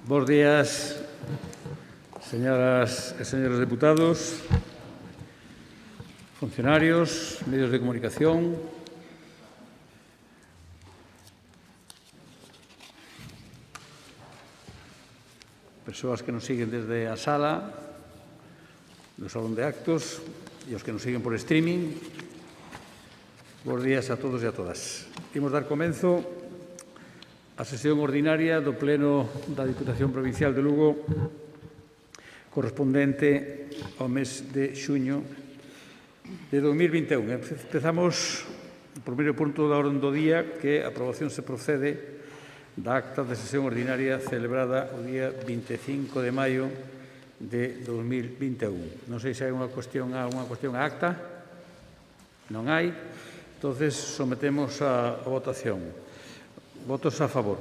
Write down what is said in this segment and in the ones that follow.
Bos días, señoras e señores deputados, funcionarios, medios de comunicación. Persoas que nos siguen desde a sala, do salón de actos, e os que nos siguen por streaming. Bos días a todos e a todas. Imos dar comenzo a sesión ordinaria do Pleno da Diputación Provincial de Lugo correspondente ao mes de xuño de 2021. Empezamos o primeiro punto da orde do día, que a aprobación se procede da acta de sesión ordinaria celebrada o día 25 de maio de 2021. Non sei se hai unha cuestión á acta. Non hai. Entonces, sometemos a votación. Votos a favor.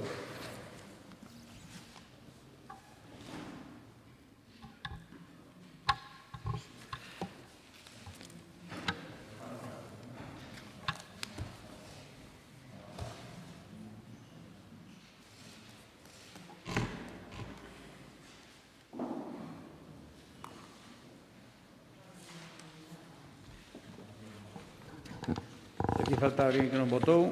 Aquí falta alguén que non votou.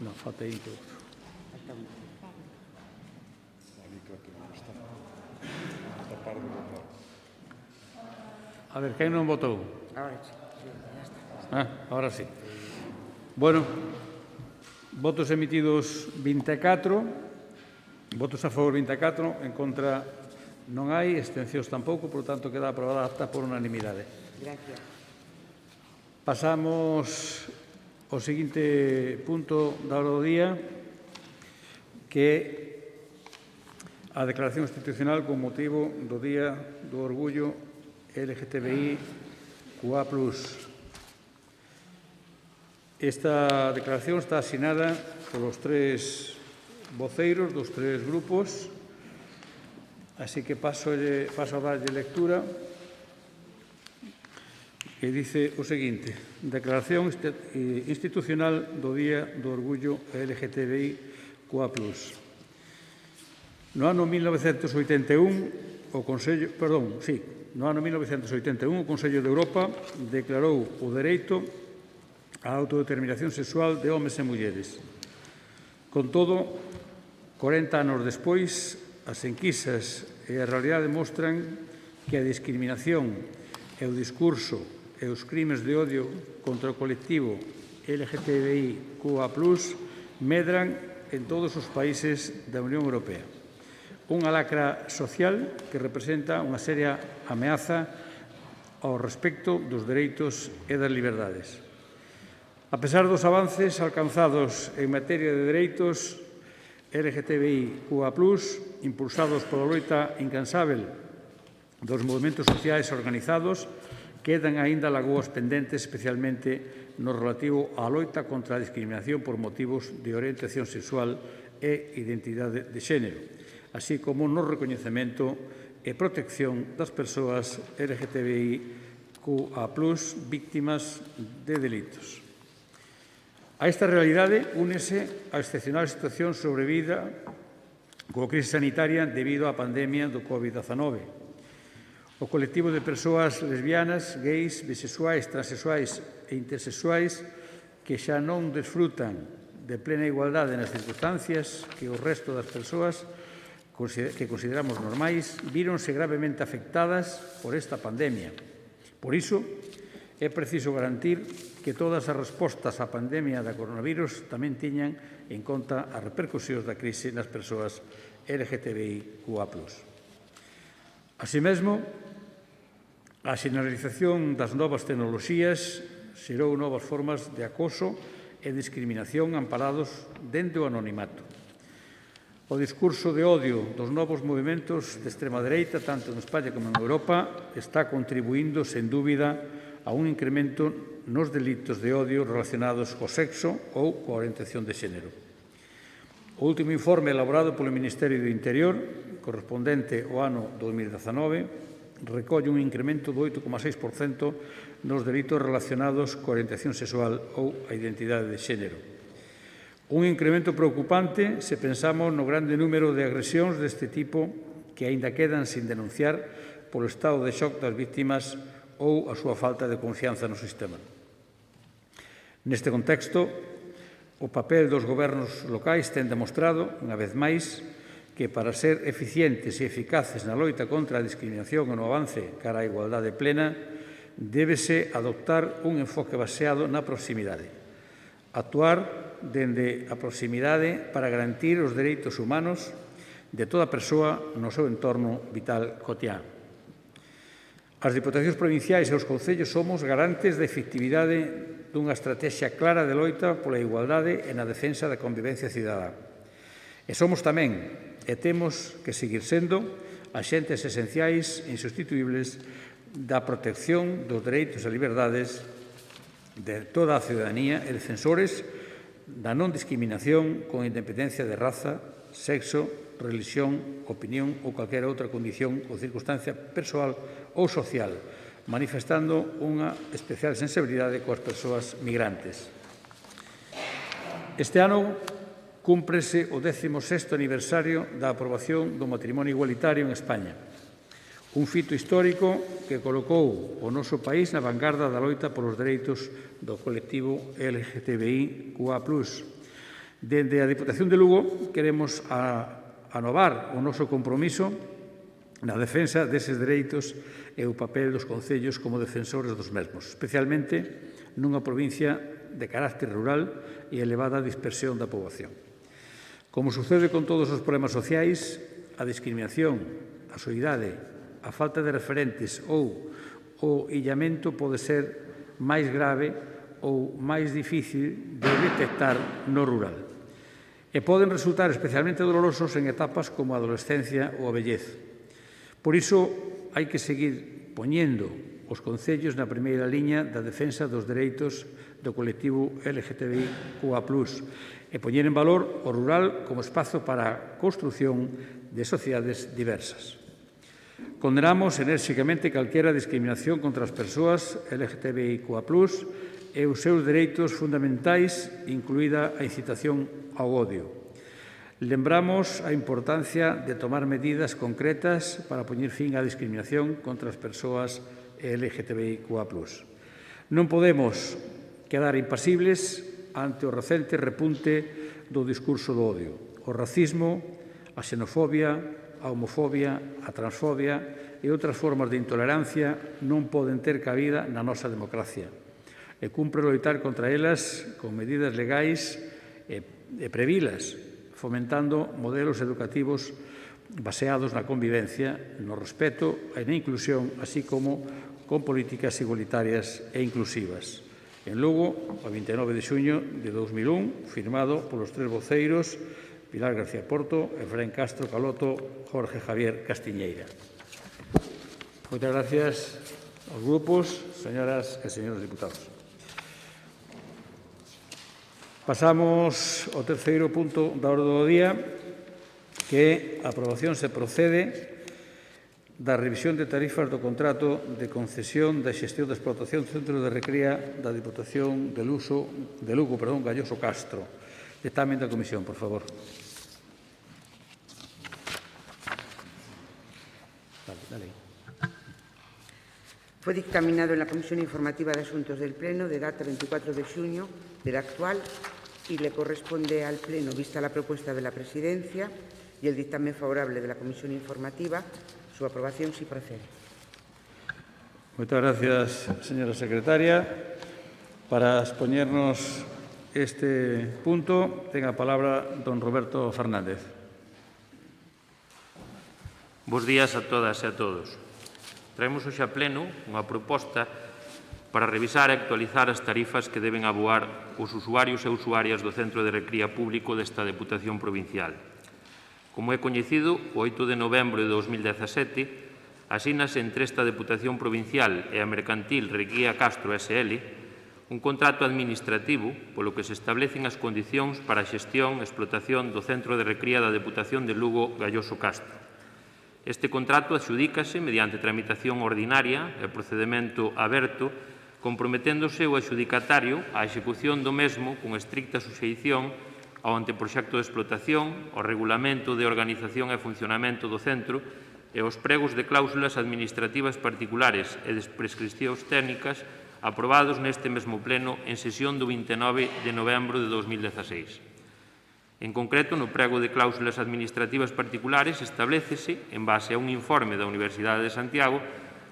Non, falta aí todo. A ver, quen non votou? Ahora sí. Bueno, votos emitidos 24, votos a favor 24, en contra non hai, abstencións tampouco, por tanto, queda aprobada a acta por unanimidade. Gracias. Pasamos ao seguinte punto da orde do día, que é a declaración institucional con motivo do Día do Orgullo LGTBI+. Esta declaración está asinada polos tres voceiros dos tres grupos, así que paso a darlle lectura, que dice o seguinte: Declaración institucional do Día do Orgullo LGTBI+. No ano 1981, o Consello de Europa declarou o dereito á autodeterminación sexual de homes e mulleres. Con todo, 40 anos despois, as enquisas e a realidade mostran que a discriminación e o discurso e os crimes de odio contra o colectivo LGTBI+, medran en todos os países da Unión Europea. Unha lacra social que representa unha seria ameaza ao respecto dos dereitos e das liberdades. A pesar dos avances alcanzados en materia de dereitos LGTBI+, impulsados pola loita incansável dos movementos sociais organizados, quedan aínda lagoas pendentes, especialmente no relativo á loita contra a discriminación por motivos de orientación sexual e identidade de xénero, así como no recoñecemento e protección das persoas LGTBI+, víctimas de delitos. A esta realidade únese a excepcional situación sobrevida coa crise sanitaria debido á pandemia do COVID-19. O colectivo de persoas lesbianas, gays, bisexuais, transexuais e intersexuais que xa non desfrutan de plena igualdade nas circunstancias que o resto das persoas que consideramos normais, víronse gravemente afectadas por esta pandemia. Por iso, é preciso garantir que todas as respostas á pandemia da coronavirus tamén tiñan en conta as repercusións da crise nas persoas LGTBI+. Así mesmo, a xeneralización das novas tecnoloxías xerou novas formas de acoso e discriminación amparados dende o anonimato. O discurso de odio dos novos movementos de extrema dereita, tanto en España como en Europa, está contribuindo, sen dúbida, a un incremento nos delitos de odio relacionados co sexo ou coa orientación de xénero. O último informe elaborado polo Ministerio do Interior, correspondente ao ano 2019, recolle un incremento do 8,6% nos delitos relacionados coa orientación sexual ou a identidade de xénero. Un incremento preocupante se pensamos no grande número de agresións deste tipo que aínda quedan sin denunciar polo estado de shock das vítimas ou a súa falta de confianza no sistema. Neste contexto, o papel dos gobernos locais ten demostrado, unha vez máis, que para ser eficientes e eficaces na loita contra a discriminación e no avance cara á igualdade plena, débese adoptar un enfoque baseado na proximidade. Actuar dende a proximidade para garantir os dereitos humanos de toda persoa no seu entorno vital cotián. As Diputacións provinciais e os concellos somos garantes da efectividade dunha estrategia clara de loita pola igualdade e na defensa da convivencia cidadá. E somos tamén, e temos que seguir sendo, axentes esenciais e insustituíbles da protección dos dereitos e liberdades de toda a ciudadanía e defensores da non discriminación con independencia de raza, sexo, religión, opinión ou calquera outra condición ou circunstancia persoal ou social, manifestando unha especial sensibilidade coas persoas migrantes. Este ano cúmprese o 16º aniversario da aprobación do matrimonio igualitario en España, un fito histórico que colocou o noso país na vanguarda da loita polos dereitos do colectivo LGTBI+. Dende a Diputación de Lugo queremos anovar o noso compromiso na defensa deses dereitos e o papel dos concellos como defensores dos mesmos, especialmente nunha provincia de carácter rural e elevada dispersión da poboación. Como sucede con todos os problemas sociais, a discriminación, a soidade, a falta de referentes ou o illamento pode ser máis grave ou máis difícil de detectar no rural. E poden resultar especialmente dolorosos en etapas como a adolescencia ou a vellez. Por iso, hai que seguir poñendo os concellos na primeira liña da defensa dos dereitos do colectivo LGTBI+, e poñer en valor o rural como espazo para a construción de sociedades diversas. Condenamos enérxicamente calquera discriminación contra as persoas LGTBI+, e os seus dereitos fundamentais, incluída a incitación ao odio. Lembramos a importancia de tomar medidas concretas para poñer fin á discriminación contra as persoas LGTBI+. Non podemos quedar impasibles ante o recente repunte do discurso do odio. O racismo, a xenofobia, a homofobia, a transfobia e outras formas de intolerancia non poden ter cabida na nosa democracia. E cumpre loitar contra elas con medidas legais e previlas, fomentando modelos educativos baseados na convivencia, no respeto e na inclusión, así como con políticas igualitarias e inclusivas. En Lugo, o 29 de xuño de 2001, firmado polos tres voceiros Pilar García Porto, Efraín Castro Caloto, Jorge Javier Castiñeira. Moitas gracias aos grupos, señoras e señores diputados. Pasamos ao terceiro punto da orde do día, que é a aprobación se procede da revisión de tarifas do contrato de concesión da xestión da explotación do Centro de Recría da Diputación de Lugo, Galloso Castro. Dictamen da Comisión, por favor. Fue dictaminado en la Comisión Informativa de Asuntos del Pleno de data 24 de junio del actual y le corresponde al Pleno, vista la propuesta de la Presidencia y el dictamen favorable de la Comisión Informativa, su aprobación si procede. Muchas gracias, señora secretaria. Para expoñernos este punto, ten a palabra don Roberto Fernández. Bos días a todas e a todos. Traemos hoxe a pleno unha proposta para revisar e actualizar as tarifas que deben aboar os usuarios e usuarias do Centro de Recría Público desta Deputación Provincial. Como é coñecido, o 8 de novembro de 2017, asínase entre esta Deputación Provincial e a Mercantil Recría Castro SL un contrato administrativo polo que se establecen as condicións para a xestión e explotación do Centro de Recría da Deputación de Lugo Galloso Castro. Este contrato adxudícase mediante tramitación ordinaria e procedemento aberto, comprometéndose o adxudicatario á execución do mesmo con estricta suxeición ao anteproxecto de explotación, ao regulamento de organización e funcionamento do centro e aos pregos de cláusulas administrativas particulares e de prescripcións técnicas aprobados neste mesmo pleno en sesión do 29 de novembro de 2016. En concreto, no prego de cláusulas administrativas particulares establécese, en base a un informe da Universidade de Santiago,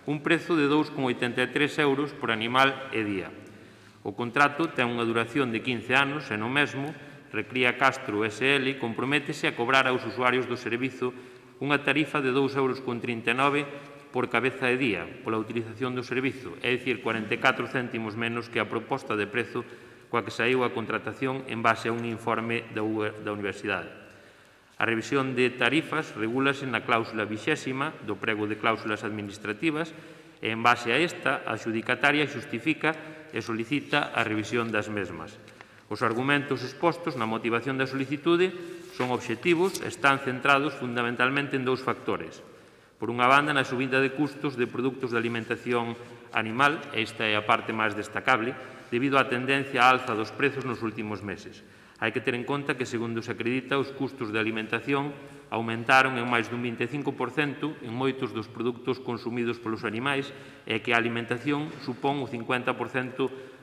un prezo de 2,83 euros por animal e día. O contrato ten unha duración de 15 anos e no mesmo, Recría Castro SL comprométese a cobrar aos usuarios do servizo unha tarifa de 2,39 euros por cabeza de día pola utilización do servizo, é dicir, 44 céntimos menos que a proposta de prezo coa que saiu a contratación en base a un informe da Universidade. A revisión de tarifas regúlase na cláusula 20ª do prego de cláusulas administrativas e, en base a esta, a adxudicataria xustifica e solicita a revisión das mesmas. Os argumentos expostos na motivación da solicitude son obxectivos e están centrados fundamentalmente en dous factores. Por unha banda, na subida de custos de produtos de alimentación animal, esta é a parte máis destacable, debido á tendencia á alza dos prezos nos últimos meses. Hai que ter en conta que, segundo se acredita, os custos de alimentación aumentaron en máis dun 25% en moitos dos produtos consumidos polos animais e que a alimentación supón o 50%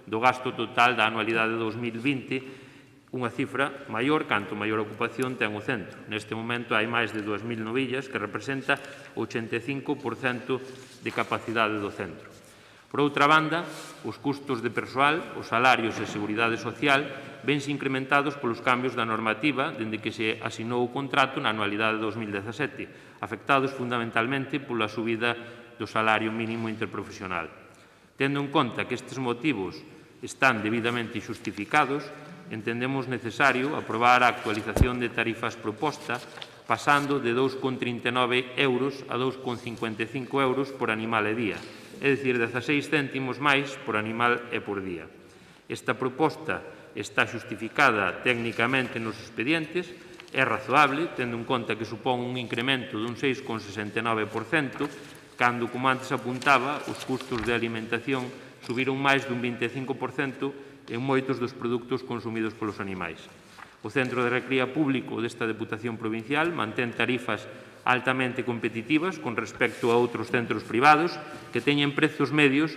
do gasto total da anualidade de 2020, unha cifra maior canto maior ocupación ten o centro. Neste momento hai máis de 2.000 novillas, que representa o 85% de capacidade do centro. Por outra banda, os custos de persoal, os salarios e a seguridade social vense incrementados polos cambios da normativa dende que se asinou o contrato na anualidade de 2017, afectados fundamentalmente pola subida do salario mínimo interprofesional. Tendo en conta que estes motivos están debidamente xustificados, entendemos necesario aprobar a actualización de tarifas proposta pasando de 2,39 euros a 2,55 euros por animal e día, é dicir, 16 céntimos máis por animal e por día. Esta proposta está xustificada técnicamente nos expedientes, é razoable, tendo en conta que supón un incremento dun 6,69%, cando, como antes apuntaba, os custos de alimentación subiron máis dun 25% en moitos dos produtos consumidos polos animais. O Centro de Recría Público desta Deputación Provincial mantén tarifas altamente competitivas con respecto a outros centros privados que teñen prezos medios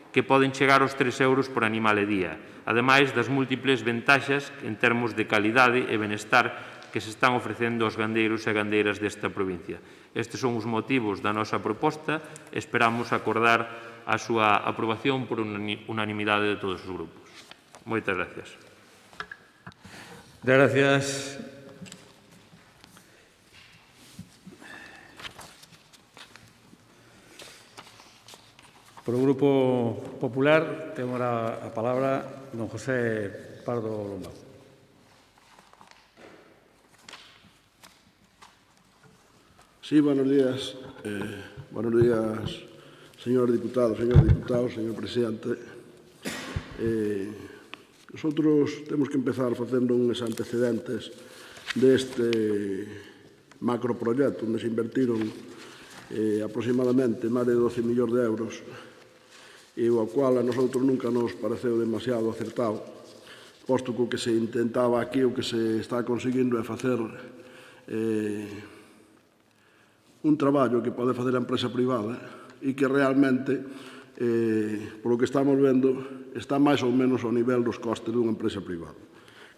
que poden chegar aos 3 euros por animal e día, ademais das múltiples ventaxas en termos de calidade e benestar que se están ofrecendo aos gandeiros e gandeiras desta provincia. Estes son os motivos da nosa proposta e esperamos acordar a súa aprobación por unanimidade de todos os grupos. Moitas gracias. Gracias. Por o Grupo Popular, temos a palabra don José Pardo Lombao. Sí, buenos días. Buenos días, señor diputado, señor presidente. Nosotros temos que empezar facendo uns antecedentes deste macroproxecto onde se invertiron aproximadamente máis de 12 millóns de euros e o cual a nosotros nunca nos pareceu demasiado acertado, posto que o que se intentaba aquí, o que se está conseguindo é facer un traballo que pode facer a empresa privada e que realmente, polo que estamos vendo, está máis ou menos ao nivel dos costes dunha empresa privada.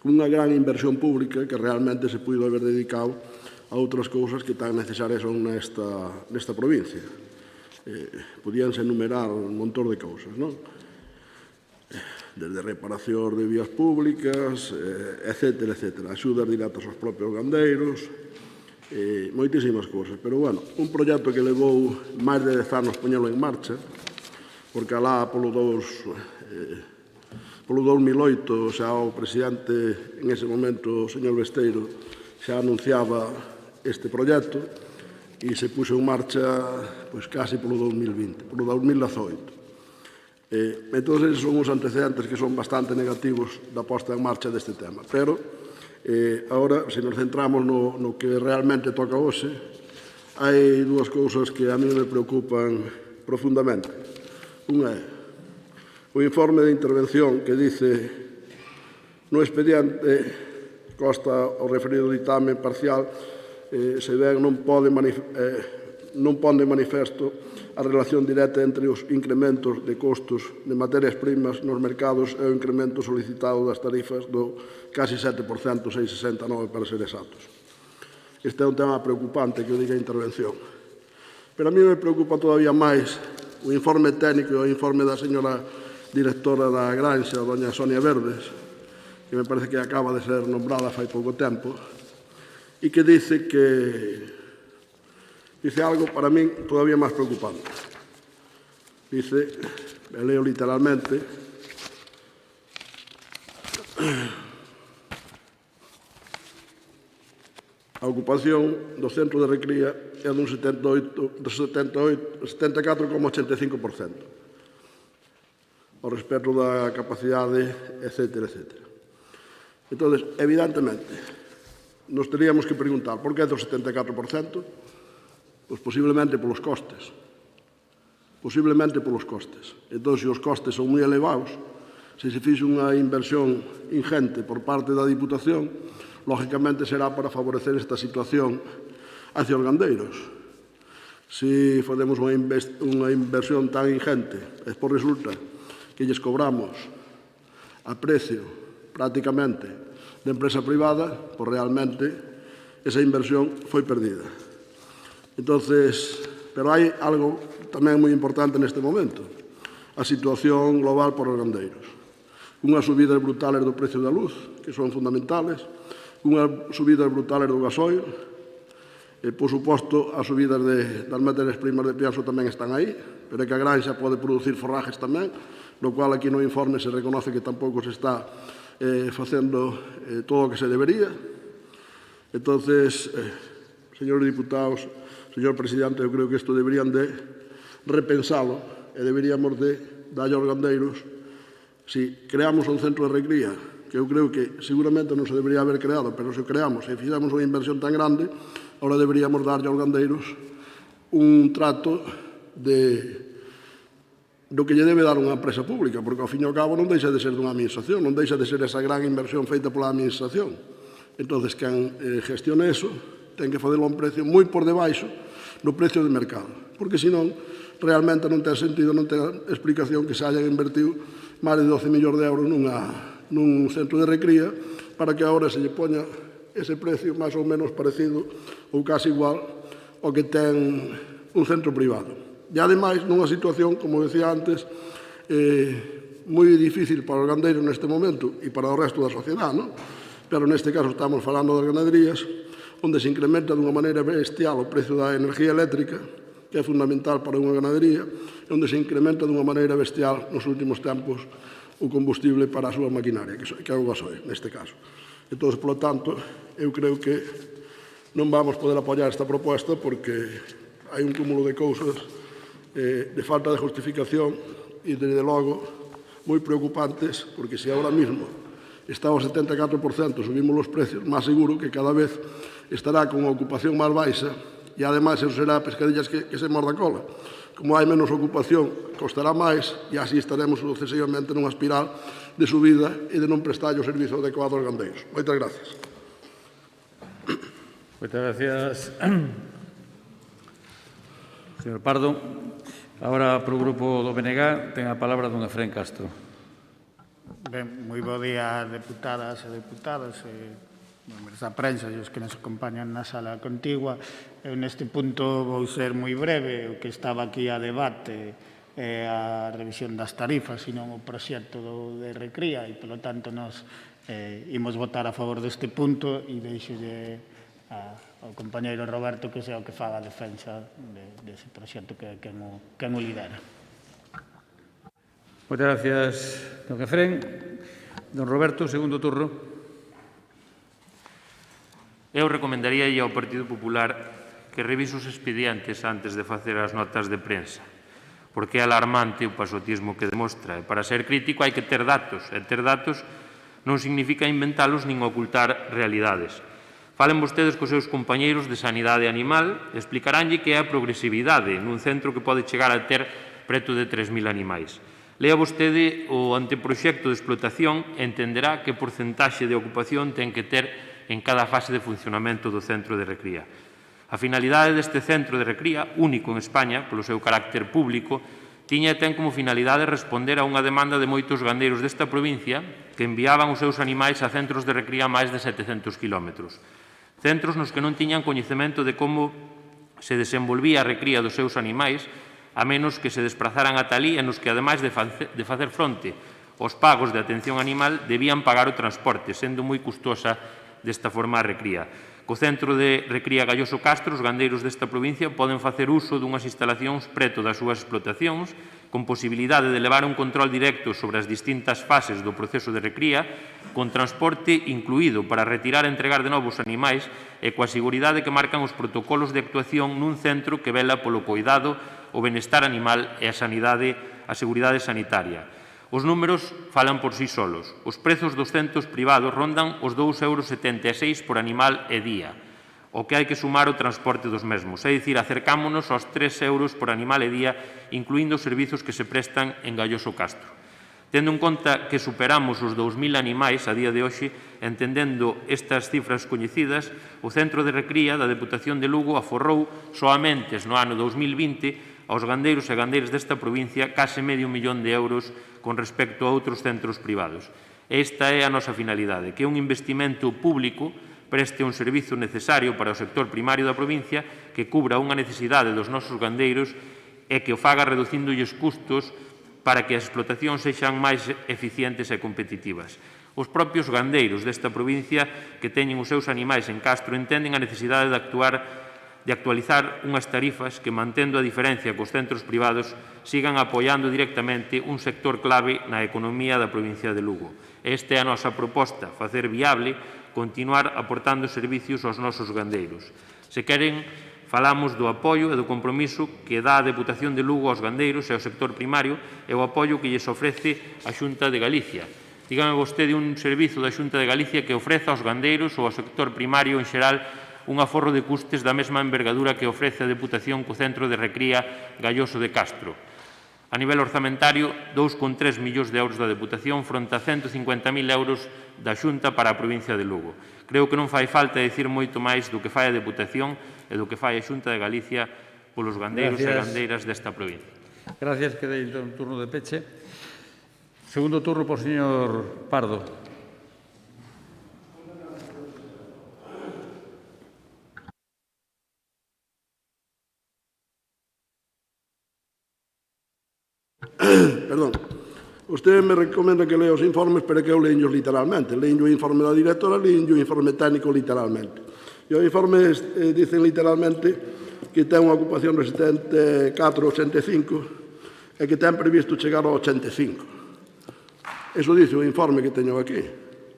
Con unha gran inversión pública que realmente se puido haber dedicado a outras cousas que tan necesarias son nesta provincia. Podíanse enumerar un montón de cousas, non? Desde reparación de vías públicas, etcétera, etcétera. Axudas directas aos propios gandeiros, moitísimas cousas. Pero, bueno, un proxecto que levou máis de 10 anos poñelo en marcha, porque alá polo 2008 xa o presidente, en ese momento, o señor Besteiro, xa anunciaba este proxecto e se puxo en marcha pois, casi polo 2020, polo 2018. Entón, esos son os antecedentes que son bastante negativos da posta en marcha deste tema. Pero, agora, se nos centramos no que realmente toca hoxe, hai dúas cousas que a mí me preocupan profundamente. Unha é o informe de intervención que dice no expediente consta o referido ditame parcial, se ben non pon de manifesto a relación directa entre os incrementos de costos de materias primas nos mercados e o incremento solicitado das tarifas do casi 7%, 6,69 para ser exactos. Este é un tema preocupante que eu diga a intervención. Pero a mí me preocupa todavía máis o informe técnico e o informe da señora directora da Granxa, doña Sonia Verdes, que me parece que acaba de ser nombrada fai pouco tempo, e que dice algo para min todavía máis preocupante. Dice, e leo literalmente, a ocupación do centro de recría é dun 74,85% ao respecto da capacidade, etc. Entón, evidentemente, nos teríamos que preguntar por que é do 74%? Pois posiblemente polos costes. Entón, se os costes son moi elevados, se se fixe unha inversión ingente por parte da Diputación, lógicamente será para favorecer esta situación hacia os gandeiros. Se facemos unha inversión tan ingente, e despois resulta que lles cobramos a precio prácticamente de empresa privada, pois realmente esa inversión foi perdida. Entonces, pero hai algo tamén moi importante neste momento, a situación global para os gandeiros. Unhas subidas brutales do precio da luz, que son fundamentales, unhas subidas brutales do gasoil, e, por suposto, as subidas das materias primas de pienso tamén están aí, pero é que a Granxa pode producir forrajes tamén, no cual aquí no informe se reconoce que tampouco se está facendo todo o que se debería. Entonces, señores diputados, señor presidente, eu creo que isto deberían de repensalo e deberíamos de darlle aos gandeiros, si creamos un centro de recría, que eu creo que seguramente non se debería haber creado, pero se o creamos e fixamos unha inversión tan grande, ahora deberíamos darlle aos gandeiros un trato do que lle debe dar unha empresa pública, porque ao fin e ao cabo non deixa de ser dunha administración, non deixa de ser esa gran inversión feita pola administración. Entón, quen gestione eso ten que facelo a un precio moi por debaixo do precio de mercado, porque senón realmente non ten sentido, non ten explicación que se hayan invertido máis de 12 millóns de euros nun centro de recría para que agora se lle poña ese precio máis ou menos parecido ou casi igual ao que ten un centro privado. E, ademais, nunha situación, como decía antes, moi difícil para os gandeiros neste momento e para o resto da sociedade, non? Pero neste caso estamos falando das ganaderías, onde se incrementa dunha maneira bestial o precio da enerxía eléctrica, que é fundamental para unha ganadería, e onde se incrementa dunha maneira bestial nos últimos tempos o combustible para a súa maquinaria, que é o gasoil, neste caso. Entón, polo tanto, eu creo que non vamos poder apoiar esta proposta porque hai un cúmulo de cousas de falta de justificación e, desde logo, moi preocupantes, porque se agora mesmo está ao 74%, subimos os precios, máis seguro que cada vez estará con a ocupación máis baixa e, ademais, eso será pescadillas que se morda a cola. Como hai menos ocupación, costará máis e así estaremos sucesivamente nunha espiral de subida e de non prestar o servizo adecuado aos gandeiros. Moitas gracias. Moitas gracias, señor Pardo. Agora, para o grupo do BNG, ten a palabra don Efrén Castro. Ben, moi bo día, deputadas e deputados, membros da prensa e os que nos acompañan na sala contigua. Eu neste punto vou ser moi breve. O que estaba aquí a debate é a revisión das tarifas e non o proxecto de recría e, polo tanto, nos imos votar a favor deste punto e deixolle ao compañeiro Roberto que sea o que faga a defensa dese proxecto que quen o lidera. Moitas gracias, don Efrén. Don Roberto, segundo turno. Eu recomendaríalle ao Partido Popular que revise os expedientes antes de facer as notas de prensa, porque é alarmante o pasotismo que demostra. Para ser crítico hai que ter datos, e ter datos non significa inventalos nin ocultar realidades. Falen vostedes cos seus compañeiros de Sanidade Animal e explicaranlle que é a progresividade nun centro que pode chegar a ter preto de 3.000 animais. Lea vostede o anteproxecto de explotación e entenderá que porcentaxe de ocupación ten que ter en cada fase de funcionamento do centro de recría. A finalidade deste centro de recría, único en España, polo seu carácter público, tiña e ten como finalidade responder a unha demanda de moitos gandeiros desta provincia que enviaban os seus animais a centros de recría a máis de 700 kilómetros. Centros nos que non tiñan coñecemento de como se desenvolvía a recría dos seus animais, a menos que se desprazaran ata alí e nos que, ademais de facer fronte aos pagos de atención animal, debían pagar o transporte, sendo moi custosa desta forma a recría. Co centro de recría Galloso Castro, os gandeiros desta provincia poden facer uso dunhas instalacións preto das súas explotacións, con posibilidade de levar un control directo sobre as distintas fases do proceso de recría, con transporte incluído para retirar e entregar de novo os animais e coa seguridade que marcan os protocolos de actuación nun centro que vela polo coidado, o benestar animal e a seguridade sanitaria. Os números falan por sí solos. Os prezos dos centros privados rondan os 2,76 € por animal e día, o que hai que sumar o transporte dos mesmos, é dicir, acercámonos aos 3 € por animal e día, incluindo os servizos que se prestan en Galloso Castro. Tendo en conta que superamos os 2.000 animais a día de hoxe, entendendo estas cifras coñecidas, o Centro de Recría da Deputación de Lugo aforrou soamente no ano 2020 aos gandeiros e gandeiras desta provincia case €500.000 con respecto a outros centros privados. Esta é a nosa finalidade, que un investimento público preste un servizo necesario para o sector primario da provincia, que cubra unha necesidade dos nosos gandeiros e que o faga reducindolles custos para que as explotacións sexan máis eficientes e competitivas. Os propios gandeiros desta provincia que teñen os seus animais en Castro entenden a necesidade de actualizar unhas tarifas que, mantendo a diferencia cos centros privados, sigan apoiando directamente un sector clave na economía da provincia de Lugo. Esta é a nosa proposta, facer viable continuar aportando servicios aos nosos gandeiros. Se queren, falamos do apoio e do compromiso que dá a Deputación de Lugo aos gandeiros e ao sector primario e o apoio que lles ofrece a Xunta de Galicia. Dígame vostede un servizo da Xunta de Galicia que ofreza aos gandeiros ou ao sector primario en xeral un aforro de custes da mesma envergadura que ofrece a Deputación co Centro de Recría Galloso de Castro. A nivel orzamentario, 2,3 millóns de euros da Deputación fronte a 150.000 euros da Xunta para a provincia de Lugo. Creo que non fai falta dicir moito máis do que fai a Deputación e do que fai a Xunta de Galicia polos gandeiros e gandeiras desta provincia. Gracias. Queda un turno de peche. Segundo turno por señor Pardo. Perdón. Usted me recomenda que lea os informes, pero que eu leños literalmente. Leño o informe da directora, leño o informe técnico literalmente. E os informes dicen literalmente que ten unha ocupación resistente 4,85 e que ten previsto chegar ao 85. Eso dice o informe que teño aquí.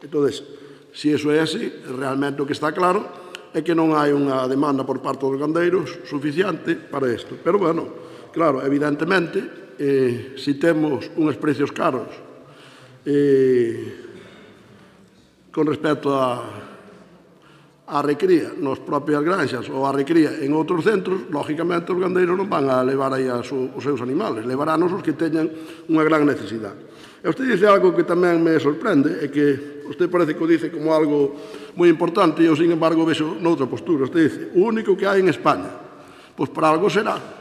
Entón, se iso é así, realmente o que está claro é que non hai unha demanda por parte dos gandeiros suficiente para isto. Pero, bueno, claro, evidentemente, se temos uns precios caros con respecto a recría nas propias granxas ou a recría en outros centros, lógicamente os gandeiros non van a levar aí os seus animales, levarános os que teñan unha gran necesidade. E usted dice algo que tamén me sorprende, é que usted parece que o dice como algo moi importante e eu, sin embargo, vexo noutra postura. Usted dice, o único que hai en España. Pois para algo será.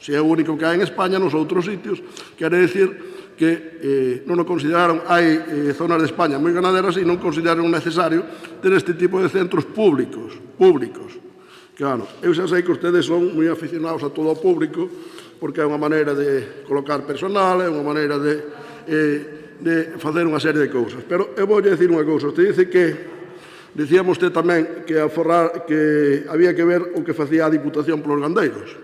Se é o único que hai en España, nos outros sitios, quere dicir que non o consideraron, hai zonas de España moi ganaderas e non consideraron necesario ter este tipo de centros públicos. Claro, eu xa sei que ustedes son moi aficionados a todo o público, porque é unha maneira de colocar personal, é unha maneira de facer unha serie de cousas. Pero eu vou dicir unha cousa. Usted dice que, dicíamos usted tamén, que había que ver o que facía a Diputación polos gandeiros,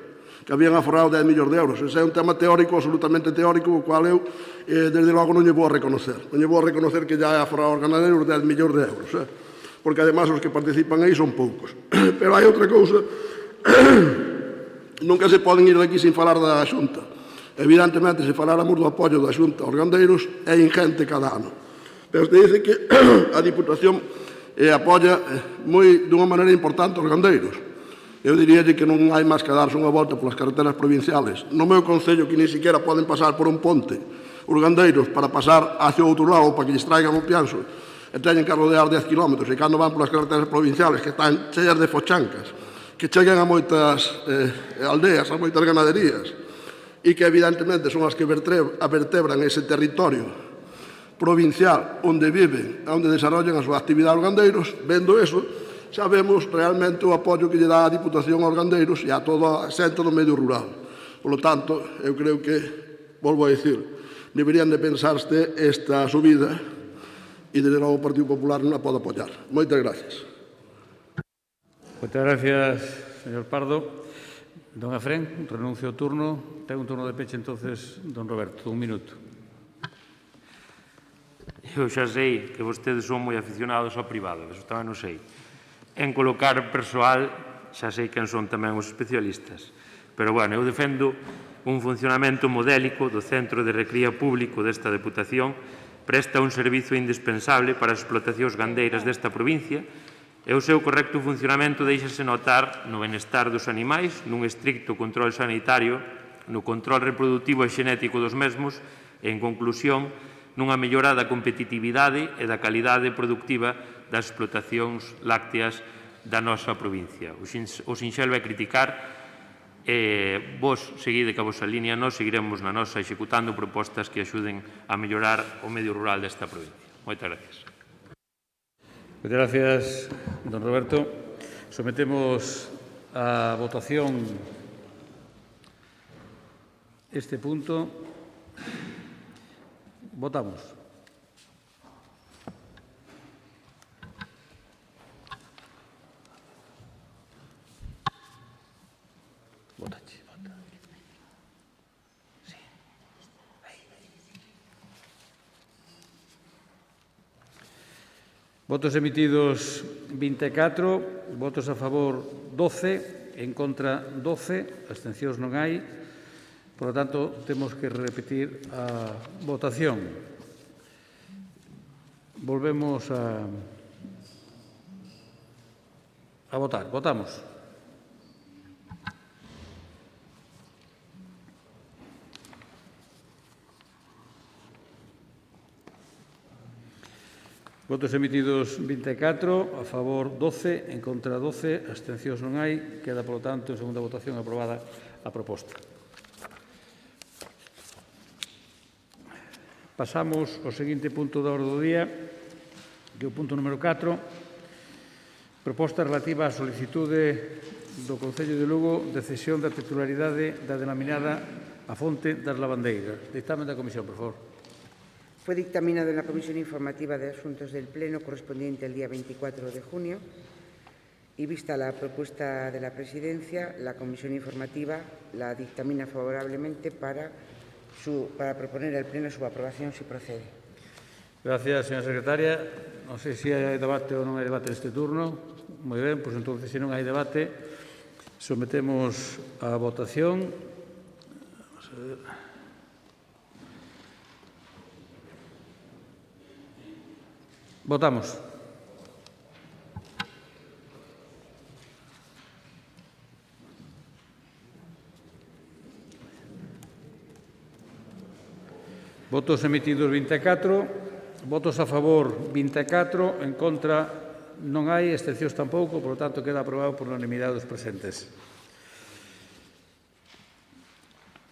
que habían aforrado 10 millóns de euros. Ese é un tema teórico, absolutamente teórico, o cual eu, desde logo, non lle vou a reconocer. Non lle vou a reconocer que ya é aforrado aos ganaderos 10 millóns de euros, porque, además, os que participan aí son poucos. Pero hai outra cousa, nunca se poden ir daqui sin falar da Xunta. Evidentemente, se faláramos do apoio da Xunta aos gandeiros, é ingente cada ano. Pero usted dice que a Diputación apoia dunha maneira importante aos gandeiros. Eu diríalle que non hai máis que darse unha volta polas carreteras provinciales. No meu concello, que nin siquiera poden pasar por un ponte os gandeiros para pasar hacia outro lado, para que lles traigan o pianso e teñen que rodear 10 km, e cando van polas carreteras provinciales que están cheas de fochancas, que chegan a moitas aldeas, a moitas ganaderías, e que evidentemente son as que vertebran ese territorio provincial onde viven, onde desarrollan a súa actividade os gandeiros. Vendo eso, sabemos realmente o apoio que lle dá a Diputación aos gandeiros e a toda a xente do medio rural. Por lo tanto, eu creo que, volvo a dicir, deberían de pensarse esta subida e desde logo o Partido Popular non a pode apoiar. Moitas gracias. Moitas gracias, señor Pardo. Don Afrén, renuncio ao turno. Ten un turno de peche, entonces, don Roberto, un minuto. Eu xa sei que vostedes son moi aficionados ao privado, eso tamén non sei. En colocar persoal, xa sei quen son tamén os especialistas. Pero, bueno, eu defendo un funcionamento modélico do Centro de Recría Público desta Deputación, presta un servizo indispensable para as explotacións gandeiras desta provincia e o seu correcto funcionamento deixase notar no benestar dos animais, nun estricto control sanitario, no control reproductivo e xenético dos mesmos e, en conclusión, nunha mellora da competitividade e da calidade productiva das explotacións lácteas da nosa provincia. O sinxelo é criticar e vos seguide que a vosa línea, nós seguiremos na nosa executando propostas que axuden a mellorar o medio rural desta provincia. Moitas gracias. Moitas gracias, don Roberto. Sometemos a votación este punto. Votamos. Vota. Sí. Votos emitidos 24, votos a favor 12, en contra 12, abstencións non hai. Por lo tanto, temos que repetir a votación. Volvemos a votar. Votamos. Votos emitidos 24, a favor 12, en contra 12, abstencións non hai. Queda, por lo tanto, en segunda votación aprobada a proposta. Pasamos ao seguinte punto da orde do día, que é o punto número 4, proposta relativa á solicitude do Concello de Lugo de cesión da titularidade da denominada a Fonte das Lavandeiras. Dictamen da Comisión, por favor. Fue dictaminado en la Comisión Informativa de Asuntos del Pleno correspondiente al día 24 de junio y vista la propuesta de la Presidencia, la Comisión Informativa la dictamina favorablemente para proponer al Pleno su aprobación si procede. Gracias, señora secretaria. Non sei se hai debate ou non hai debate neste turno. Moi ben, pois entonces, se non hai debate, sometemos a votación. Vamos a ver. Votamos. Votos emitidos 24, votos a favor 24, en contra non hai, abstencións tampouco, por lo tanto queda aprobado por unanimidade dos presentes.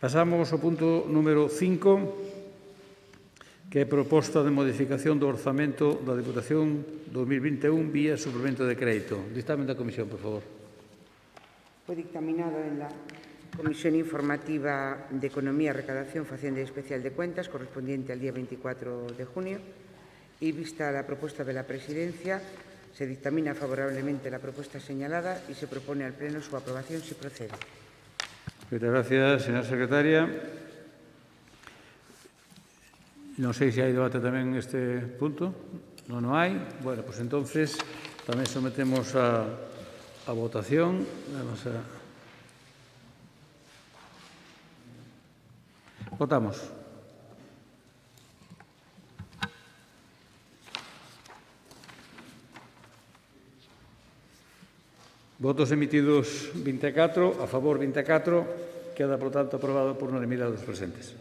Pasamos ao punto número 5, que é proposta de modificación do orzamento da Deputación 2021 vía suplemento de crédito. Dictamen da Comisión, por favor. Fue dictaminado en la Comisión Informativa de Economía, Recaudación, Facenda y Especial de Cuentas, correspondiente al día 24 de junio, y vista la propuesta de la Presidencia, se dictamina favorablemente la propuesta señalada y se propone al Pleno su aprobación si procede. Muchas gracias, señora secretaria. Non sei se hai debate tamén neste punto. Non o hai. Bueno, pues entonces tamén sometemos a votación. Vamos a... Votamos. Votos emitidos 24, a favor 24, queda, por tanto, aprobado por unanimidade dos presentes.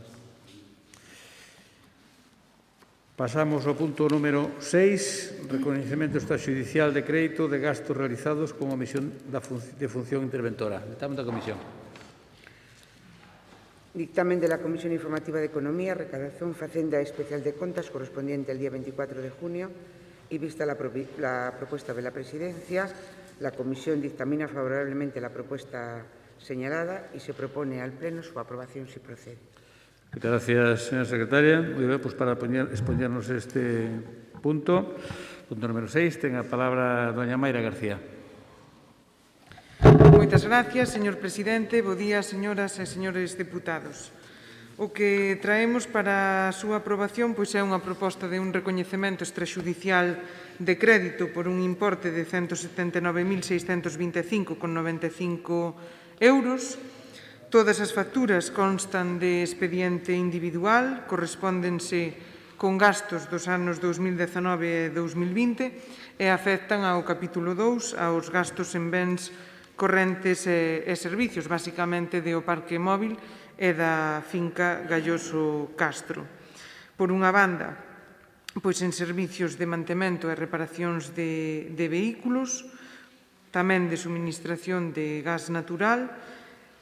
Pasamos ao punto número 6, recoñecemento extrajudicial de crédito de gastos realizados como omisión de función interventora. Dictamen da Comisión. Dictamen de la Comisión Informativa de Economía, recaudación Facenda Especial de Contas correspondiente al día 24 de junio y vista la propuesta de la Presidencia, la Comisión dictamina favorablemente la propuesta señalada y se propone al Pleno su aprobación si procede. Muchas gracias, señora secretaria. Muy bien, pues para exponernos este punto número 6, ten a palabra doña Mayra García. Moitas gracias, señor presidente. Bo día, señoras e señores deputados. O que traemos para a súa aprobación pois é unha proposta de un recoñecemento extrajudicial de crédito por un importe de 179.625,95 euros. Todas as facturas constan de expediente individual, correspóndense con gastos dos anos 2019 e 2020 e afectan ao capítulo 2 aos gastos en bens correntes e servicios, basicamente do parque móvil e da finca Galloso Castro. Por unha banda, pois en servicios de mantemento e reparacións de vehículos, tamén de suministración de gas natural,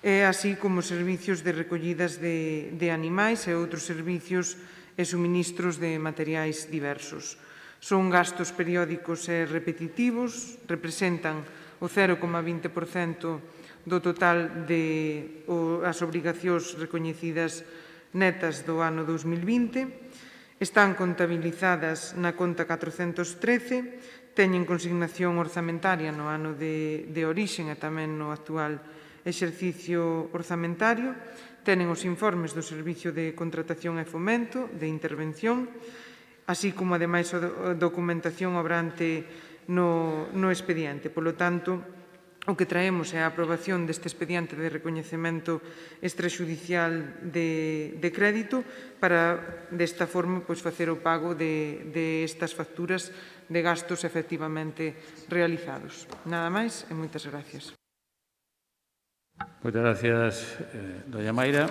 e así como servicios de recollidas de animais e outros servicios e suministros de materiais diversos. Son gastos periódicos e repetitivos, representan o 0,20% do total das obrigacións recoñecidas netas do ano 2020, están contabilizadas na conta 413, teñen consignación orzamentaria no ano de orixen e tamén no actual exercicio orzamentario, tenen os informes do Servicio de Contratación e Fomento, de Intervención, así como, ademais, a documentación obrante no expediente. Polo tanto, o que traemos é a aprobación deste expediente de recoñecemento extrajudicial de crédito para, desta forma, facer o pago de estas facturas de gastos efectivamente realizados. Nada máis e moitas gracias. Moitas gracias, doña Mayra.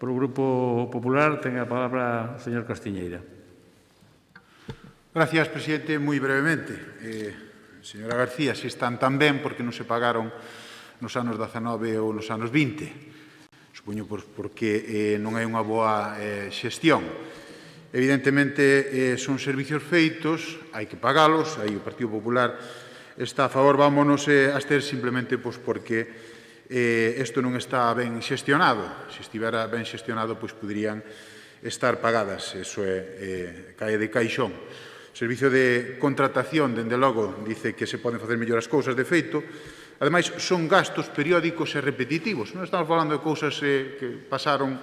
Por o Grupo Popular, ten a palabra o señor Castiñeira. Gracias, presidente. Moi brevemente. Señora García, se están tan ben porque non se pagaron nos anos 19 ou nos anos 20. Supoño porque non hai unha boa xestión. Evidentemente, son servicios feitos, hai que pagalos, aí o Partido Popular está a favor, vámonos a abster simplemente porque isto non está ben xestionado. Se estivera ben xestionado, pois poderían estar pagadas. Eso cae de caixón. O Servicio de Contratación, dende logo, dice que se poden facer mellor as cousas de feito. Ademais, son gastos periódicos e repetitivos. Non estamos falando de cousas que pasaron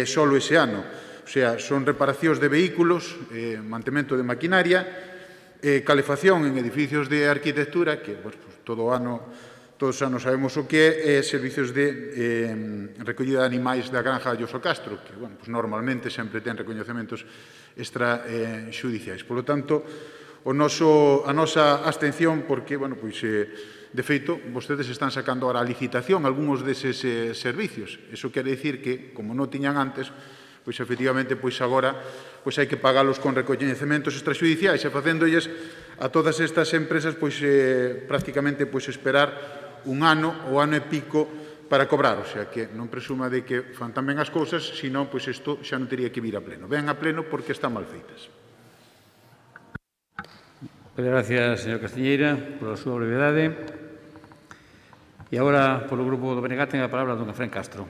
solo ese ano. O sea, son reparacións de vehículos, mantemento de maquinaria, calefacción en edificios de arquitectura, que todo o ano... Todos os anos sabemos o que é servicios de recollida de animais da granja Galloso Castro, que normalmente sempre ten recoñecementos extrajudiciais. Por lo tanto, a nosa abstención, porque, de feito, vostedes están sacando ahora a licitación algúns deses servicios. Iso quere dicir que, como non tiñan antes, pois efectivamente, pois agora hai que pagalos con recoñecementos extrajudiciais e facéndolles a todas estas empresas prácticamente esperar un ano ou ano e pico para cobrar, o sea que non presuma de que fan tan ben as cousas, senón pois isto xa non teria que vir a pleno. Ven a pleno porque están mal feitas. Gracias, señor Castiñeira, por a súa brevedade. E agora, polo Grupo do BNG, ten a palabra don Efrén Castro.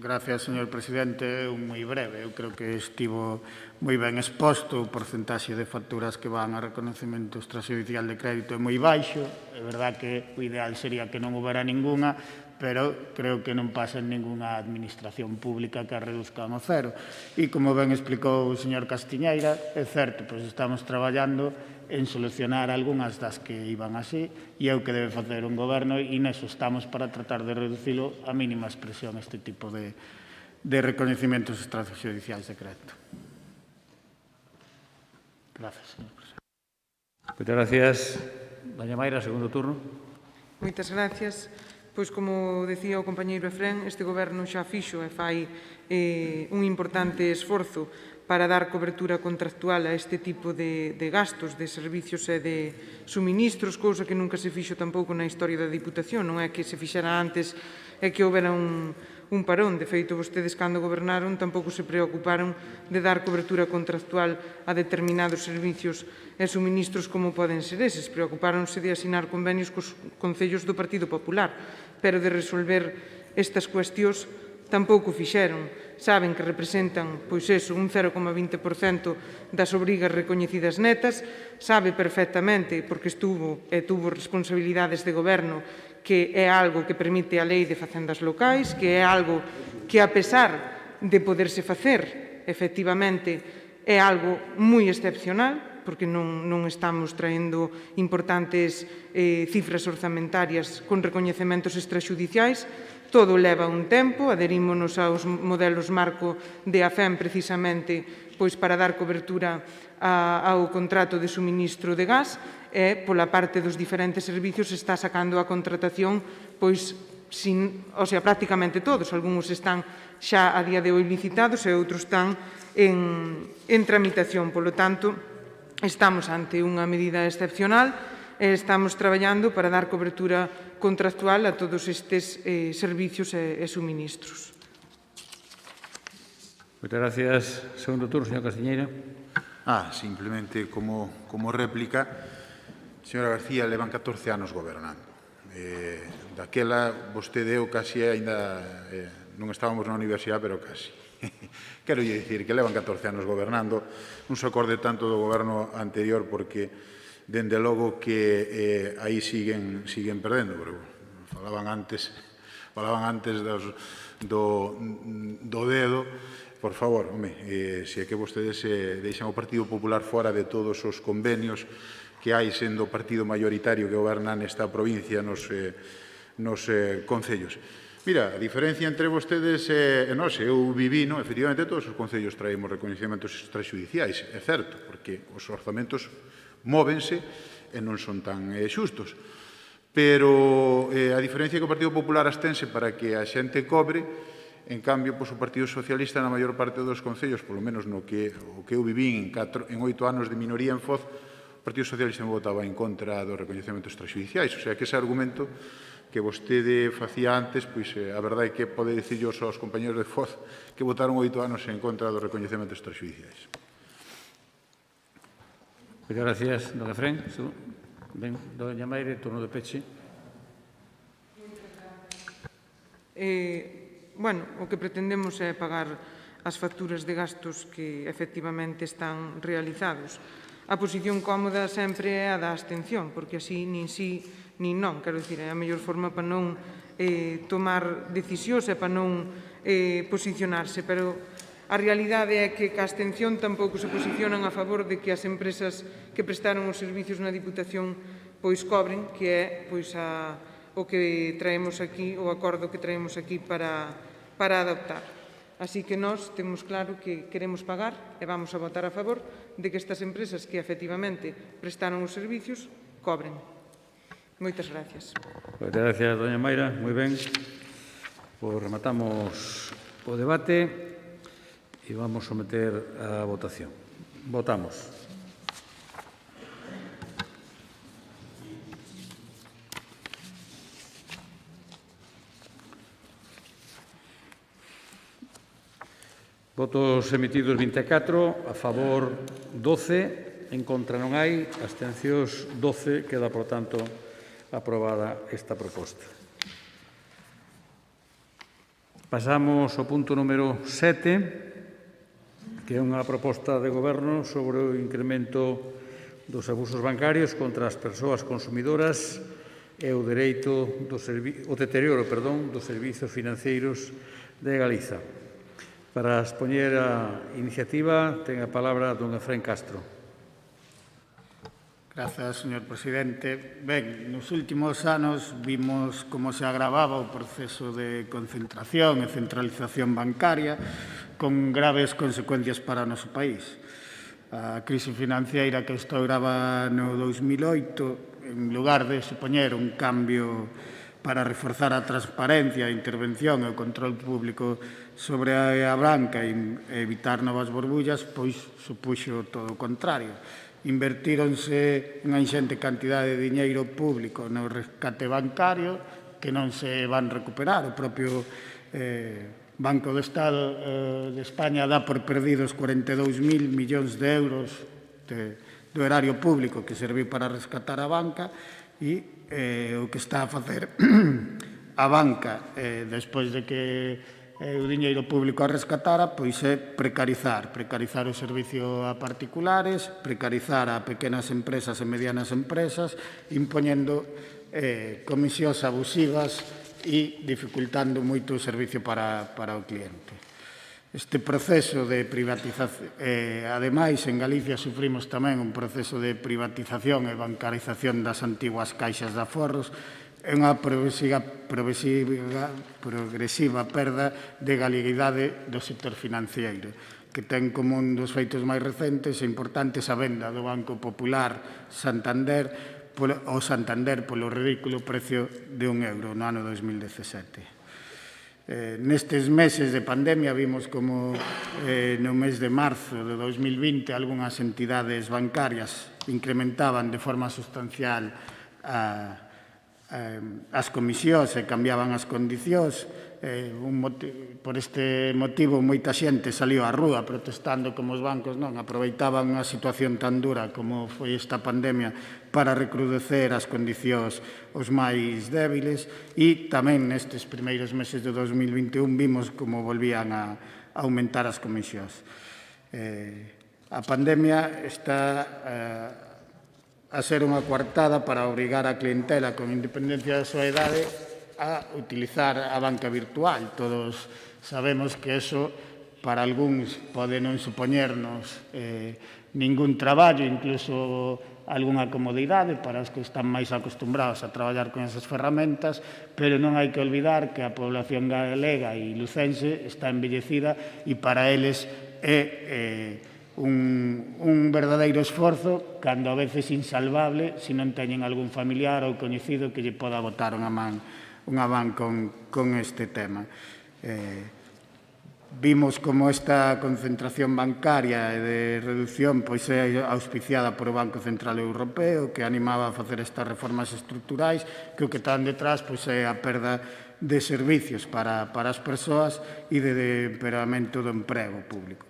Gracias, señor presidente. Moi breve. Eu creo que estivo moi ben exposto. O porcentaxe de facturas que van a reconocemento extrajudicial de crédito é moi baixo. É verdad que o ideal sería que non houbera ninguna, pero creo que non pasa en ninguna administración pública que a reduzcan ao cero. E como ben explicou o señor Castiñeira, é certo, pois estamos traballando en solucionar algunhas das que iban así e é o que debe facer un goberno e neso estamos para tratar de reducilo a mínima expresión este tipo de recoñecementos extrajudiciais de crédito. Gracias, señor presidente. Moitas gracias. Doña Mayra, segundo turno. Moitas gracias. Pois, como decía o compañeiro Efrén, este goberno xa fixo e fai un importante esforzo para dar cobertura contractual a este tipo de gastos, de servicios e de suministros, cousa que nunca se fixo tampouco na historia da Diputación. Non é que se fixera antes e que houbera un parón. De feito, vostedes, cando gobernaron, tampouco se preocuparon de dar cobertura contractual a determinados servicios e suministros como poden ser eses. Preocupáronse de asinar convenios cos concellos do Partido Popular, pero de resolver estas cuestións tampouco fixeron. Saben que representan, pois eso, un 0,20% das obrigas recoñecidas netas. Sabe perfectamente, porque tuvo responsabilidades de goberno, que é algo que permite a Lei de Facendas Locais, que é algo que, a pesar de poderse facer, efectivamente, é algo moi excepcional, porque non estamos traendo importantes cifras orzamentarias con recoñecementos extraxudiciais. Todo leva un tempo, adherímonos aos modelos marco de AFEM precisamente pois para dar cobertura ao contrato de suministro de gas e pola parte dos diferentes servicios está sacando a contratación pois prácticamente todos. Algúns están xa a día de hoy licitados e outros están en tramitación. Polo tanto, estamos ante unha medida excepcional e estamos traballando para dar cobertura contractual a todos estes servicios e suministros. Moitas gracias. Segundo turno, señor Castiñeira. Simplemente como réplica, señora García, levan 14 anos gobernando. Daquela, vostede e eu casi aínda non estábamos na universidade, pero casi. Quero dicir que levan 14 anos gobernando, non se acorde tanto do goberno anterior porque dende logo que aí siguen perdendo, pero falaban antes do dedo. Por favor, se é que vostedes deixan o Partido Popular fora de todos os convenios que hai sendo o partido maioritario que goberna nesta provincia nos concellos. Mira, a diferencia entre vostedes e nós, eu viví, efectivamente, todos os concellos traemos recoñecementos extraxudiciais, é certo, porque os orzamentos móvense e non son tan xustos. Pero a diferencia que o Partido Popular astense para que a xente cobre, en cambio, o Partido Socialista na maior parte dos concellos, polo menos o que eu viví en 8 anos de minoría en Foz, o Partido Socialista me votaba en contra dos recoñecementos extraxudiciais. O sea, que ese argumento que vostede facía antes, pois a verdade é que pode dicirllos aos compañeros de Foz que votaron 8 anos en contra dos recoñecementos extraxudiciais. Moitas gracias, don Efrén. Ben, doña Maire, turno de peche. O que pretendemos é pagar as facturas de gastos que efectivamente están realizados. A posición cómoda sempre é a da abstención, porque así nin sí nin non. Quero dicir, é a mellor forma para non tomar decisións e para non posicionarse, pero a realidade é que a abstención tampouco se posicionan a favor de que as empresas que prestaron os servicios na Diputación pois cobren, que é pois o que traemos aquí, o acordo que traemos aquí para adoptar. Así que nós temos claro que queremos pagar e vamos a votar a favor de que estas empresas que efectivamente prestaron os servicios cobren. Moitas gracias. Moitas gracias, doña Mayra. Moi ben. Rematamos o debate e vamos someter a votación. Votamos. Votos emitidos 24, a favor 12, en contra non hai, abstencións 12, queda, por tanto, aprobada esta proposta. Pasamos ao punto número 7, que é unha proposta de goberno sobre o incremento dos abusos bancarios contra as persoas consumidoras e o deterioro dos servizos financeiros de Galiza. Para expoñer a iniciativa, ten a palabra don Efrén Castro. Grazas, señor presidente. Ben, nos últimos anos vimos como se agravaba o proceso de concentración e centralización bancaria con graves consecuencias para o noso país. A crise financiera que instauraba no 2008, en lugar de supoñer un cambio para reforzar a transparencia, a intervención e o control público sobre a banca e evitar novas borbullas, pois supuxo todo o contrario. Invertíronse unha inxente cantidade de diñeiro público no rescate bancario que non se van recuperar. O propio Banco do Estado de España dá por perdidos 42.000 millóns de euros do erario público que serviu para rescatar a banca e o que está a facer a banca despois de que o diñeiro público a rescatara, pois é precarizar o servicio a particulares, precarizar a pequenas empresas e medianas empresas, impoñendo comisións abusivas e dificultando moito o servicio para o cliente. Este proceso de privatización, ademais, en Galicia sufrimos tamén un proceso de privatización e bancarización das antiguas caixas de aforros, é unha progresiva perda de galeguidade do sector financiero, que ten como un dos feitos máis recentes e importantes a venda do Banco Popular Santander polo ridículo precio de €1 no ano 2017. Nestes meses de pandemia vimos como no mes de marzo de 2020 algunhas entidades bancarias incrementaban de forma sustancial as comisións e cambiaban as condicións. Por este motivo, moita xente saliu á rúa protestando como os bancos non aproveitaban unha situación tan dura como foi esta pandemia para recrudecer as condicións os máis débiles e tamén nestes primeiros meses de 2021 vimos como volvían a aumentar as comisións. A pandemia está a ser unha coartada para obrigar a clientela con independencia da súa idade a utilizar a banca virtual. Todos sabemos que eso para algúns pode non supoñernos ningún traballo, incluso algunha comodidade para os que están máis acostumbrados a traballar con esas ferramentas, pero non hai que olvidar que a población galega e lucense está envellecida e para eles é un verdadeiro esforzo, cando a veces insalvable, se non teñen algún familiar ou coñecido que lle poda botar unha man con este tema. Vimos como esta concentración bancaria e de reducción pois é auspiciada por o Banco Central Europeo, que animaba a facer estas reformas estruturais, que o que están detrás pois é a perda de servicios para as persoas e de empeoramento do emprego público.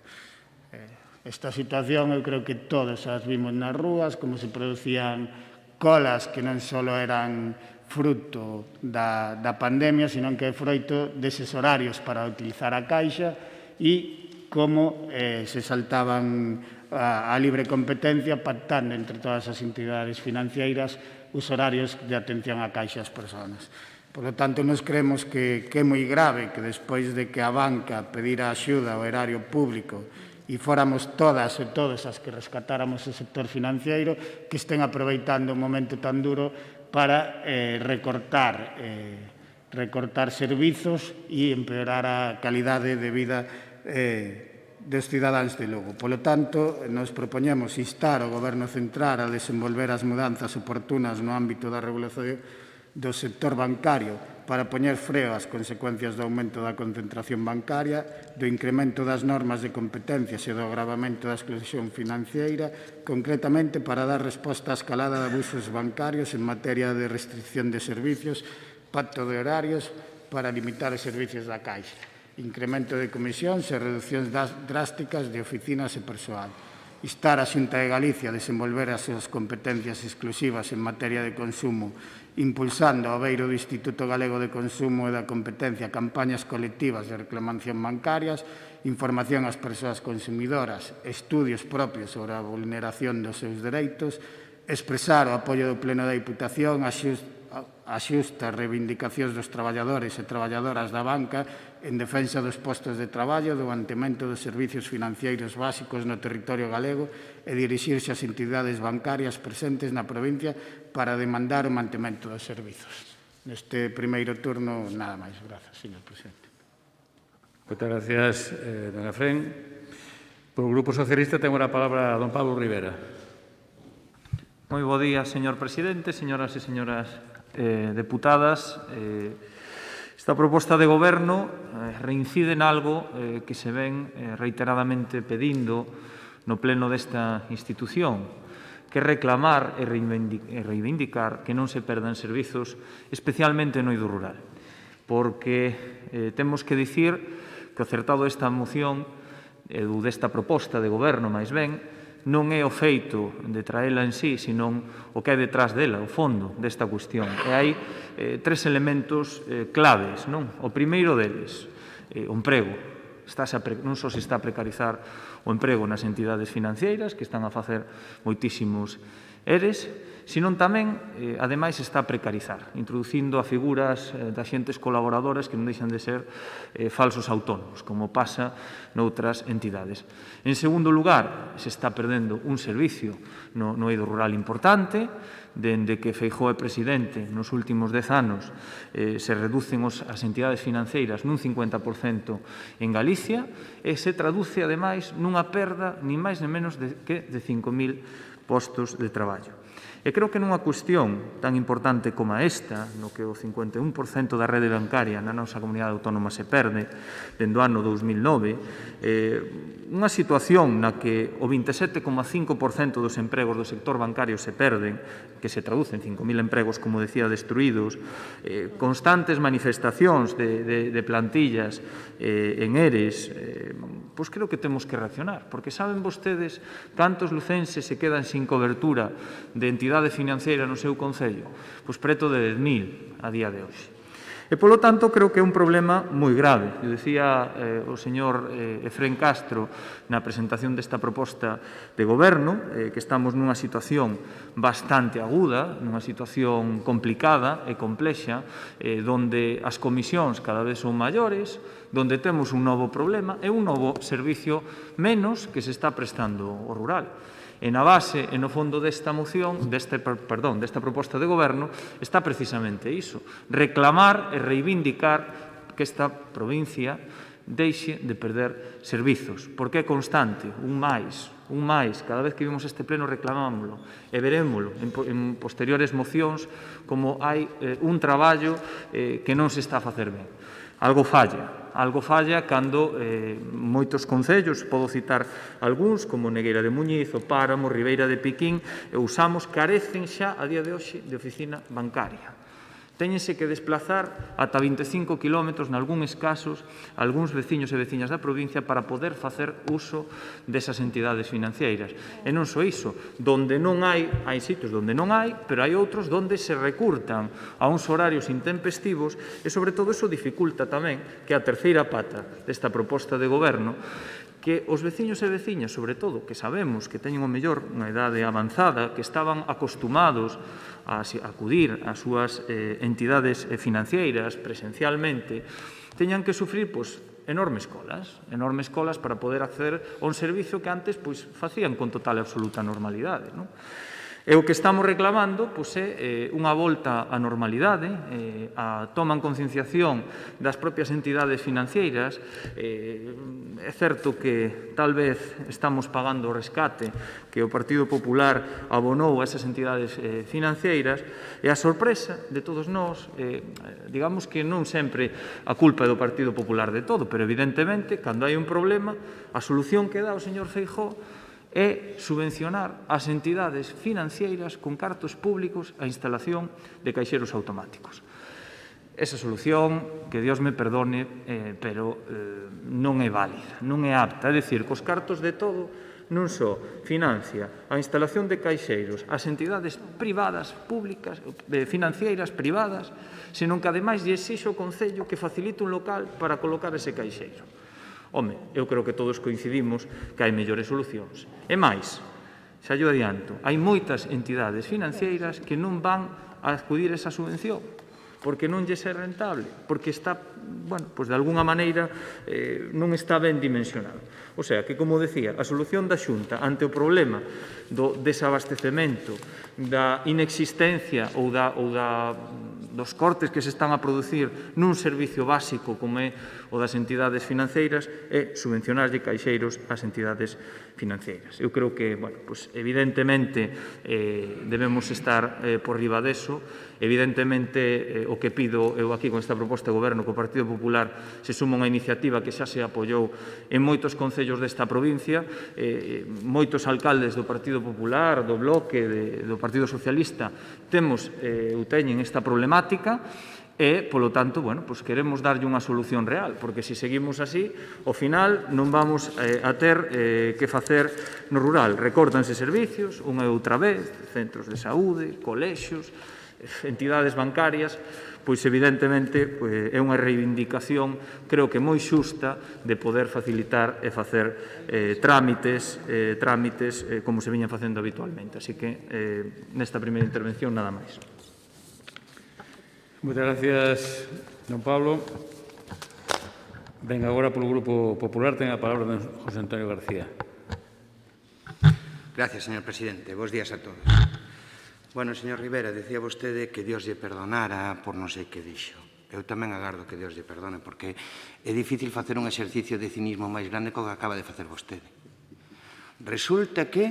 Esta situación eu creo que todos as vimos nas rúas, como se producían colas que non só eran fruto da pandemia, sino que é froito deses horarios para utilizar a caixa e como se saltaban a libre competencia pactando entre todas as entidades financeiras os horarios de atención a caixa ás persoas. Por lo tanto, nos creemos que é moi grave que despois de que a banca pedira axuda ao erario público e fóramos todas e todos as que rescatáramos o sector financiero, que estén aproveitando un momento tan duro para recortar servizos e empeorar a calidade de vida dos cidadáns de Lugo. Polo tanto, nos propoñemos instar ao Goberno Central a desenvolver as mudanzas oportunas no ámbito da regulación do sector bancario para poñer freo ás consecuencias do aumento da concentración bancaria, do incremento das normas de competencias e do agravamento da exclusión financiera, concretamente para dar resposta á escalada de abusos bancarios en materia de restricción de servicios, pacto de horarios para limitar os servicios da Caixa, incremento de comisións e reduccións drásticas de oficinas e persoal. Instar a Xunta de Galicia a desenvolver as súas competencias exclusivas en materia de consumo, impulsando ao beiro do Instituto Galego de Consumo e da Competencia campañas colectivas de reclamación bancarias, información ás persoas consumidoras, estudios propios sobre a vulneración dos seus dereitos, expresar o apoio do Pleno da Diputación a xustas reivindicacións dos traballadores e traballadoras da banca en defensa dos postos de traballo, do mantemento dos servicios financeiros básicos no territorio galego e dirixirse ás entidades bancarias presentes na provincia para demandar o mantemento dos servizos. Neste primeiro turno, nada máis. Grazas, señor presidente. Moitas gracias, don Efrén. Por o Grupo Socialista ten a palabra don Pablo Rivera. Moi bo día, señor presidente, señoras e señores deputadas, esta proposta de goberno reincide en algo que se ven reiteradamente pedindo no pleno desta institución, que é reclamar e reivindicar que non se perdan servizos, especialmente no eido rural. Porque temos que dicir que o acertado desta moción, ou desta proposta de goberno, máis ben, non é o feito de traela en sí, senón o que hai detrás dela, o fondo desta cuestión. E hai tres elementos claves, non? O primeiro deles, o emprego. Non só se está a precarizar o emprego nas entidades financeiras, que están a facer moitísimos ERES, senón tamén, ademais, está a precarizar, introducindo a figuras de axentes colaboradores que non deixan de ser falsos autónomos, como pasa noutras entidades. En segundo lugar, se está perdendo un servicio no eido rural importante, dende que Feijóo é presidente nos últimos 10 anos se reducen as entidades financeiras nun 50% en Galicia e se traduce, ademais, nunha perda ni máis ni menos que de 5.000 postos de traballo. E creo que nunha cuestión tan importante como esta, no que o 51% da rede bancaria na nosa comunidade autónoma se perde dende o ano 2009, unha situación na que o 27,5% dos empregos do sector bancario se perden, que se traducen 5.000 empregos, como decía, destruídos, constantes manifestacións de plantillas en ERES, pois creo que temos que reaccionar, porque saben vostedes cantos lucenses se quedan sin cobertura de entidade financeira no seu concello? Pois preto de 10.000 a día de hoxe. E, polo tanto, creo que é un problema moi grave. Eu dicía o señor Efrén Castro na presentación desta proposta de goberno que estamos nunha situación bastante aguda, nunha situación complicada e complexa, donde as comisións cada vez son maiores, donde temos un novo problema e un novo servicio menos que se está prestando ao rural. E na base e no fondo desta moción, desta proposta de goberno, está precisamente iso, reclamar e reivindicar que esta provincia deixe de perder servizos, porque é constante, un máis, cada vez que vimos este pleno reclamámoslo, e verémoslo en posteriores mocións como hai un traballo que non se está a facer ben. Algo falla cando moitos concellos, podo citar algúns, como Negueira de Muñiz, o Páramo, Ribeira de Piquín, carecen xa a día de hoxe de oficina bancaria. Téñense que desplazar ata 25 kilómetros, nalgúns casos, algúns veciños e veciñas da provincia para poder facer uso desas entidades financeiras. E non só iso, donde non hai sitios donde non hai, pero hai outros donde se recurtan a uns horarios intempestivos e, sobre todo, iso dificulta tamén que a terceira pata desta proposta de goberno, que os veciños e veciñas, sobre todo, que sabemos que teñen o mellor unha idade avanzada, que estaban acostumados a acudir ás súas entidades financeiras presencialmente, teñan que sufrir enormes colas para poder acceder a un servicio que antes facían con total e absoluta normalidade. E o que estamos reclamando é unha volta á normalidade, a toma en concienciación das propias entidades financeiras. É certo que tal vez estamos pagando o rescate que o Partido Popular abonou a esas entidades financeiras e a sorpresa de todos nós, digamos que non sempre a culpa é do Partido Popular de todo, pero evidentemente, cando hai un problema, a solución que dá o señor Feijóo é subvencionar as entidades financeiras con cartos públicos a instalación de caixeros automáticos. Esa solución, que Dios me perdone, pero non é válida, non é apta. É dicir, cos cartos de todo non só financia a instalación de caixeiros as entidades privadas, públicas, financeiras privadas, senón que ademais lle exixe ao Concello que facilite un local para colocar ese caixeiro. Home, eu creo que todos coincidimos que hai mellores solucións. E máis, xa llo adianto, hai moitas entidades financeiras que non van a acudir a esa subvención, porque non lle é rentable, porque está, de alguna maneira, non está ben dimensionado. O O sea, que, como decía, a solución da Xunta ante o problema do desabastecemento, da inexistencia ou dos cortes que se están a producir nun servicio básico como é o das entidades financeiras é subvencionarlle caixeiros ás entidades financeiras. Eu creo que, evidentemente, debemos estar por riba deso. Evidentemente, o que pido eu aquí con esta proposta de goberno, que o Partido Popular se suma a unha iniciativa que xa se apoiou en moitos concellos desta provincia, moitos alcaldes do Partido Popular, do Bloque, do Partido Socialista, teñen esta problemática, e, polo tanto, queremos darlle unha solución real, porque se seguimos así, ao final non vamos a ter que facer no rural. Recórtanse servicios, unha e outra vez, centros de saúde, colexios, entidades bancarias, pois evidentemente é unha reivindicación, creo que moi xusta, de poder facilitar e facer trámites como se viñan facendo habitualmente. Así que, nesta primeira intervención, nada máis. Moitas gracias, don Pablo. Ben, agora polo Grupo Popular ten a palabra don José Antonio García. Gracias, señor presidente. Bos días a todos. Bueno, señor Rivera, decía vostede que Dios lle perdonara por non sei que dixo. Eu tamén agardo que Dios lle perdone, porque é difícil facer un exercicio de cinismo máis grande que o que acaba de facer vostede. Resulta que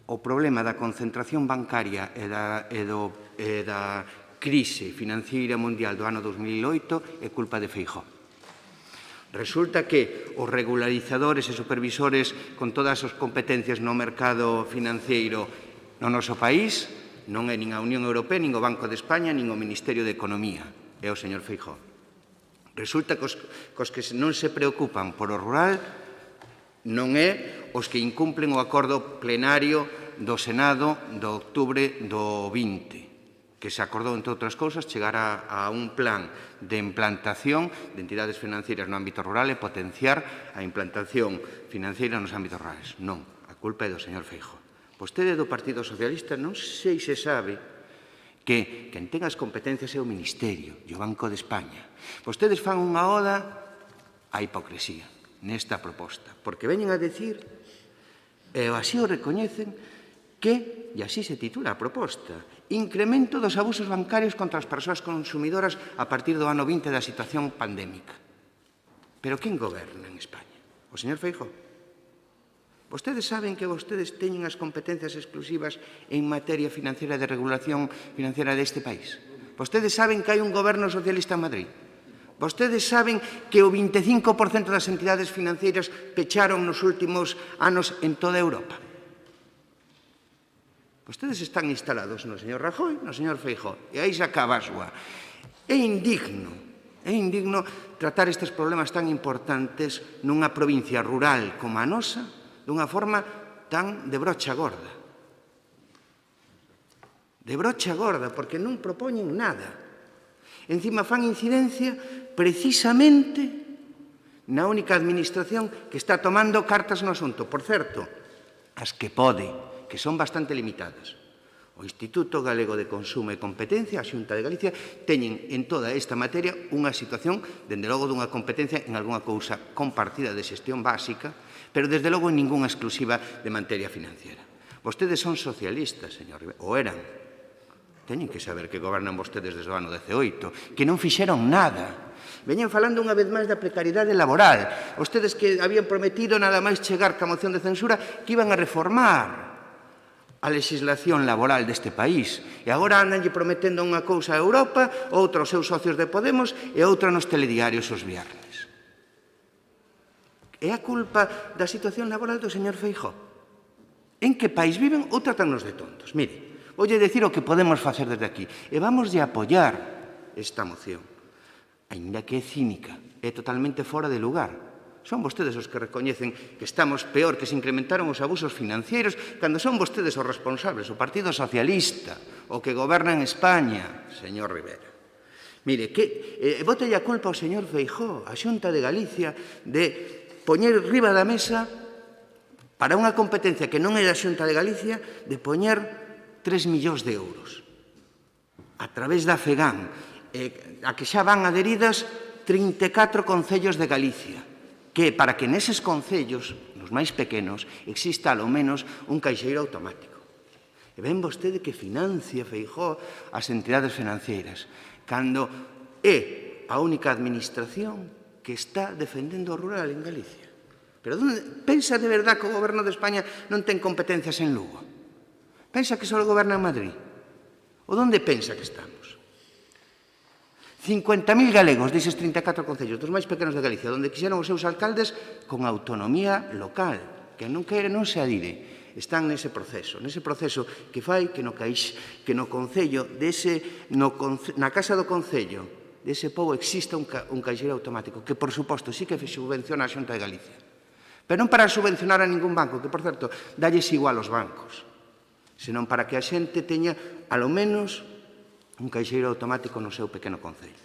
o problema da concentración bancaria e da crise financiera mundial do ano 2008 é culpa de Feijóo. Resulta que os regularizadores e supervisores con todas as competencias no mercado financeiro no noso país non é nin a Unión Europea, nin o Banco de España, nin o Ministerio de Economía, é o señor Feijóo. Resulta que os que non se preocupan por o rural non é os que incumplen o acordo plenario do Senado do outubro do 20, que se acordou, entre outras cousas, chegar a un plan de implantación de entidades financeiras no ámbito rural e potenciar a implantación financeira nos ámbitos rurales. Non, a culpa é do señor Feijóo. Vostede do Partido Socialista non sei se sabe que quen ten as competencias é o Ministerio e o Banco de España. Vostedes fan unha oda á hipocresía nesta proposta, porque veñen a decir, e así o recoñecen, que, e así se titula a proposta, incremento dos abusos bancarios contra as persoas consumidoras a partir do ano 20 da situación pandémica. Pero quen goberna en España? O señor Feijóo. Vostedes saben que vostedes teñen as competencias exclusivas en materia financiera de regulación financiera deste país. Vostedes saben que hai un goberno socialista en Madrid. Vostedes saben que o 25% das entidades financeiras pecharon nos últimos anos en toda Europa. Vostedes están instalados no señor Rajoy, no señor Feijóo, e aí se acaba a súa. É indigno tratar estes problemas tan importantes nunha provincia rural como a nosa, dunha forma tan de brocha gorda. De brocha gorda, porque non propoñen nada. Encima fan incidencia precisamente na única administración que está tomando cartas no asunto. Por certo, as que pode, que son bastante limitadas. O Instituto Galego de Consumo e Competencia, a Xunta de Galicia, teñen en toda esta materia unha situación, dende logo, dunha competencia en algunha cousa compartida de xestión básica, pero desde logo en ningunha exclusiva de materia financiera. Vostedes son socialistas, señor Rivera, ou eran. Teñen que saber que gobernan vostedes desde o ano 18, que non fixeron nada. Veñen falando unha vez máis da precariedade laboral. Vostedes que habían prometido nada máis chegar ca moción de censura que iban a reformar a legislación laboral deste país. E agora andanlle prometendo unha cousa a Europa, outra aos seus socios de Podemos e outra nos telediarios os viernes. É a culpa da situación laboral do señor Feijóo. En que país viven ou tratannos de tontos? Mire, voulle decir o que podemos facer desde aquí. E vamos de apoiar esta moción. Ainda que é cínica, é totalmente fora de lugar. Son vostedes os que recoñecen que estamos peor, que se incrementaron os abusos financeiros, cando son vostedes os responsables, o Partido Socialista, o que goberna en España, señor Rivera. Mire, bótelle a culpa ao señor Feijóo, a Xunta de Galicia, de poñer riba da mesa para unha competencia que non é da Xunta de Galicia, de poñer 3 millóns de euros a través da FEGAN, a que xa van adheridas 34 concellos de Galicia, que para que neses concellos, nos máis pequenos, exista ao menos un caixeiro automático. E ven vostede que financia Feijóo as entidades financeiras, cando é a única administración que está defendendo o rural en Galicia. Pero pensa de verdad que o goberno de España non ten competencias en Lugo? Pensa que só goberna en Madrid? Ou onde pensa que estamos? 50.000 galegos deses 34 concellos, dos máis pequenos de Galicia, onde quixeron os seus alcaldes con autonomía local, que non quere non se adire. Están nese proceso que fai que no concello, na casa do concello, dese pobo exista un caixeiro automático, que, por suposto, sí que subvenciona a Xunta de Galicia. Pero non para subvencionar a ningún banco, que, por certo, dalles igual aos bancos, senón para que a xente teña, alo menos, un caixeiro automático no seu pequeno concello.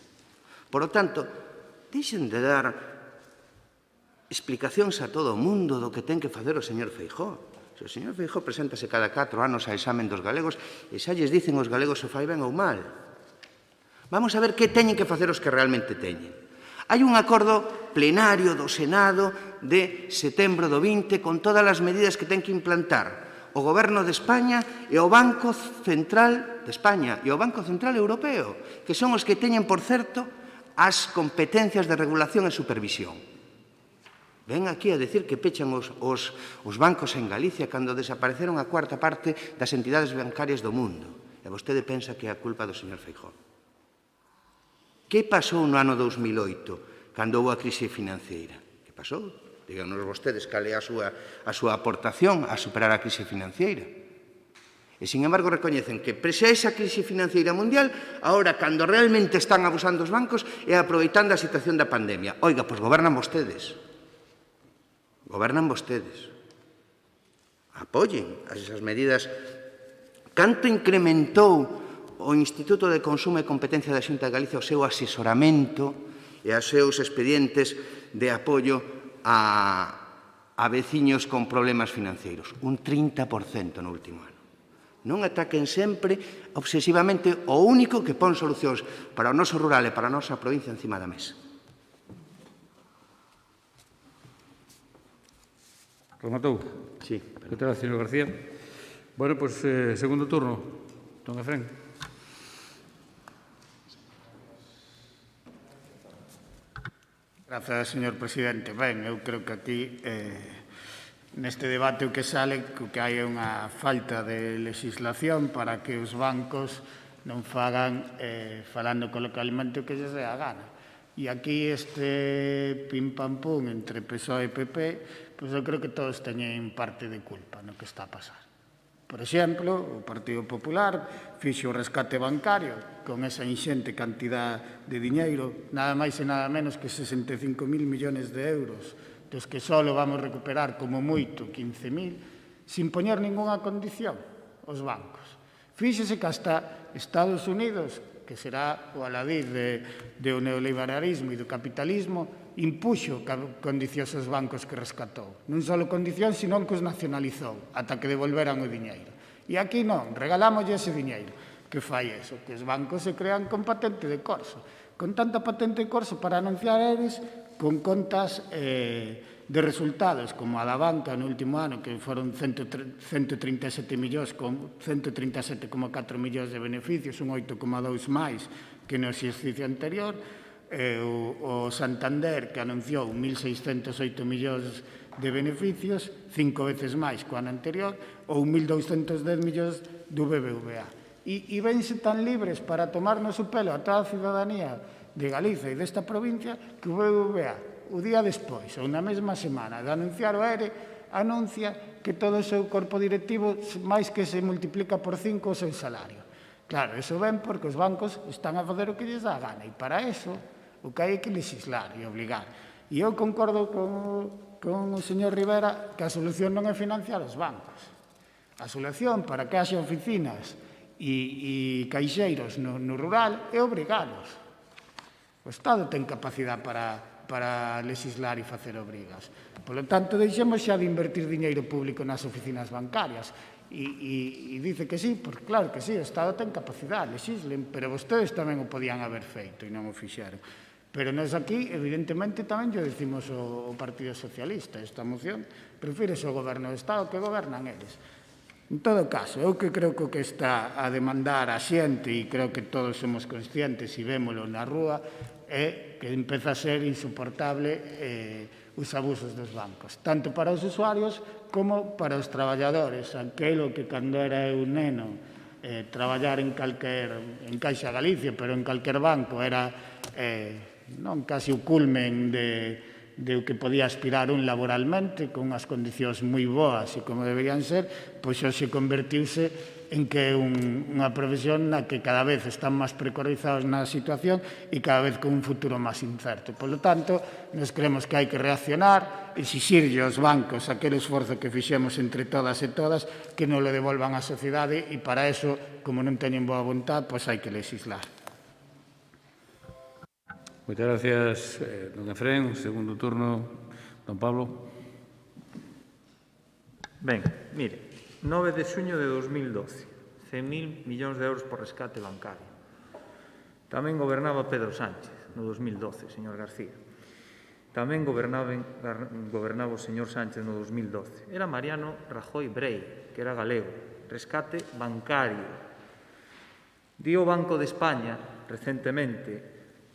Por lo tanto, deixen de dar explicacións a todo o mundo do que ten que facer o señor Feijóo. Se o señor Feijóo preséntase cada 4 anos a examen dos galegos e xa lles dicen os galegos se fai ben ou mal. Vamos a ver que teñen que facer os que realmente teñen. Hai un acordo plenario do Senado de setembro do 20 con todas as medidas que ten que implantar o Goberno de España e o Banco Central de España e o Banco Central Europeo, que son os que teñen, por certo, as competencias de regulación e supervisión. Ven aquí a decir que pechan os bancos en Galicia cando desapareceron a cuarta parte das entidades bancarias do mundo. E vostede pensa que é a culpa do señor Feijóo. Que pasou no ano 2008, cando houve a crise financeira? Que pasou? Díganos vostedes cal é a súa aportación a superar a crise financeira. E, sin embargo, recoñecen que, prese a esa crise financeira mundial, ahora, cando realmente están abusando os bancos, é aproveitando a situación da pandemia. Oiga, pois gobernan vostedes. Gobernan vostedes. Apoyen esas medidas. Canto incrementou o Instituto de Consumo e Competencia da Xunta de Galicia o seu asesoramento e os seus expedientes de apoio a veciños con problemas financeiros? Un 30% no último ano. Non ataquen sempre, obsesivamente, o único que pon solucións para o noso rural e para a nosa provincia encima da mesa. Rematou? Sí. Que tal, señor García? Bueno, pois, segundo turno. Don Efrén. Grazas, señor presidente. Ben, eu creo que aquí, neste debate, o que sale que hai unha falta de legislación para que os bancos non fagan, falando colocalmente, o que lles dé a gana. E aquí este pim-pam-pum entre PSOE e PP, pois eu creo que todos teñen parte de culpa no que está a pasar. Por exemplo, o Partido Popular fixo o rescate bancario con esa inxente cantidad de diñeiro, nada máis e nada menos que 65.000 millóns de euros, dos que só vamos recuperar como moito 15.000, sin poñer ningunha condición aos bancos. Fíxese que hasta Estados Unidos, que será o aladiz do neoliberalismo e do capitalismo, impuxo condicións aos bancos que rescatou. Non só condicións, senón que os nacionalizou, ata que devolveran o diñeiro. E aquí non, regalámoslle ese diñeiro. Que fai eso? Que os bancos se crean con patente de corso. Con tanta patente de corso para anunciar eles con contas de resultados, como a da banca no último ano, que foron 137 millóns, con 137,4 millóns de beneficios, un 8,2 máis que no exercicio anterior, o Santander, que anunciou 1.608 millóns de beneficios, 5 veces máis que o ano anterior, ou 1.210 millóns do BBVA. E vense tan libres para tomarnos o pelo a toda a ciudadanía de Galicia e desta provincia que o BBVA, o día despois, ou na mesma semana de anunciar o ERE, anuncia que todo o seu corpo directivo máis que se multiplica por 5 o seu salario. Claro, iso ven porque os bancos están a fazer o que lles dá a gana, e para iso o que hai que legislar e obligar. E eu concordo con o señor Rivera que a solución non é financiar os bancos. A solución para que haxa oficinas e caixeiros no rural é obrigalos. O Estado ten capacidade para legislar e facer obrigas. Por lo tanto, deixemos xa de invertir diñeiro público nas oficinas bancarias. E dice que sí, porque claro que sí, o Estado ten capacidade, legislen, pero vostedes tamén o podían haber feito e non o fixeron. Pero nós aquí, evidentemente, tamén lle decimos ao Partido Socialista. Esta moción prefires o goberno do Estado que gobernan eles. En todo caso, eu que creo que o que está a demandar a xente, e creo que todos somos conscientes e vémolo na rúa, é que empeza a ser insoportable os abusos dos bancos, tanto para os usuarios como para os traballadores. Aquelo que cando era eu neno, traballar en Caixa Galicia, pero en calquer banco era non casi o culmen de o que podía aspirar un laboralmente, con unhas condicións moi boas e como deberían ser, pois hoxe convertiuse en que é unha profesión na que cada vez están máis precarizados na situación e cada vez con un futuro máis incerto. Por lo tanto, nos creemos que hai que reaccionar, exixirlle aos bancos aquele esforzo que fixemos entre todas e todas, que non lo devolvan á sociedade, e para eso, como non teñen boa vontade, pois hai que legislar. Moitas gracias, don Efrén. Segundo turno, don Pablo. Ben, mire, 9 de xuño de 2012, 100.000 millóns de euros por rescate bancario. Tamén gobernaba Pedro Sánchez no 2012, señor García. Tamén gobernaba o señor Sánchez no 2012. Era Mariano Rajoy Brei, que era galego. Rescate bancario. Dio o Banco de España, recentemente,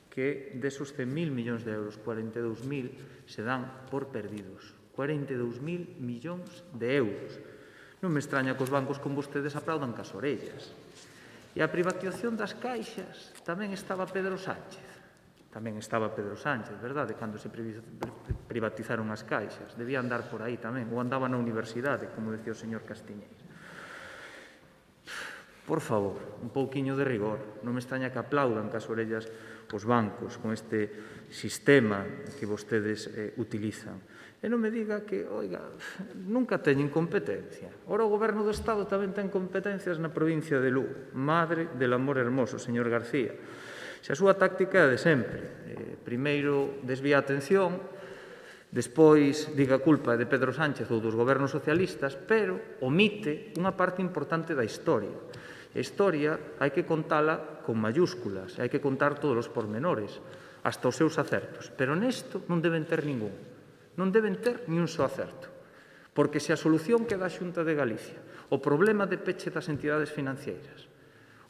que desos 100.000 millóns de euros, 42.000 se dan por perdidos. 42.000 millóns de euros. Non me extraña que os bancos con vostedes aplaudan cas orellas. E a privatización das caixas tamén estaba Pedro Sánchez. Tamén estaba Pedro Sánchez, verdade? Cando se privatizaron as caixas. Debía andar por aí tamén. Ou andaba na universidade, como decía o señor Castiñeira. Por favor, un pouquiño de rigor. Non me extraña que aplaudan cas orellas os bancos con este sistema que vostedes utilizan. E non me diga que, oiga, nunca teñen competencia. Ora o goberno do Estado tamén ten competencias na provincia de Lugo. Madre del amor hermoso, señor García. Se a súa táctica é de sempre. Primeiro desvía a atención, despois diga a culpa de Pedro Sánchez ou dos gobernos socialistas, pero omite unha parte importante da historia. A historia hai que contala con mayúsculas, hai que contar todos os pormenores, hasta os seus acertos. Pero nesto non deben ter ningún. Non deben ter ni un só acerto. Porque se a solución que dá a Xunta de Galicia, o problema de peche das entidades financeiras,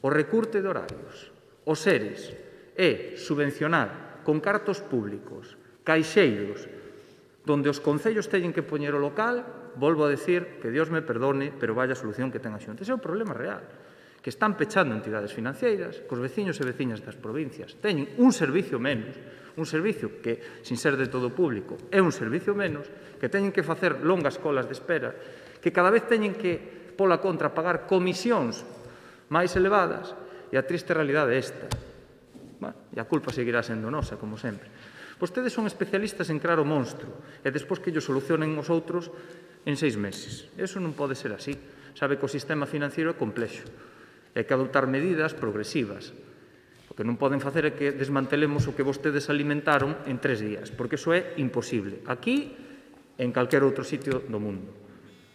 o recurte de horarios, os seres, é subvencionar con cartos públicos, caixeiros, donde os concellos teñen que poñer o local, volvo a decir que Dios me perdone, pero vaya solución que ten a Xunta. Ese é o problema real, que están pechando entidades financeiras, que os veciños e veciñas das provincias teñen un servicio menos, un servicio que, sin ser de todo público, é un servicio menos, que teñen que facer longas colas de espera, que cada vez teñen que, pola contra, pagar comisións máis elevadas, e a triste realidade é esta. E a culpa seguirá sendo nosa, como sempre. Vostedes son especialistas en crear o monstro, e despois que llo solucionen os outros en 6 meses. Eso non pode ser así. Sabe que o sistema financiero é complexo. É que adoptar medidas progresivas. O que non poden facer é que desmantelemos o que vostedes alimentaron en 3 días, porque iso é imposible. Aquí e en calquer outro sitio do mundo.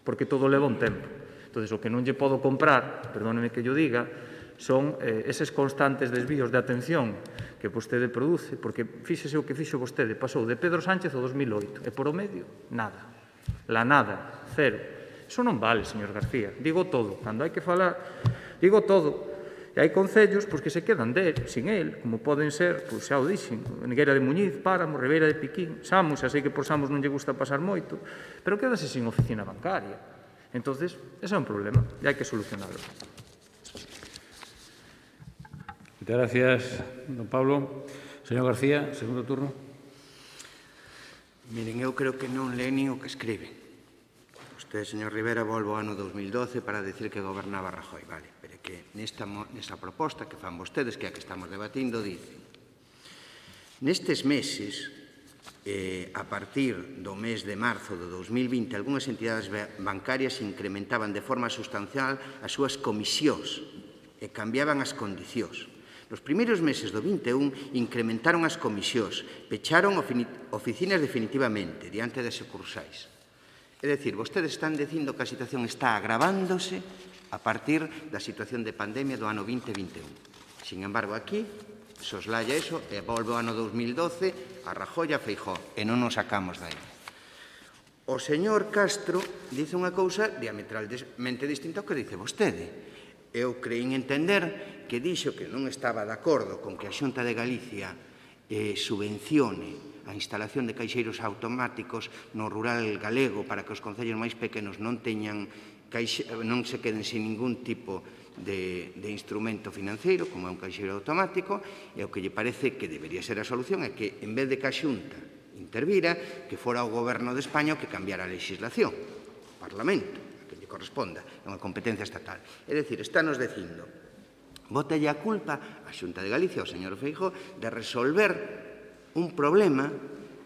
Porque todo leva un tempo. Entón, o que non lle podo comprar, perdóneme que yo diga, son eses constantes desvíos de atención que vostede produce, porque fíxese o que fixo vostede, pasou de Pedro Sánchez ao 2008, e por o medio, nada. La nada, cero. Iso non vale, señor García. Digo todo. Cando hai que falar, digo todo. E hai concellos que se quedan sin el, como poden ser, xa o dixen, Negueira de Muñiz, Páramo, Ribeira de Piquín, Samos, xa sei que por Samos non lle gusta pasar moito, pero quédase sin oficina bancaria. Entón, ese é un problema e hai que solucionarlo. Muchas gracias, don Pablo. Señor García, segundo turno. Miren, eu creo que non leen nin o que escriben. Usted, señor Rivera, volve ao ano 2012 para decir que gobernaba Rajoy, vale, pero que nesta proposta que fan vostedes, que é a que estamos debatindo, dicen nestes meses, a partir do mes de marzo de 2020, algunhas entidades bancarias incrementaban de forma sustancial as súas comisións e cambiaban as condicións. Nos primeiros meses do 21 incrementaron as comisións, pecharon oficinas definitivamente diante das sucursais. É dicir, vostedes están dicindo que a situación está agravándose a partir da situación de pandemia do ano 2021. Sin embargo, aquí soslaya eso, e volve o ano 2012 a Rajoy a Feijóo, e non nos sacamos dai. O señor Castro dice unha cousa diametralmente distinta ao que dice vostede. Eu creín entender que dixo que non estaba de acordo con que a Xunta de Galicia subvencione a instalación de caixeiros automáticos no rural galego para que os concellos máis pequenos non se queden sin ningún tipo de instrumento financeiro, como é un caixeiro automático, e o que lle parece que debería ser a solución é que, en vez de que a Xunta intervira, que fora o Goberno de España o que cambiara a legislación, o Parlamento, que lle corresponda, é unha competencia estatal. É dicir, estános dicindo, bótalle a culpa a Xunta de Galicia, ao señor Feijóo, de resolver un problema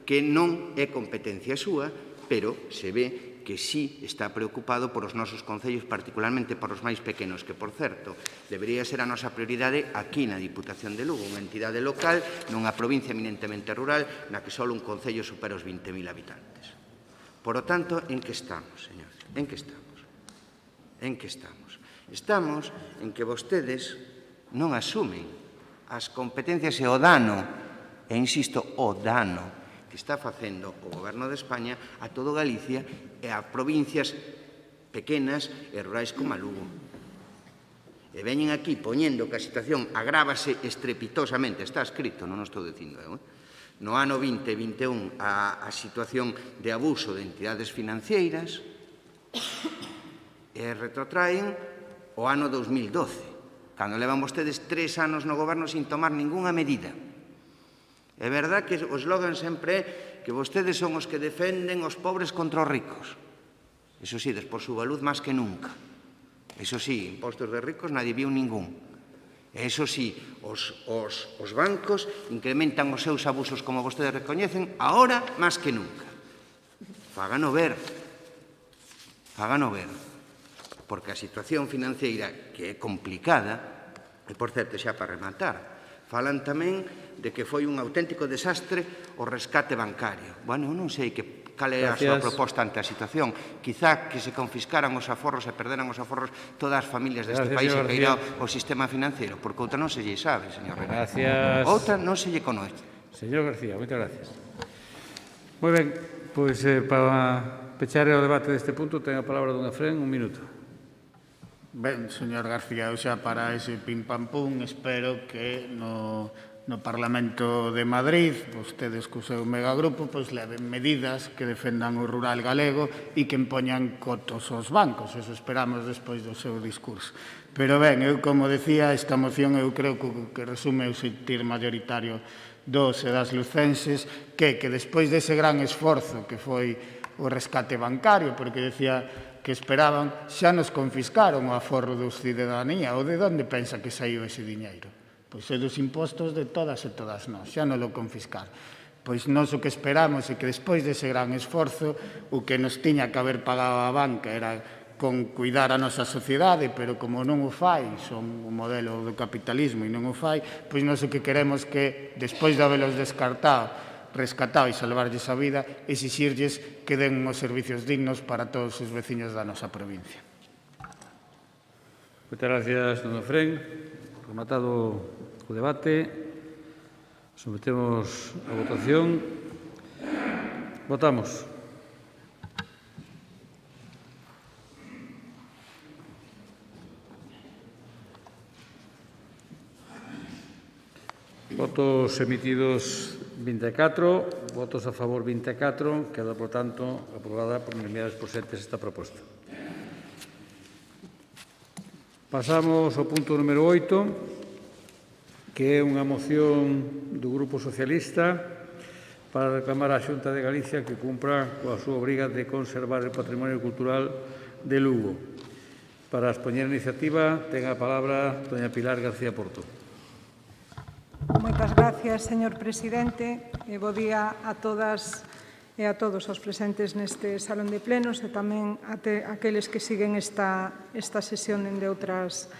que non é competencia súa, pero se ve que sí está preocupado por os nosos concellos, particularmente por os máis pequenos, que, por certo, debería ser a nosa prioridade aquí na Diputación de Lugo, unha entidade local nunha provincia eminentemente rural na que só un concello supera os 20.000 habitantes. Por lo tanto, en que estamos, señores? En que estamos? En que estamos? Estamos en que vostedes non asumen as competencias e o dano, e insisto, o dano que está facendo o Goberno de España a todo Galicia e a provincias pequenas e rurais como a Lugo. E veñen aquí poñendo que a situación agrávase estrepitosamente, está escrito, non o estou dicindo eu, no ano 2021 a situación de abuso de entidades financeiras e retrotraen o ano 2012, cando levan vostedes 3 anos no goberno sin tomar ningunha medida. É verdad que o eslogan sempre é que vostedes son os que defenden os pobres contra os ricos. Eso sí, por súa luz máis que nunca. Eso sí, impostos de ricos nadie viu ningún. Eso sí, os bancos incrementan os seus abusos como vostedes recoñecen agora máis que nunca. Fágano ver. Fágano ver. Porque a situación financeira, que é complicada, e por certo xa para rematar, falan tamén de que foi un auténtico desastre o rescate bancario. Bueno, non sei cal é a súa proposta ante a situación. Quizá que se confiscaran os aforros e perderan os aforros todas as familias deste país e cairá o sistema financeiro, porque outra non se lle sabe, señor Rivera. Outra non se lle conoce. Señor García, moitas gracias. Moi ben, pois para pechar o debate deste punto ten a palabra don Efrén, un minuto. Ben, señor García, xa para ese pim-pam-pum, espero que no Parlamento de Madrid, vostedes co seu megagrupo, pois leven medidas que defendan o rural galego e que empoñan cotos aos bancos. Eso esperamos despois do seu discurso. Pero ben, eu, como decía, esta moción eu creo que resume o sentir mayoritario dos e das lucenses, que despois dese gran esforzo que foi o rescate bancario, porque decía que esperaban, xa nos confiscaron o aforro dos cidadanía, ou de onde pensa que saiu ese diñeiro? Pois é dos impostos de todas e todas nós, xa non lo confiscaron. Pois nós o que esperamos é que despois dese gran esforzo, o que nos tiña que haber pagado a banca era con cuidar a nosa sociedade, pero como non o fai, son o modelo do capitalismo e non o fai, pois nós o que queremos que, despois de habelos rescatado e salvarlles a vida, exixirlles que den os servicios dignos para todos os veciños da nosa provincia. Moitas gracias, don Efrén. Rematado o debate, sometemos a votación. Votamos. Votos emitidos 24, votos a favor 24, queda, por tanto, aprobada por unanimidade dos presentes esta proposta. Pasamos ao punto número 8, que é unha moción do Grupo Socialista para reclamar á Xunta de Galicia que cumpra coa súa obriga de conservar o patrimonio cultural de Lugo. Para expoñer a iniciativa, ten a palabra doña Pilar García Porto. Moitas gracias, señor presidente, e bo día a todas e a todos os presentes neste salón de plenos e tamén a aqueles que siguen esta sesión de outras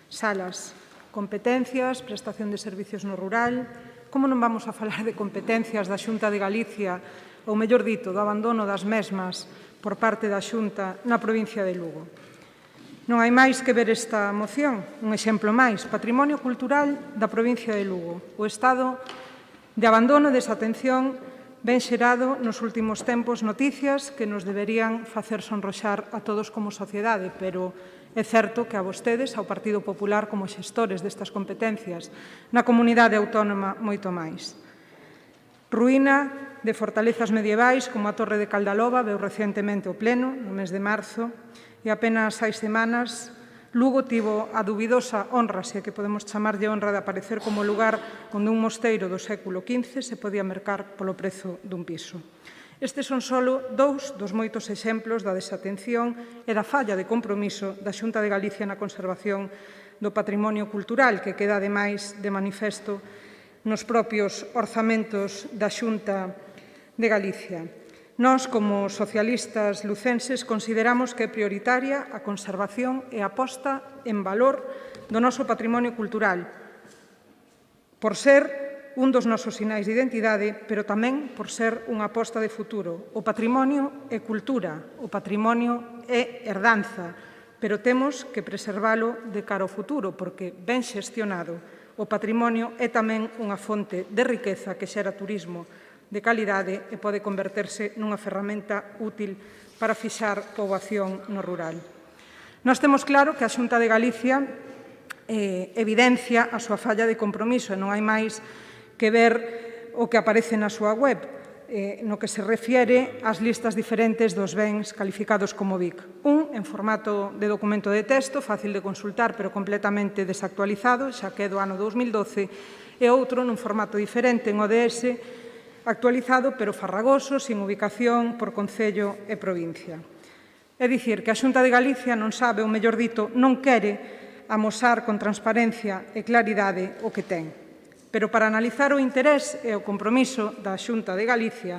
salas. Competencias, prestación de servicios no rural. Como non vamos a falar de competencias da Xunta de Galicia, ou mellor dito, do abandono das mesmas por parte da Xunta na provincia de Lugo? Non hai máis que ver esta moción. Un exemplo máis, patrimonio cultural da provincia de Lugo. O estado de abandono e desatención ben xerado nos últimos tempos noticias que nos deberían facer sonroxar a todos como sociedade, pero é certo que a vostedes, ao Partido Popular, como xestores destas competencias, na comunidade autónoma, moito máis. Ruína de fortalezas medievais como a Torre de Caldaloba veu recientemente o pleno, no mes de marzo, e apenas 6 semanas Lugo tivo a dubidosa honra, se é que podemos chamarlle honra, de aparecer como lugar onde un mosteiro do século XV se podía mercar polo prezo dun piso. Estes son só dous dos moitos exemplos da desatención e da falla de compromiso da Xunta de Galicia na conservación do patrimonio cultural, que queda ademais de manifesto nos propios orzamentos da Xunta de Galicia. Nós, como socialistas lucenses, consideramos que é prioritaria a conservación e a posta en valor do noso patrimonio cultural, por ser un dos nosos sinais de identidade, pero tamén por ser unha aposta de futuro. O patrimonio é cultura, o patrimonio é herdanza, pero temos que preservalo de cara ao futuro, porque, ben xestionado, o patrimonio é tamén unha fonte de riqueza que xera turismo de calidade e pode converterse nunha ferramenta útil para fixar poboación no rural. Nós temos claro que a Xunta de Galicia evidencia a súa falla de compromiso e non hai máis que ver o que aparece na súa web, no que se refiere ás listas diferentes dos bens calificados como BIC. Un en formato de documento de texto, fácil de consultar, pero completamente desactualizado, xa que é do ano 2012, e outro nun formato diferente, en ODS, actualizado, pero farragoso, sin ubicación por concello e provincia. É dicir, que a Xunta de Galicia non sabe, ou mellor dito, non quere amosar con transparencia e claridade o que ten. Pero para analizar o interés e o compromiso da Xunta de Galicia,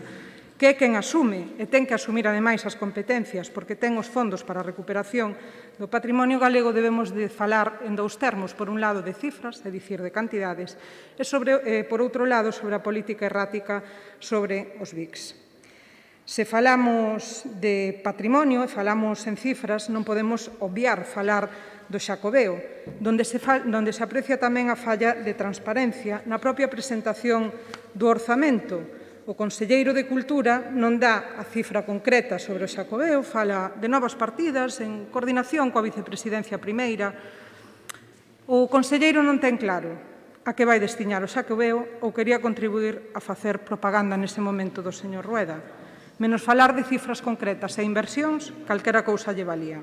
que é quen asume e ten que asumir ademais as competencias porque ten os fondos para a recuperación do patrimonio galego, debemos de falar en dous termos, por un lado de cifras, é dicir, de cantidades, e por outro lado sobre a política errática sobre os BICs. Se falamos de patrimonio e falamos en cifras, non podemos obviar falar do Xacobeo, donde se aprecia tamén a falla de transparencia na propia presentación do orzamento. O conselleiro de Cultura non dá a cifra concreta sobre o Xacobeo, fala de novas partidas en coordinación coa vicepresidencia primeira. O conselleiro non ten claro a que vai destiñar o Xacobeo ou quería contribuir a facer propaganda nese momento do señor Rueda. Menos falar de cifras concretas e inversións, calquera cousa lle valía.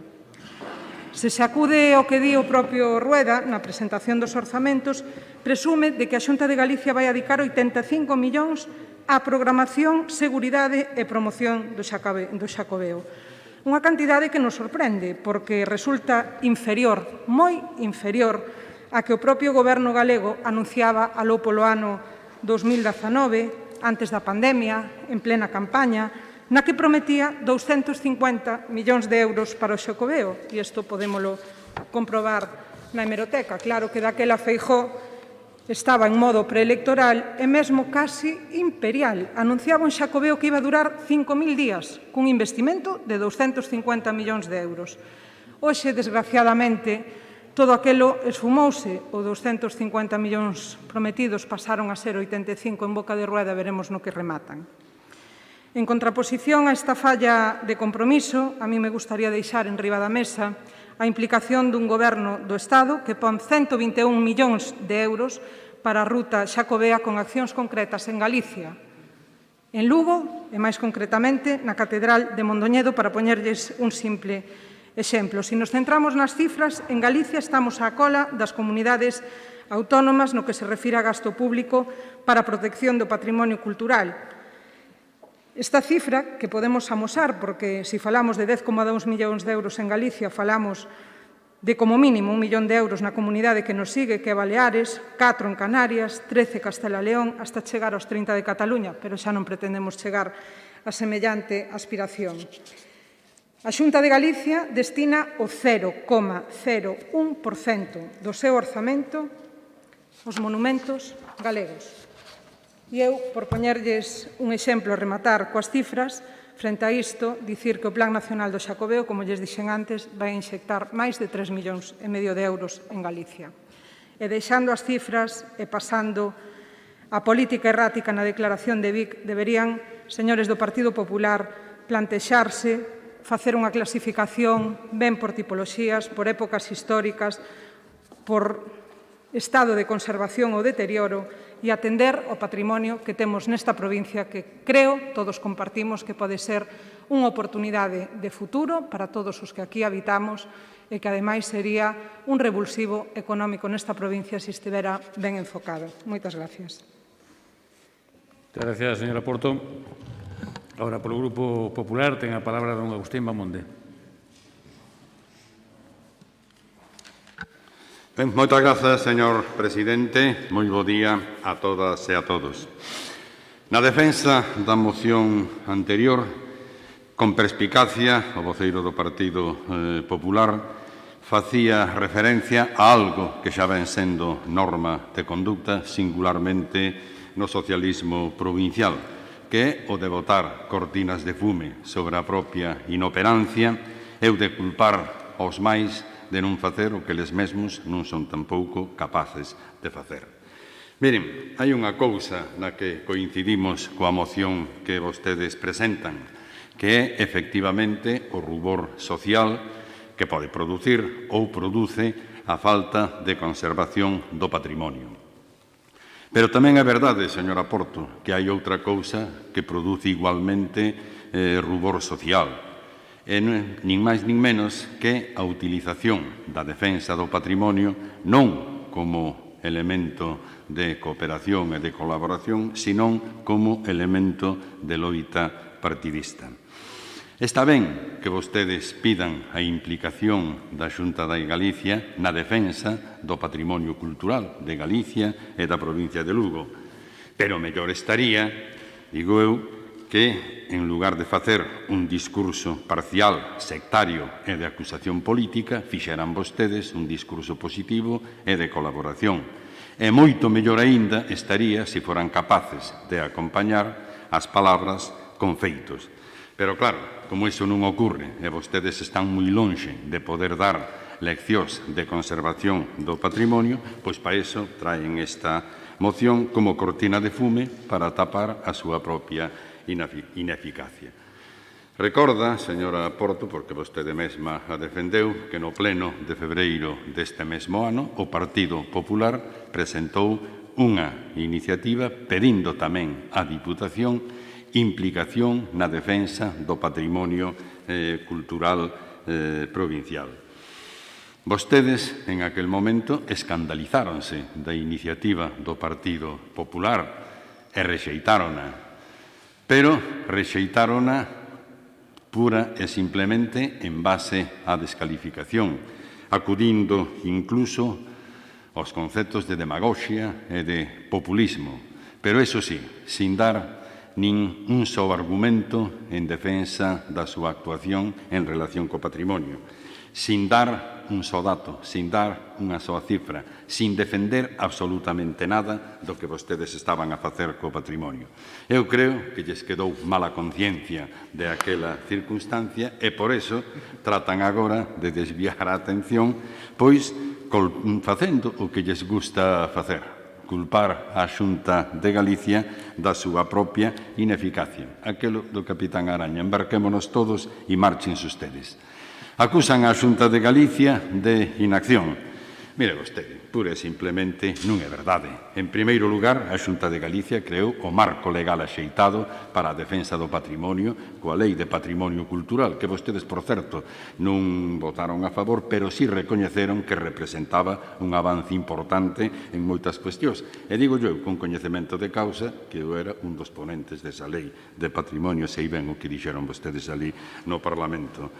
Se se acude ao que di o propio Rueda na presentación dos orzamentos, presume de que a Xunta de Galicia vai dedicar 85 millóns a programación, seguridade e promoción do Xacobeo. Unha cantidade que nos sorprende, porque resulta inferior, moi inferior, a que o propio goberno galego anunciaba aló polo ano 2019, antes da pandemia, en plena campaña, na que prometía 250 millóns de euros para o Xacobeo. E isto podémolo comprobar na hemeroteca. Claro que daquela Feijóo estaba en modo preelectoral e mesmo casi imperial. Anunciaba un Xacobeo que iba a durar 5.000 días, cun investimento de 250 millóns de euros. Hoxe, desgraciadamente, todo aquelo esfumouse. Os 250 millóns prometidos pasaron a ser 85 en boca de Rueda, veremos no que rematan. En contraposición a esta falla de compromiso, a mí me gustaría deixar en riba da mesa a implicación dun goberno do Estado que pon 121 millóns de euros para a ruta xacobea con accións concretas en Galicia, en Lugo e, máis concretamente, na Catedral de Mondoñedo, para poñerlles un simple exemplo. Se nos centramos nas cifras, en Galicia estamos á cola das comunidades autónomas no que se refire a gasto público para a protección do patrimonio cultural. Esta cifra que podemos amosar, porque se falamos de 10,2 millóns de euros en Galicia, falamos de como mínimo 1 millón de euros na comunidade que nos sigue, que é Baleares, 4 en Canarias, 13 Castela e León, hasta chegar aos 30 de Cataluña, pero xa non pretendemos chegar a semellante aspiración. A Xunta de Galicia destina o 0,01% do seu orzamento aos monumentos galegos. E eu, por poñerlles un exemplo a rematar coas cifras, Frente a isto, dicir que o Plan Nacional do Xacobeo, como lles dixen antes, vai inxectar máis de 3,5 millóns de euros en Galicia. E deixando as cifras e pasando a política errática na declaración de Vic, deberían, señores do Partido Popular, plantexarse facer unha clasificación ben por tipoloxías, por épocas históricas, por estado de conservación ou deterioro e atender ao patrimonio que temos nesta provincia que creo todos compartimos que pode ser unha oportunidade de futuro para todos os que aquí habitamos e que ademais sería un revulsivo económico nesta provincia se estivera ben enfocado. Moitas gracias. Muchas gracias, señora Porto. Ahora, polo Grupo Popular, ten a palabra don Agustín Bamonde. Moitas grazas, señor presidente. Moi bo día a todas e a todos. Na defensa da moción anterior, con perspicacia, o voceiro do Partido Popular facía referencia a algo que xa ven sendo norma de conducta, singularmente no socialismo provincial, que é o de botar cortinas de fume sobre a propia inoperancia e o de culpar aos máis de non facer o que eles mesmos non son tampouco capaces de facer. Miren, hai unha cousa na que coincidimos coa moción que vostedes presentan, que é, efectivamente, o rubor social que pode producir ou produce a falta de conservación do patrimonio. Pero tamén é verdade, señora Porto, que hai outra cousa que produce igualmente rubor social, e nin máis nin menos que a utilización da defensa do patrimonio non como elemento de cooperación e de colaboración, senón como elemento de loita partidista. Está ben que vostedes pidan a implicación da Xunta de Galicia na defensa do patrimonio cultural de Galicia e da provincia de Lugo, pero mellor estaría, digo eu, que, en lugar de facer un discurso parcial, sectario e de acusación política, fixeran vostedes un discurso positivo e de colaboración. E moito mellor aínda estaría se foran capaces de acompañar as palabras con feitos. Pero claro, como iso non ocorre e vostedes están moi lonxe de poder dar leccións de conservación do patrimonio, pois para iso traen esta moción como cortina de fume para tapar a súa propia ineficacia. Recorda, señora Porto, porque vostede mesma a defendeu, que no pleno de febreiro deste mesmo ano o Partido Popular presentou unha iniciativa pedindo tamén á Diputación implicación na defensa do patrimonio cultural provincial. Vostedes, en aquel momento, escandalizáronse da iniciativa do Partido Popular e rexeitárona, pero rexeitárona pura e simplemente en base á descalificación, acudindo incluso aos conceptos de demagoxia e de populismo, pero, eso sí, sin dar nin un só argumento en defensa da súa actuación en relación co patrimonio, sin dar un só dato, sin dar unha só cifra, sin defender absolutamente nada do que vostedes estaban a facer co patrimonio. Eu creo que lles quedou mala conciencia de aquela circunstancia e por eso tratan agora de desviar a atención, pois facendo o que lles gusta facer, culpar a Xunta de Galicia da súa propia ineficacia. Aquelo do capitán Araña, embarquémonos todos e marchense ustedes. Acusan a Xunta de Galicia de inacción. Mire vostede, pura e simplemente non é verdade. En primeiro lugar, a Xunta de Galicia creou o marco legal axeitado para a defensa do patrimonio coa Lei de Patrimonio Cultural, que vostedes, por certo, non votaron a favor, pero sí recoñeceron que representaba un avance importante en moitas cuestións. E digo eu, con coñecemento de causa, que eu era un dos ponentes desa Lei de Patrimonio, sei ben o que dixeron vostedes ali no Parlamento.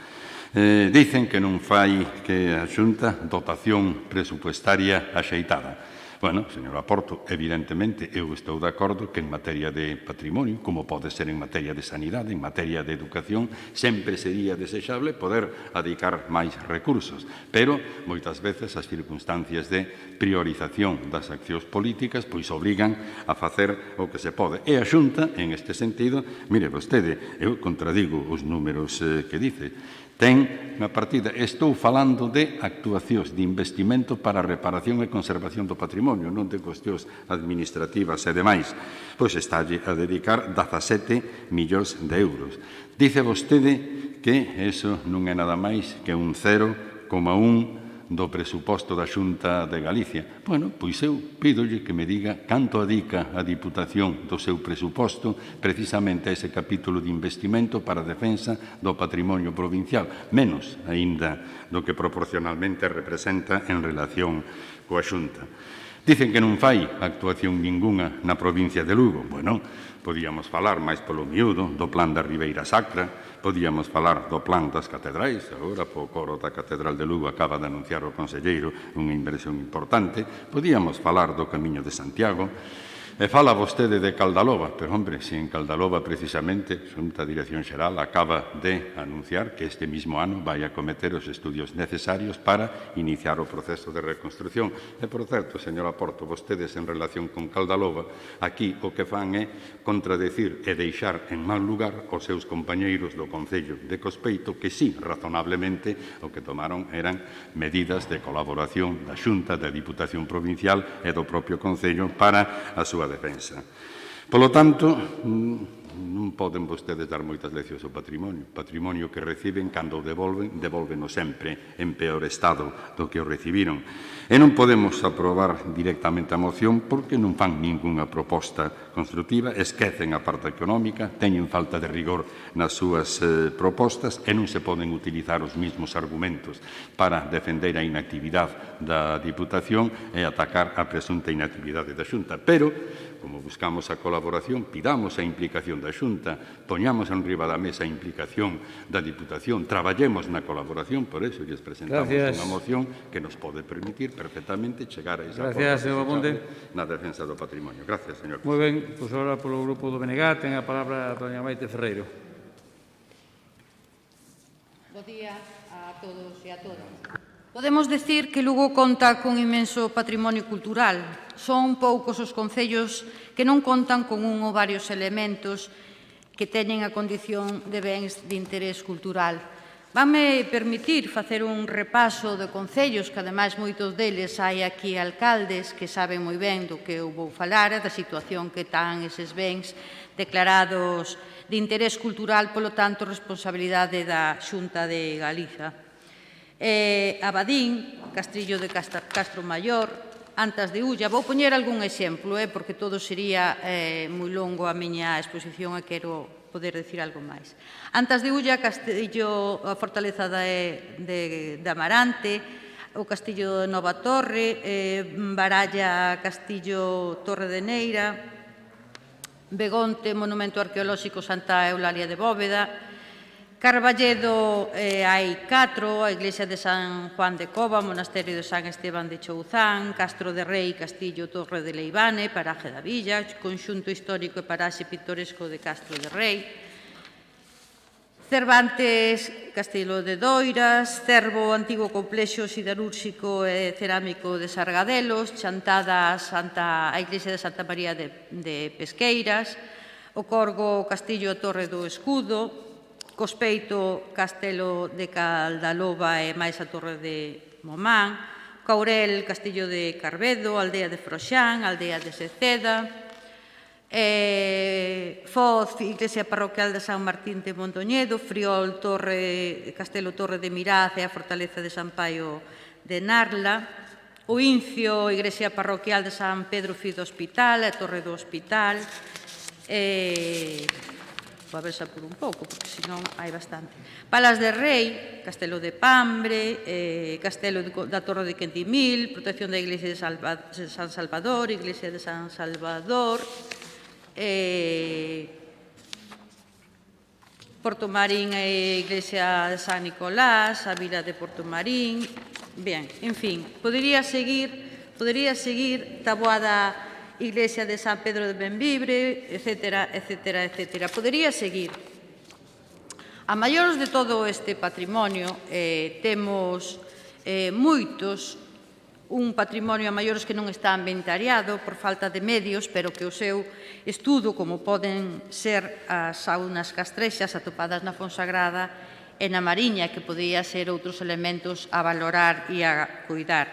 Dicen que non fai que a Xunta dotación presupuestaria axeitada. Bueno, señora Porto, evidentemente eu estou de acordo que en materia de patrimonio, como pode ser en materia de sanidade, en materia de educación, sempre sería desexable poder adicar máis recursos, pero moitas veces as circunstancias de priorización das accións políticas pois obrigan a facer o que se pode. E a Xunta, en este sentido, mire vostede, eu contradigo os números que dice, ten na partida, estou falando de actuacións de investimento para a reparación e conservación do patrimonio, non de cuestións administrativas e demais, pois está a dedicar 17 millóns de euros. Dice vostede que eso non é nada máis que un 0,1% do presuposto da Xunta de Galicia. Bueno, pois eu pídolle que me diga canto adica a Diputación do seu presuposto precisamente a ese capítulo de investimento para a defensa do patrimonio provincial, menos aínda do que proporcionalmente representa en relación coa Xunta. Dicen que non fai actuación ninguna na provincia de Lugo. Bueno, podíamos falar máis polo miúdo do plan da Ribeira Sacra, podíamos falar do plan das catedrais, agora po coro da Catedral de Lugo acaba de anunciar o conselleiro unha inversión importante, podíamos falar do Camiño de Santiago, e fala vostede de Caldaloba, pero, hombre, se en Caldaloba, precisamente, a Xunta de Dirección Xeral acaba de anunciar que este mismo ano vai a cometer os estudios necesarios para iniciar o proceso de reconstrucción. E, por certo, señora Porto, vostedes en relación con Caldaloba, aquí o que fan é contradecir e deixar en mal lugar os seus compañeiros do Concello de Cospeito, que sí, razonablemente, o que tomaron eran medidas de colaboración da Xunta, da Diputación Provincial e do propio Concello para a súa defensa. Polo tanto, non poden vostedes dar moitas leccións ao patrimonio. Patrimonio que reciben, cando o devolven sempre en peor estado do que o recibiron. E non podemos aprobar directamente a moción porque non fan ningunha proposta constructiva, esquecen a parte económica, teñen falta de rigor nas súas propostas e non se poden utilizar os mesmos argumentos para defender a inactividade da Diputación e atacar a presunta inactividade da Xunta. Pero, como buscamos a colaboración, pidamos a implicación da Xunta, poñamos enriba da mesa a implicación da Diputación, traballemos na colaboración, por eso lles presentamos unha moción que nos pode permitir perfectamente chegar a esa na defensa do patrimonio. Gracias, señor. Moi ben, pois agora polo grupo do BNG ten a palabra a doña Maite Ferreiro. Bo día a todos e a todas. Podemos decir que Lugo conta cun inmenso patrimonio cultural. Son poucos os concellos que non contan con un ou varios elementos que teñen a condición de bens de interés cultural. Vanme permitir facer un repaso de concellos, que ademais moitos deles hai aquí alcaldes que saben moi ben do que eu vou falar, da situación que tan eses bens declarados de interés cultural, polo tanto, responsabilidade da Xunta de Galiza. Abadín, Castrillo de Castro Maior, Antas de Ulla. Vou poñer algún exemplo, porque todo sería moi longo a miña exposición e quero poder decir algo máis. Antas de Ulla, Castillo, a Fortaleza de Amarante, o Castillo de Nova Torre, Baralla, Castillo Torre de Neira, Begonte, Monumento Arqueolóxico Santa Eulalia de Bóveda, Carballedo hai 4, a Iglesia de San Juan de Cova, Monasterio de San Esteban de Chouzán, Castro de Rei, Castillo Torre de Leivane, Paraje da Villa, Conxunto Histórico e Paraxe Pictoresco de Castro de Rei, Cervantes, Castelo de Doiras, Cervo, Antigo Complexo Siderúrxico e Cerámico de Sargadelos, Chantada, a Iglesia de Santa María de Pesqueiras, o Corgo, Castillo e Torre do Escudo, Cospeito, Castelo de Caldaloba e máis a Torre de Momán, Caurel, Castillo de Carvedo, Aldea de Froxán, Aldea de Seceda, Foz, Iglesia Parroquial de San Martín de Mondoñedo, Friol, Castelo Torre de Miraz e a Fortaleza de San Paio de Narla, o Incio, Iglesia Parroquial de San Pedro Fi do Hospital, a Torre do Hospital, vou a ver se apuro un pouco, porque senón hai bastante. Palas de Rei, Castelo de Pambre, Castelo da Torre de Quentimil, Protección da Iglesia de San Salvador, Iglesia de San Salvador, Porto Marín e Iglesia de San Nicolás, a Vila de Porto Marín. Ben, en fin, podería seguir Podería seguir Taboada Iglesia de San Pedro de Benvibre, etcétera, etcétera, etcétera. Podería seguir. A maiores de todo este patrimonio temos moitos, un patrimonio a maiores que non está inventariado por falta de medios, pero que o seu estudo, como poden ser as saunas castrexas atopadas na Fonsagrada e na Mariña, que podía ser outros elementos a valorar e a cuidar.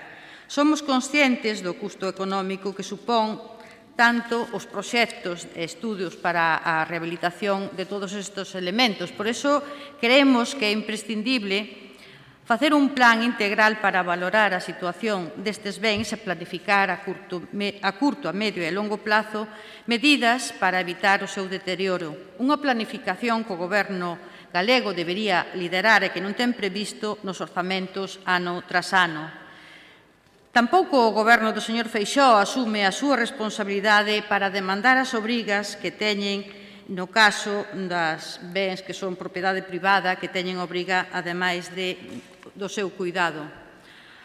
Somos conscientes do custo económico que supón tanto os proxectos e estudios para a rehabilitación de todos estes elementos. Por iso, creemos que é imprescindible facer un plan integral para valorar a situación destes bens e planificar a curto, a medio e longo plazo medidas para evitar o seu deterioro. Unha planificación que o Goberno galego debería liderar e que non ten previsto nos orzamentos ano tras ano. Tampouco o Goberno do señor Feixóo asume a súa responsabilidade para demandar as obrigas que teñen no caso das bens que son propiedade privada, que teñen obriga, ademais do seu cuidado.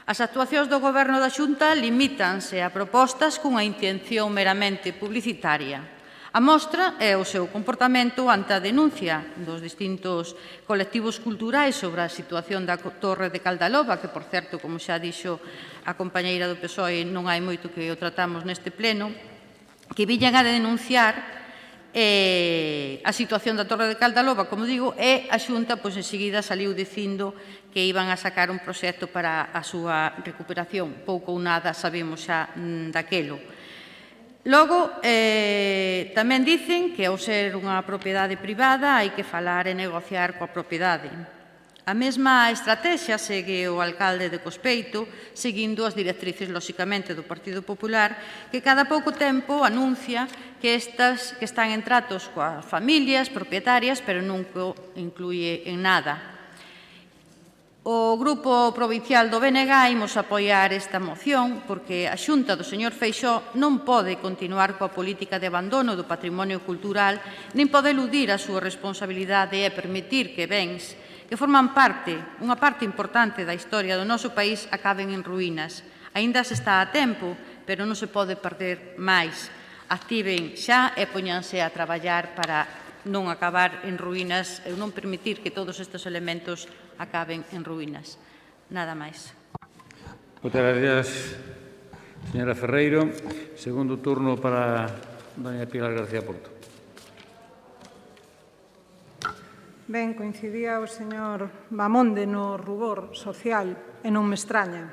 As actuacións do Goberno da Xunta limítanse a propostas cunha intención meramente publicitaria. A mostra é o seu comportamento ante a denuncia dos distintos colectivos culturais sobre a situación da Torre de Caldaloba, que, por certo, como xa dixo a compañeira do PSOE, non hai moito que o tratamos neste pleno, que viñan a denunciar a situación da Torre de Caldaloba, como digo, e a Xunta, pois, enseguida saliu dicindo que iban a sacar un proxecto para a súa recuperación. Pouco ou nada sabemos xa daquelo. Logo, tamén dicen que ao ser unha propiedade privada hai que falar e negociar coa propiedade. A mesma estrategia segue o alcalde de Cospeito, seguindo as directrices, lóxicamente, do Partido Popular, que cada pouco tempo anuncia que están en tratos coas familias propietarias, pero nunca incluye en nada. O Grupo Provincial do BNG imos apoiar esta moción porque a Xunta do señor Feixóo non pode continuar coa política de abandono do patrimonio cultural nin pode eludir a súa responsabilidade e permitir que bens que forman unha parte importante da historia do noso país acaben en ruínas. Aínda se está a tempo, pero non se pode perder máis. Activen xa e póñanse a traballar para non acabar en ruínas e non permitir que todos estes elementos acaben en ruínas. Nada máis. Moitas gracias, señora Ferreiro. Segundo turno para doña Pilar García Porto. Ben, coincidía o señor Bamonde no rubor social e non me extraña.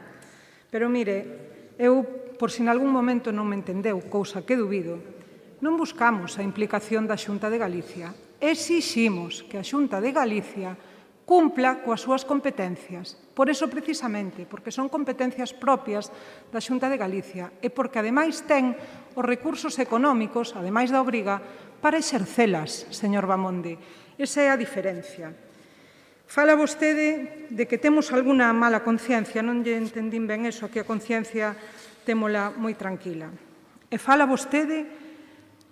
Pero mire, eu, por si en algún momento non me entendeu, cousa que dubido, non buscamos a implicación da Xunta de Galicia. Exiximos que a Xunta de Galicia cumpla coas súas competencias. Por eso, precisamente, porque son competencias propias da Xunta de Galicia e porque, ademais, ten os recursos económicos, ademais da obriga, para exercelas, señor Bamonde. Esa é a diferencia. Fala vostede de que temos algunha mala conciencia. Non lle entendín ben eso, que a conciencia témola moi tranquila. E fala vostede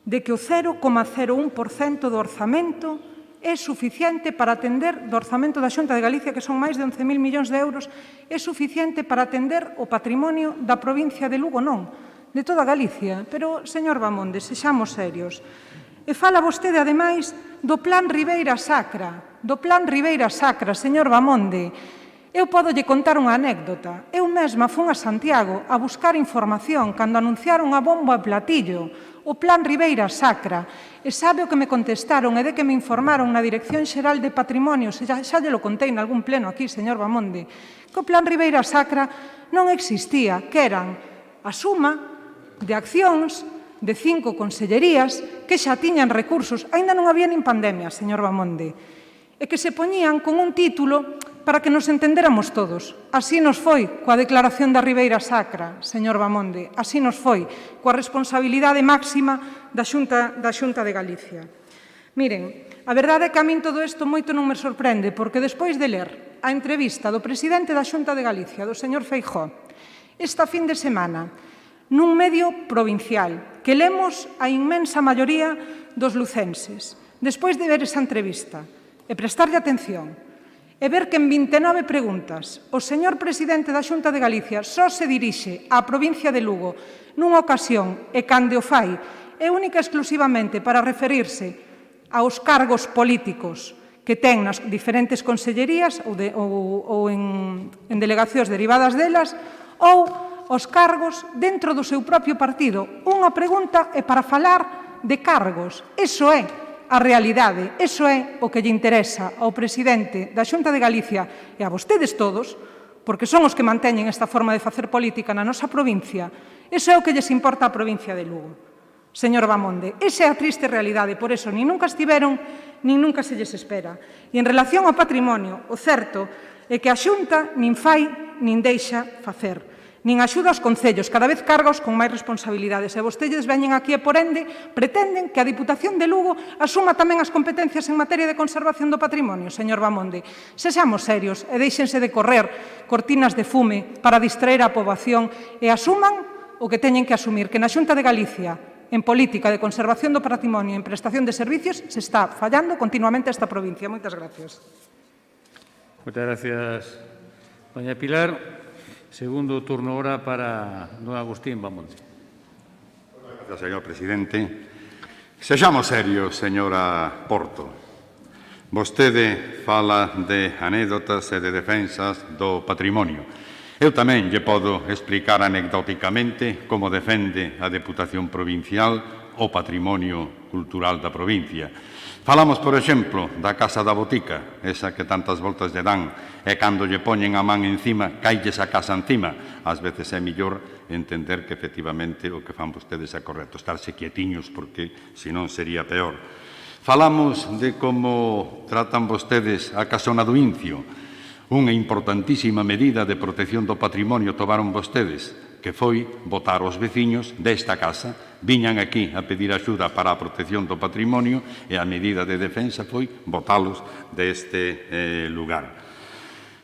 de que o 0,01% do orzamento é suficiente para atender, do orzamento da Xunta de Galicia, que son máis de 11.000 millóns de euros, é suficiente para atender o patrimonio da provincia de Lugo, non, de toda Galicia. Pero, señor Bamonde, sexamos serios. E fala vostede, ademais, do Plan Ribeira Sacra, señor Bamonde. Eu podolle contar unha anécdota. Eu mesma fun a Santiago a buscar información cando anunciaron a bombo e platillo o Plan Ribeira Sacra. E sabe o que me contestaron e de que me informaron na Dirección Xeral de Patrimonio, xa lle lo contei en algún pleno aquí, señor Bamonde, que o Plan Ribeira Sacra non existía, que eran a suma de accións de 5 consellerías que xa tiñan recursos, aínda non había nin pandemia, señor Bamonde, e que se poñían con un título para que nos entendéramos todos. Así nos foi coa declaración da Ribeira Sacra, señor Bamonde, así nos foi coa responsabilidade máxima da Xunta de Galicia. Miren, a verdade é que a min todo isto moito non me sorprende, porque despois de ler a entrevista do presidente da Xunta de Galicia, do señor Feijóo, esta fin de semana, nun medio provincial, que lemos a inmensa maioría dos lucenses, despois de ver esa entrevista e prestarlle atención, e ver que en 29 preguntas o señor presidente da Xunta de Galicia só se dirixe á provincia de Lugo nunha ocasión e cando o fai é única e exclusivamente para referirse aos cargos políticos que ten nas diferentes consellerías ou en delegacións derivadas delas ou os cargos dentro do seu propio partido. Unha pregunta é para falar de cargos. Iso é a realidade, iso é o que lle interesa ao presidente da Xunta de Galicia e a vostedes todos, porque son os que manteñen esta forma de facer política na nosa provincia. Iso é o que lles importa á provincia de Lugo. Señor Bamonde, esa é a triste realidade, por eso nin nunca estiveron, nin nunca se lles espera. E en relación ao patrimonio, o certo é que a Xunta nin fai nin deixa facer. Nin axuda aos concellos, cada vez cargos con máis responsabilidades. E vostedes veñen aquí e, por ende, pretenden que a Diputación de Lugo asuma tamén as competencias en materia de conservación do patrimonio, señor Bamonde. Sexamos serios e déixense de correr cortinas de fume para distraer a poboación e asuman o que teñen que asumir, que na Xunta de Galicia, en política de conservación do patrimonio e en prestación de servicios, se está fallando continuamente a esta provincia. Moitas gracias. Moitas gracias, doña Pilar. Segundo turno ahora para don Agustín Bamonde. Gracias, señor presidente. Sexamos serios, señora Porto. Vostede fala de anécdotas e de defensas do patrimonio. Eu tamén lle podo explicar anecdóticamente como defende a Deputación Provincial o patrimonio cultural da provincia. Falamos, por exemplo, da Casa da Botica, esa que tantas voltas lle dan, e cando lle poñen a man encima, cailles a casa encima. Ás veces é millor entender que efectivamente o que fan vostedes é correcto, estarse quietiños, porque senón sería peor. Falamos de como tratan vostedes a Casona do Incio, unha importantísima medida de protección do patrimonio tomaron vostedes, que foi votar os veciños desta casa, viñan aquí a pedir axuda para a protección do patrimonio e a medida de defensa foi votalos deste lugar.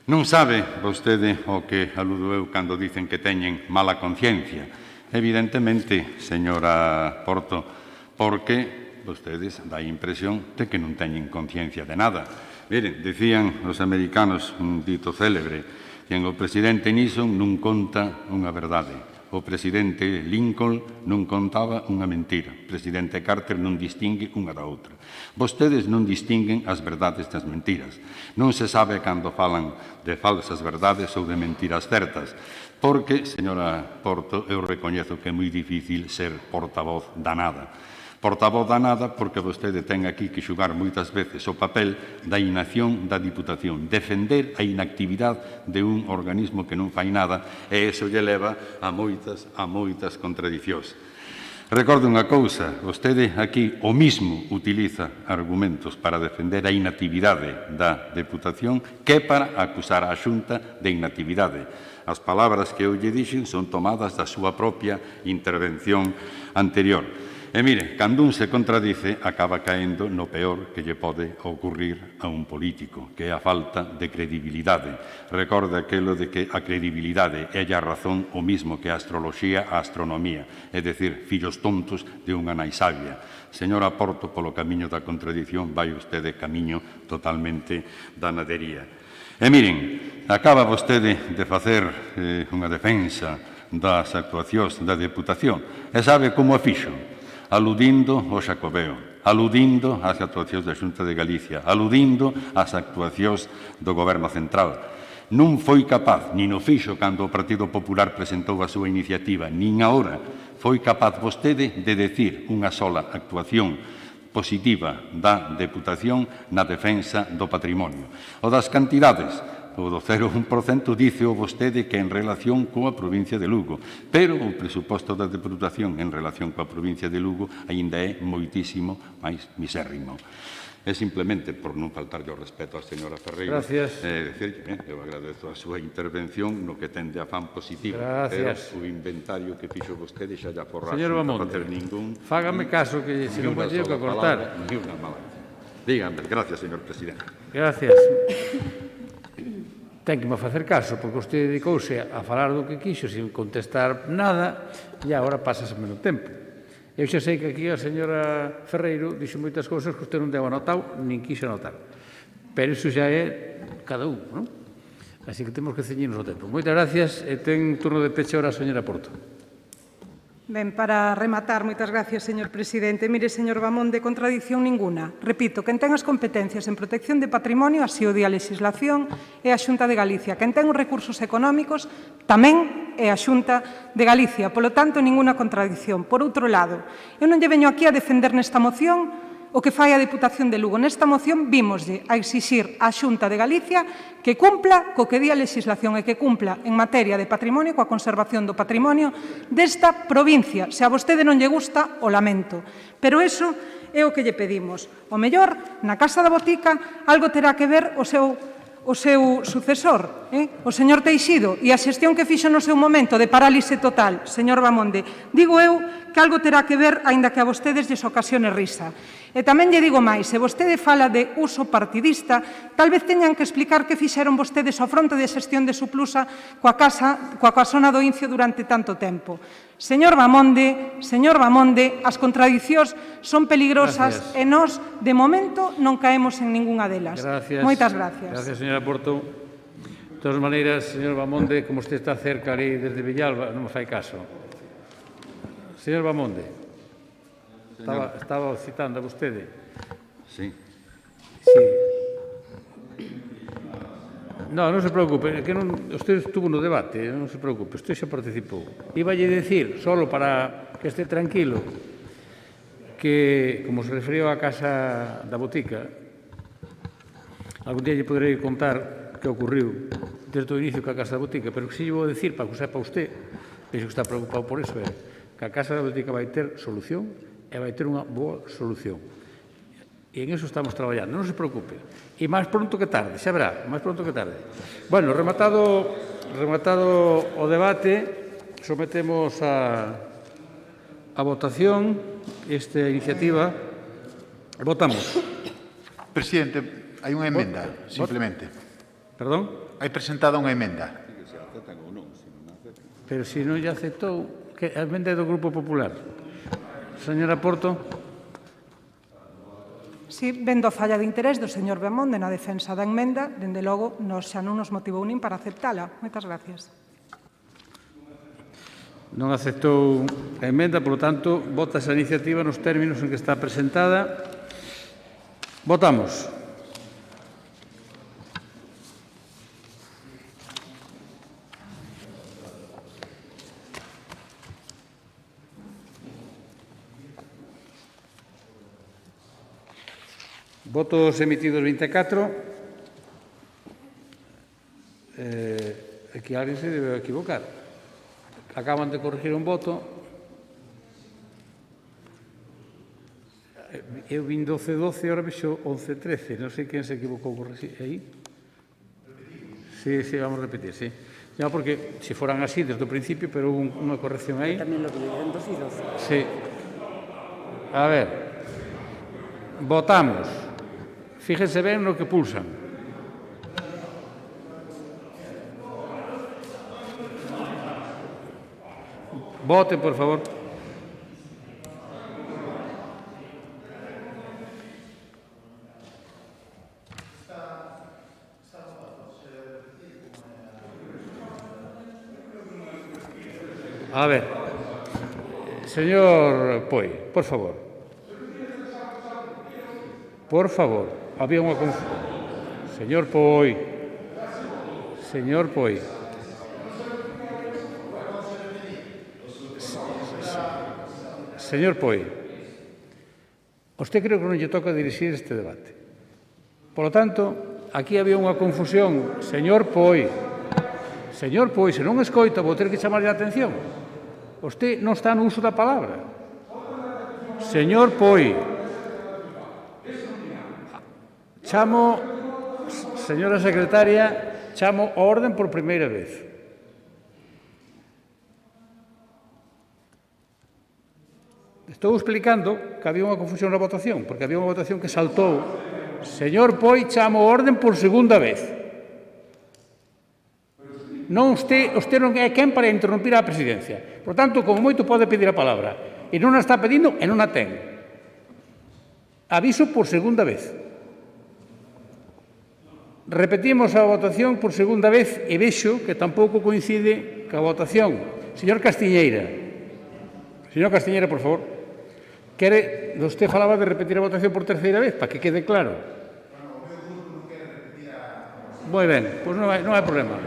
Non sabe vostede o que aludo eu cando dicen que teñen mala conciencia. Evidentemente, señora Porto, porque vostedes dá a impresión de que non teñen conciencia de nada. Miren, decían os americanos un dito célebre, que o presidente Nixon non conta unha verdade. O presidente Lincoln non contaba unha mentira. O presidente Carter non distingue unha da outra. Vostedes non distinguen as verdades das mentiras. Non se sabe cando falan de falsas verdades ou de mentiras certas. Porque, señora Porto, eu recoñezo que é moi difícil ser portavoz da nada. Portavoz da nada porque vostede ten aquí que xugar moitas veces o papel da inacción da Diputación, defender a inactividade de un organismo que non fai nada e iso lle leva a moitas contradicións. Recorde unha cousa, vostede aquí o mismo utiliza argumentos para defender a inactividade da Deputación que para acusar a Xunta de inactividade. As palabras que eu lle dixen son tomadas da súa propia intervención anterior. E mire, cando un se contradice, acaba caendo no peor que lle pode ocurrir a un político, que é a falta de credibilidade. Recorde aquilo de que a credibilidade é a razón o mismo que a astroloxía a astronomía, é dicir, fillos tontos de unha nai sabia. Señora Porto, polo camiño da contradición, vai vostede camiño totalmente da nadería. E miren, acaba vostede de facer unha defensa das actuacións da Deputación. E sabe como a fixo? Aludindo ao Xacobeo, aludindo ás actuacións da Xunta de Galicia, aludindo ás actuacións do Goberno Central. Non foi capaz, nin o fixo cando o Partido Popular presentou a súa iniciativa, nin agora foi capaz vostede de decir unha sola actuación positiva da Deputación na defensa do patrimonio. O das cantidades, o do 0,1% dice o vostede que en relación coa provincia de Lugo, pero o presuposto da Deputación en relación coa provincia de Lugo aínda é moitísimo máis misérrimo. É simplemente por non faltarlle o respeto á señora Ferreira. Gracias. Eu agradezo a súa intervención no que ten de afán positivo. Gracias. Pero o inventario que fixo vostede xa lla forraxe. Señor Bamonde, fágame caso que se non vai ter que cortar. Ni unha mala. Dígame, gracias, señor presidente. Gracias. Ten que me facer caso, porque usted dedicouse a falar do que quixo sin contestar nada e agora pásase menos tempo. Eu xa sei que aquí a señora Ferreiro dixo moitas cousas que usted non deu anotado, nin quixo anotar. pero iso xa é cada un, non? Así que temos que ceñirnos o tempo. Moitas gracias e ten turno de peche ahora a señora Porto. Ben, para rematar, moitas gracias, señor presidente. Mire, señor Bamón, de contradición ninguna. Repito, quen ten as competencias en protección de patrimonio, así o di a legislación, é a Xunta de Galicia. Quen ten os recursos económicos tamén é a Xunta de Galicia. Polo tanto, ninguna contradición. Por outro lado, eu non lle veño aquí a defender nesta moción o que fai a Deputación de Lugo. Nesta moción vimoslle a exixir á Xunta de Galicia que cumpla co que di a legislación e que cumpla en materia de patrimonio coa conservación do patrimonio desta provincia. Se a vostede non lle gusta, o lamento. Pero iso é o que lle pedimos. O mellor, na Casa da Botica, algo terá que ver o seu sucesor, o señor Teixido, e a xestión que fixo no seu momento de parálise total, señor Bamonde. Digo eu que algo terá que ver, aínda que a vostedes lles ocasione risa. E tamén lle digo máis, se vostede fala de uso partidista, tal vez teñan que explicar que fixeron vostedes ao fronte de xestión de Suplusa coa casona do Incio durante tanto tempo. Señor Bamonde, as contradicións son peligrosas e nós, de momento, non caemos en ningunha delas. Moitas gracias. Gracias, señora Porto. De todas maneiras, señor Bamonde, como usted está cerca ali desde Villalba, non me fai caso. Señor Bamonde. Estaba citando a vostede. Sí. Sí. Non se preocupe, que usted estuvo no debate, non se preocupe, usted xa participou. Iballe dicir, solo para que este tranquilo, que, como se referiu á Casa da Botica, algún día lle poderei contar que ocurriu desde o inicio ca Casa da Botica, pero que si lle vou dicir, para que o sepa usted, penso que está preocupado por iso, é que a Casa da Botica vai ter solución e vai ter unha boa solución. E en eso estamos traballando, non se preocupe. E máis pronto que tarde, xa verá, máis pronto que tarde. Bueno, rematado o debate, sometemos a votación esta iniciativa. Votamos. Presidente, hai unha emenda, simplemente. Perdón? Hai presentada unha emenda. Pero se non lle aceptou, que a emenda é do Grupo Popular. Señora Porto. Si, vendo a falla de interés do señor Bamonde na defensa da emenda, dende logo, xa non nos motivou nin para aceptala. Moitas gracias. Non aceptou a emenda, polo tanto, vota esa iniciativa nos términos en que está presentada. Votamos. Votos emitidos 24. Aquí alguén se debe equivocar. Acaban de corregir un voto. Eu vin 12-12, ahora vexo 11-13. Non sei quen se equivocou aí. Sí, vamos a repetir, sí. No, porque se foran así desde o principio, pero hubo unha corrección aí. Tamén lo vi, eran 12 y 12. Sí. A ver. Votamos. Fíjense ben no que pulsan. Voten, por favor. A ver. Señor Poi, por favor. Por favor. Había unha confusión. Señor Poi. Señor Poi. Señor Poi. Usted creo que non lle toca dirixir este debate. Por lo tanto, aquí había unha confusión. Señor Poi. Señor Poi, se non escoita, vou ter que chamarlle a atención. Usted non está no uso da palabra. Señor Poi. Chamo, señora secretaria, chamo a orden por primeira vez. Estou explicando que había unha confusión na votación, porque había unha votación que saltou. Señor Poi, chamo a orden por segunda vez. Non usted non é quen para interrompir a presidencia. Por tanto, como moito pode pedir a palabra. E non a está pedindo e non a ten. Aviso por segunda vez. Repetimos a votación por segunda vez e vexo que tampouco coincide ca votación. Señor Castiñeira, por favor. Vostede falaba de repetir a votación por terceira vez, para que quede claro. Moi ben, pois non hai problema.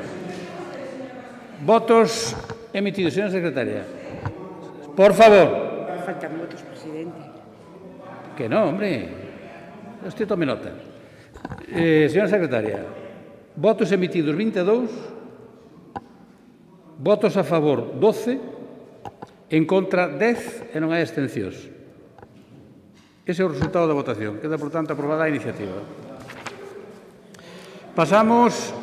Votos emitidos, señora secretaria. Por favor. Faltan votos, presidente. Que non, hombre. Usted tome nota. Señora secretaria, votos emitidos 22, votos a favor 12, en contra 10 e non hai abstencións. Ese é o resultado da votación. Queda, por tanto, aprobada a iniciativa. Pasamos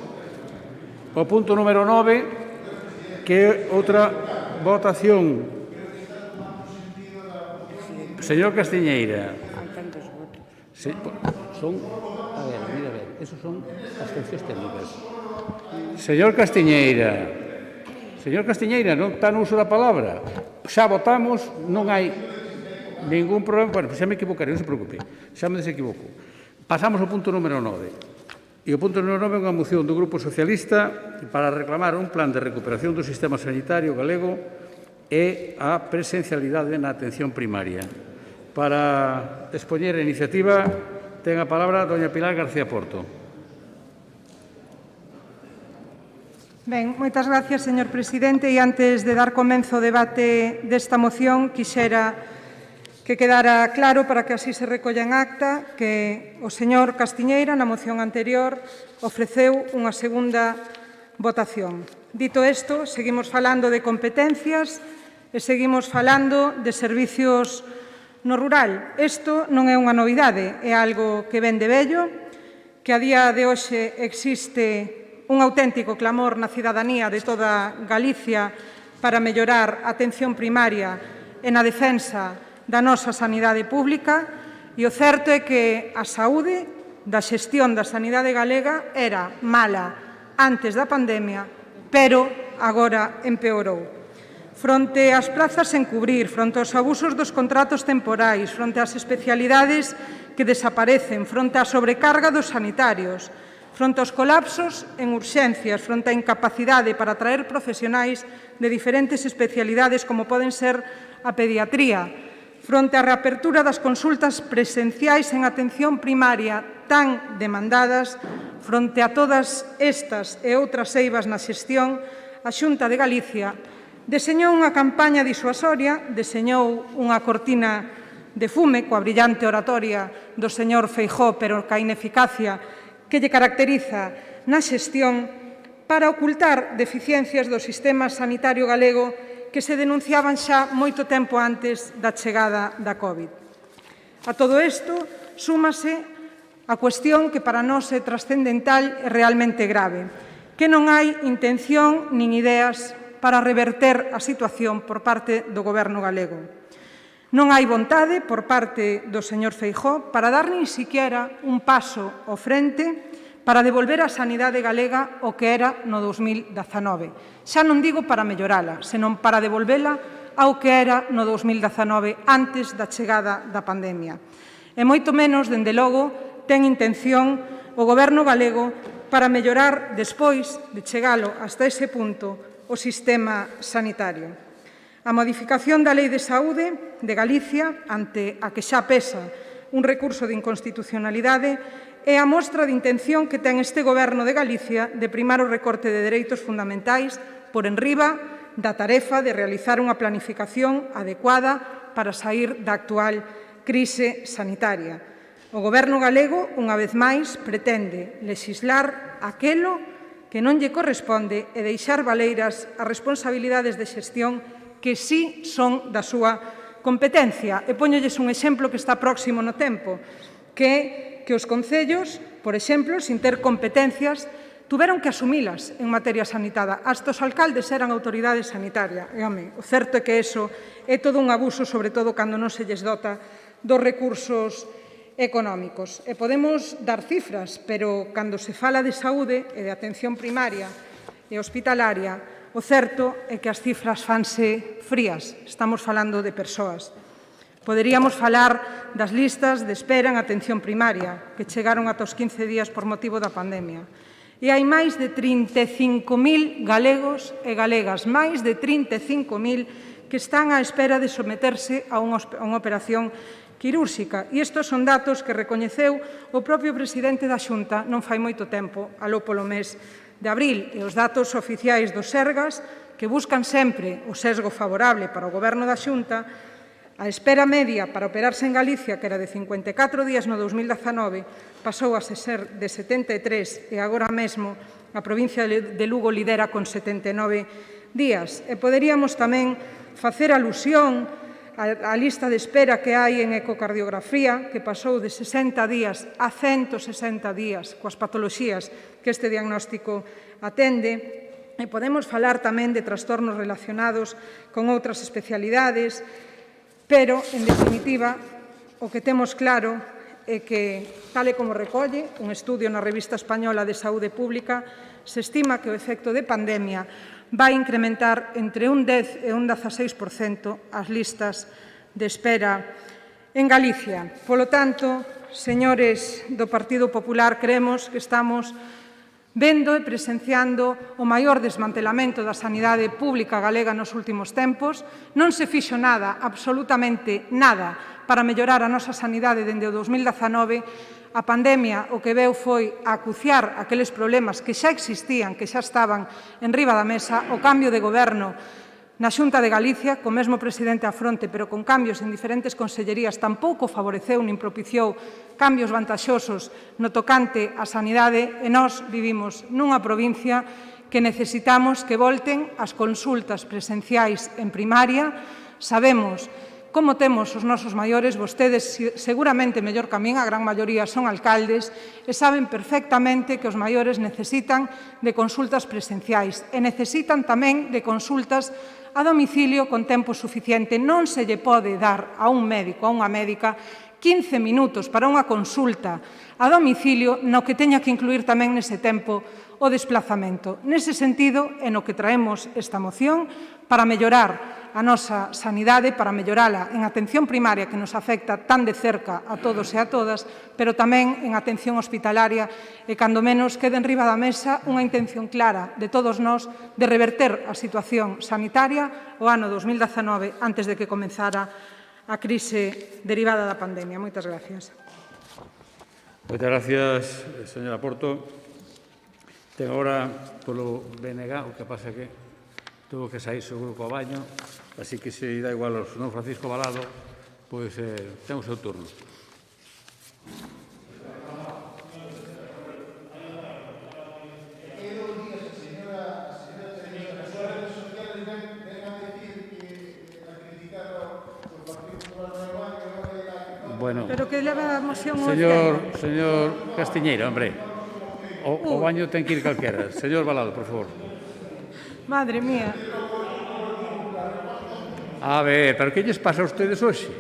ao punto número 9, que é outra votación. Señor Castiñeira. Faltan 2 votos. Son, a ver, esos son abstencións técnicas. Señor Castiñeira, non está no uso da palabra. Xa votamos, non hai ningún problema. Bueno, xa me equivocaré, non se preocupe. Xa me desequivoco. Pasamos ao punto número 9. E o punto número 9 é unha moción do Grupo Socialista para reclamar un plan de recuperación do sistema sanitario galego e a presencialidade na atención primaria. Para expoñer a iniciativa, ten a palabra doña Pilar García Porto. Ben, moitas gracias, señor presidente. E antes de dar comenzo ao debate desta moción, quixera que quedara claro, para que así se recolla en acta, que o señor Castiñeira, na moción anterior, ofreceu unha segunda votación. Dito isto, seguimos falando de competencias e seguimos falando de servicios no rural. Isto non é unha novidade, é algo que vén de vello, que a día de hoxe existe un auténtico clamor na cidadanía de toda Galicia para mellorar a atención primaria e na defensa da nosa sanidade pública, e o certo é que a saúde da xestión da sanidade galega era mala antes da pandemia, pero agora empeorou. Fronte ás prazas sen cubrir, fronte aos abusos dos contratos temporais, fronte ás especialidades que desaparecen, fronte á sobrecarga dos sanitarios, fronte aos colapsos en urxencias, fronte á incapacidade para atraer profesionais de diferentes especialidades como poden ser a pediatría, fronte á reapertura das consultas presenciais en atención primaria tan demandadas, fronte a todas estas e outras eivas na xestión, a Xunta de Galicia deseñou unha campaña disuasoria, deseñou unha cortina de fume coa brillante oratoria do señor Feijóo, pero ca ineficacia que lle caracteriza na xestión, para ocultar deficiencias do sistema sanitario galego que se denunciaban xa moito tempo antes da chegada da COVID. A todo isto, súmase a cuestión que para nós é trascendental e realmente grave, que non hai intención nin ideas para reverter a situación por parte do Goberno galego. Non hai vontade por parte do señor Feijóo para dar nin siquiera un paso ao frente para devolver a sanidade galega o que era no 2019. Xa non digo para mellorala, senón para devolvela ao que era no 2019 antes da chegada da pandemia. E moito menos, dende logo, ten intención o Goberno galego para mellorar, despois de chegalo hasta ese punto, o sistema sanitario. A modificación da Lei de Saúde de Galicia, ante a que xa pesa un recurso de inconstitucionalidade, é a mostra de intención que ten este Goberno de Galicia de primar o recorte de dereitos fundamentais por enriba da tarefa de realizar unha planificación adecuada para sair da actual crise sanitaria. O Goberno galego, unha vez máis, pretende lexislar aquelo que non lle corresponde e deixar baleiras as responsabilidades de xestión que sí son da súa competencia. E poñolles un exemplo que está próximo no tempo, que é que os concellos, por exemplo, sin ter competencias, tuveron que asumilas en materia sanitada. Hasta os alcaldes eran autoridade sanitaria. E, home, o certo é que iso é todo un abuso, sobre todo cando non se lles dota dos recursos económicos. E podemos dar cifras, pero cando se fala de saúde e de atención primaria e hospitalaria, o certo é que as cifras fanse frías. Estamos falando de persoas. Poderíamos falar das listas de espera en atención primaria, que chegaron ata os 15 días por motivo da pandemia. E hai máis de 35.000 galegos e galegas, máis de 35.000 que están á espera de someterse a unha operación quirúrxica. E estes son datos que recoñeceu o propio presidente da Xunta non fai moito tempo, aló polo mes de abril. E os datos oficiais dos Sergas, que buscan sempre o sesgo favorable para o goberno da Xunta, a espera media para operarse en Galicia, que era de 54 días no 2019, pasou a ser de 73 e agora mesmo a provincia de Lugo lidera con 79 días. E poderíamos tamén facer alusión á lista de espera que hai en ecocardiografía, que pasou de 60 días a 160 días coas patoloxías que este diagnóstico atende. E podemos falar tamén de trastornos relacionados con outras especialidades, pero, en definitiva, o que temos claro é que, tal e como recolle un estudio na Revista Española de Saúde Pública, se estima que o efecto de pandemia vai incrementar entre un 10 e un 16% as listas de espera en Galicia. Polo tanto, señores do Partido Popular, creemos que estamos vendo e presenciando o maior desmantelamento da sanidade pública galega nos últimos tempos. Non se fixo nada, absolutamente nada, para mellorar a nosa sanidade dende o 2019. A pandemia o que veu foi acuciar aqueles problemas que xa existían, que xa estaban enriba da mesa. O cambio de goberno na Xunta de Galicia, co mesmo presidente á fronte, pero con cambios en diferentes consellerías, tampouco favoreceu nin propiciou cambios vantaxosos no tocante á sanidade, e nós vivimos nunha provincia que necesitamos que volten as consultas presenciais en primaria. Sabemos como temos os nosos maiores, vostedes seguramente mellor que a min, a gran maioría son alcaldes, e saben perfectamente que os maiores necesitan de consultas presenciais e necesitan tamén de consultas a domicilio con tempo suficiente. Non se lle pode dar a un médico, a unha médica, 15 minutos para unha consulta a domicilio, no que teña que incluir tamén nese tempo o desplazamento. Nese sentido, é no que traemos esta moción para mellorar a nosa sanidade, para mellorala en atención primaria, que nos afecta tan de cerca a todos e a todas, pero tamén en atención hospitalaria, e cando menos quede enriba da mesa unha intención clara de todos nós de reverter a situación sanitaria o ano 2019, antes de que comenzara a crise derivada da pandemia. Moitas gracias. Moitas gracias, señora Porto. Ten agora polo BNG, o que pasa que tuvo que sair o grupo a baño, así que se dá igual ao señor Francisco Balado, pois ten o seu turno. Bueno, pero que leva a moción señor Castiñeira, hombre, o baño ten que ir calquera. Señor Balado, por favor. Madre mía. A ver, pero que lles pasa a ustedes hoxe?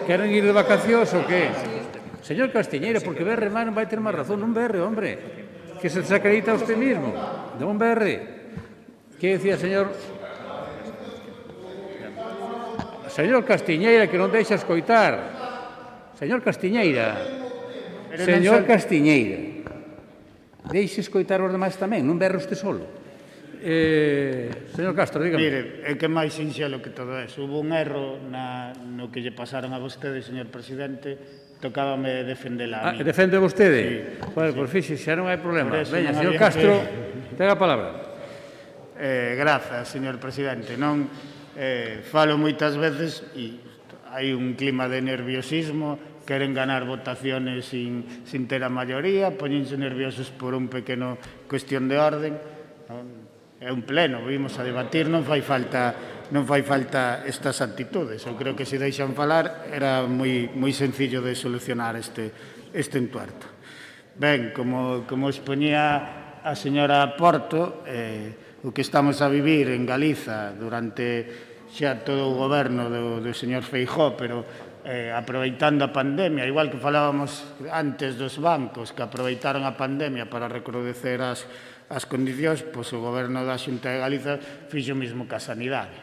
Queren ir de vacacións ou que? Señor Castiñeira, porque berre máis non vai ter máis razón. Non berre, hombre. Que se desacredita usted mismo. Non berre. Que decía, señor? Señor Castiñeira, que non deixa escoitar. Señor Castiñeira. Señor Castiñeira. Deixe escoitar os demais tamén. Non berre usted solo. Señor Castro, dígame. Mire, é que máis sinxelo que todo eso. Hubo un erro no que lle pasaron a vostede, señor presidente. Tocábame defendela a mí. Defende vostede? Sí. Bueno, pois fixe, xa non hai problema. Veña, señor Castro, ten a palabra. Grazas, señor presidente. Non falo moitas veces e hai un clima de nerviosismo, queren ganar votaciones sin ter a maioría, poñense nerviosos por un pequeno cuestión de orden. É un pleno, vimos a debatir, non fai falta estas actitudes. Eu creo que se deixan falar era moi sencillo de solucionar este entuerto. Ben, como expoñía a señora Porto, o que estamos a vivir en Galiza durante xa todo o goberno do señor Feijóo, pero aproveitando a pandemia, igual que falábamos antes dos bancos que aproveitaron a pandemia para recrudecer as condicións, pois o goberno da Xunta de Galiza fixo o mesmo que a sanidade.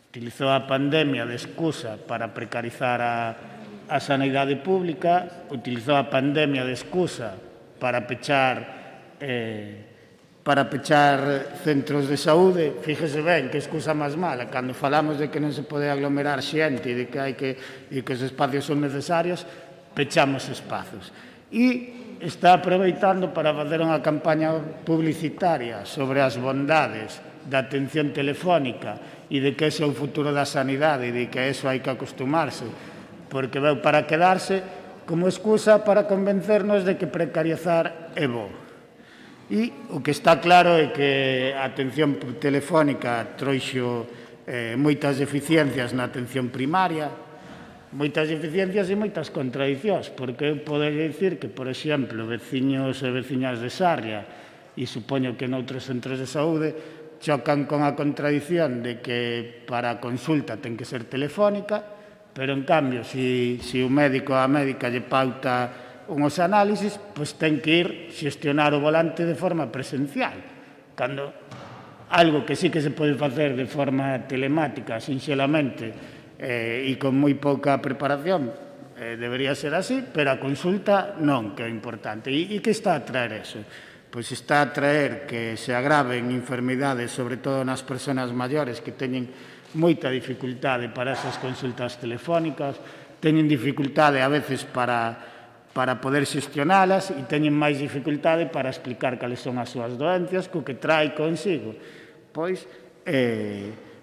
utilizou a pandemia de excusa para precarizar a sanidade pública, utilizou a pandemia de excusa para pechar centros de saúde. Fíjese ben que excusa máis mala, cando falamos de que non se pode aglomerar xente e de que os espacios son necesarios, pechamos espazos. E está aproveitando para facer unha campaña publicitaria sobre as bondades da atención telefónica e de que ese é o futuro da sanidade e de que a eso hai que acostumarse, porque veu para quedarse como excusa para convencernos de que precarizar é bo. E o que está claro é que a atención telefónica trouxo moitas deficiencias na atención primaria, moitas deficiencias e moitas contradicións, porque eu poderia dicir que, por exemplo, veciños e veciñas de Sarria e supoño que noutros centros de saúde chocan con a contradición de que para a consulta ten que ser telefónica, pero en cambio, se o médico ou a médica lle pauta unhos análisis, pois ten que ir xestionar o volante de forma presencial. Cando algo que sí que se pode facer de forma telemática, sinxelamente, e con moi pouca preparación, debería ser así, pero a consulta non, que é importante. E que está a traer eso? Pois está a traer que se agraven enfermidades, sobre todo nas persoas maiores que teñen moita dificultade para esas consultas telefónicas, teñen dificultade a veces para poder xestionalas e teñen máis dificultade para explicar cales son as súas doencias, co que trae consigo pois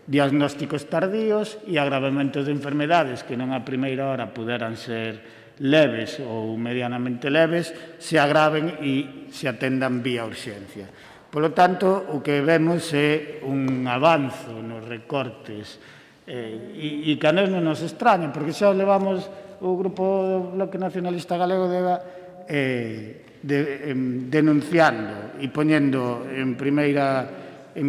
diagnósticos tardíos e agravamentos de enfermedades que non a primeira hora puderan ser leves ou medianamente leves, se agraven e se atendan vía urxencia. Polo tanto, o que vemos é un avanzo nos recortes e que a nos non nos extraña, porque xa levamos o Grupo do Bloque Nacionalista Galego denunciando e poñendo en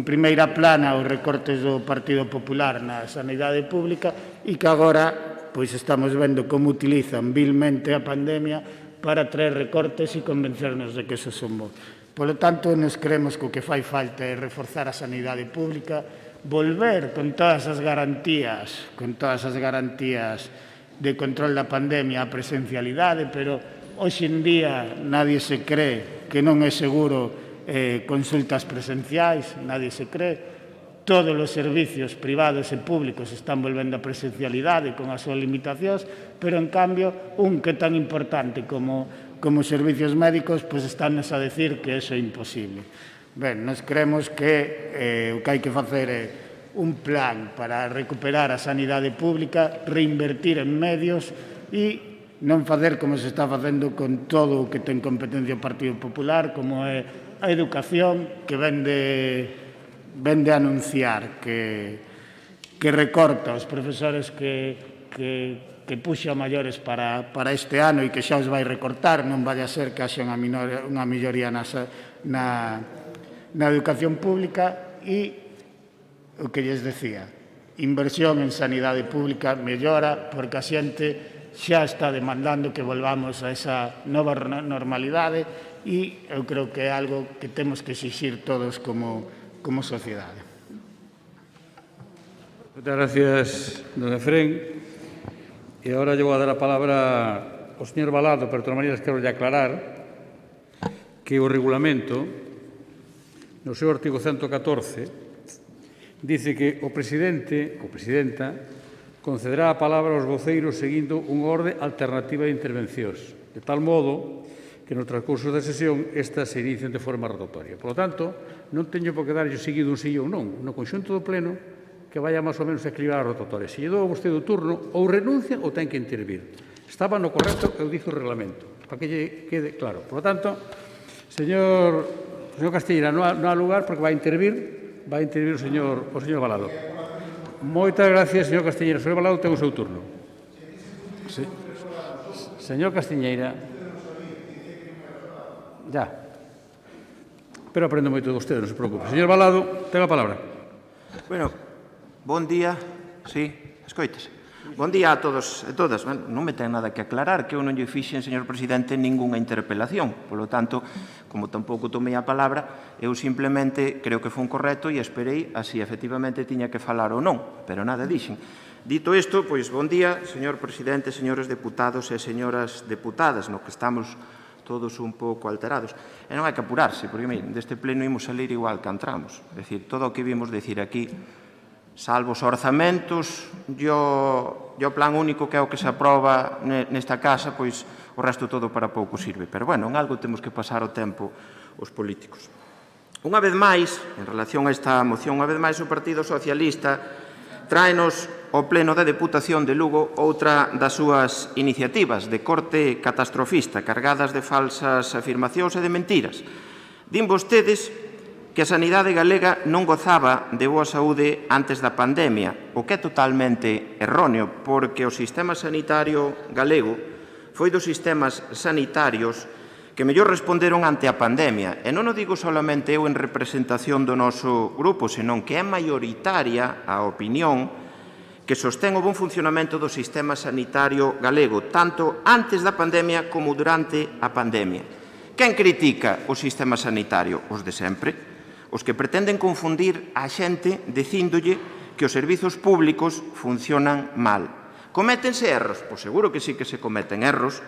primeira plana os recortes do Partido Popular na sanidade pública e que agora pois estamos vendo como utilizan vilmente a pandemia para traer recortes e convencernos de que eso son bons. Polo tanto, nos creemos que o que fai falta é reforzar a sanidade pública, volver con todas as garantías de control da pandemia a presencialidade, pero hoxe en día nadie se cree que non é seguro consultas presenciais, nadie se cree. Todos os servicios privados e públicos están volvendo a presencialidade con as súas limitacións, pero en cambio un que é tan importante como servicios médicos, pois estánnos a decir que eso é imposible. Ben, nos creemos que o que hai que facer é un plan para recuperar a sanidade pública, reinvertir en medios e non facer como se está facendo con todo o que ten competencia o Partido Popular, como é a educación, que vende a anunciar que recorta os profesores que puxa maiores para este ano e que xa os vai recortar, non vai a ser que haxa unha melloría na educación pública e o que lles decía, inversión en sanidade pública mellora porque a xente xa está demandando que volvamos a esa nova normalidade e eu creo que é algo que temos que exixir todos como sociedade. Moitas gracias, don Efrén. E agora lle vou a dar a palabra ao señor Balado, pero de todas maneiras quero lle aclarar que o regulamento, no seu artigo 114, dice que o presidente ou presidenta concederá a palabra aos voceiros seguindo unha orde alternativa de intervencións, de tal modo que no transcurso da sesión estas se inicien de forma rotatoria. Por lo tanto, non teño por que darlle seguido un sí ou non. No conxunto do pleno, que vaya máis ou menos a equilibrar a rotatoria. Se lle dou a vostede o turno, ou renuncia ou ten que intervir. Estaba no correcto, eu dixo o reglamento, para que lle quede claro. Por lo tanto, señor Castellera, non há lugar porque vai intervir o señor Balado. Moitas gracias, señor Castellera. O señor Balado ten o seu turno. Señor Castiñeira. Ya. Pero aprendo moito de vostede, non se preocupe. Señor Balado, ten a palabra. Bueno, bon día. Sí, escoitase. Bon día a todos e todas. Bueno, non me ten nada que aclarar, que eu non lle fixen, señor presidente, ningunha interpelación. Por lo tanto, como tampouco tomei a palabra, eu simplemente creo que foi un correcto e esperei a si efectivamente tiña que falar ou non, pero nada dixen. Dito isto, pois, bon día, señor presidente, señores deputados e señoras deputadas, no que estamos todos un pouco alterados. E non hai que apurarse, porque, miren, deste pleno imos salir igual que entramos. É dicir, todo o que vimos decir aquí, salvo os orzamentos, o plan único que é o que se aproba nesta casa, pois o resto todo para pouco sirve. Pero, bueno, en algo temos que pasar o tempo os políticos. Unha vez máis, en relación a esta moción, unha vez máis o Partido Socialista tráenos ao Pleno da Deputación de Lugo outra das súas iniciativas de corte catastrofista, cargadas de falsas afirmacións e de mentiras. Din vostedes que a sanidade galega non gozaba de boa saúde antes da pandemia, o que é totalmente erróneo, porque o sistema sanitario galego foi dos sistemas sanitarios que mellor responderon ante a pandemia. E non o digo solamente eu en representación do noso grupo, senón que é maioritaria a opinión que sostén o bon funcionamento do sistema sanitario galego, tanto antes da pandemia como durante a pandemia. Quen critica o sistema sanitario? Os de sempre. Os que pretenden confundir a xente dicíndolle que os servizos públicos funcionan mal. Cométense erros? Pois seguro que sí que se cometen erros.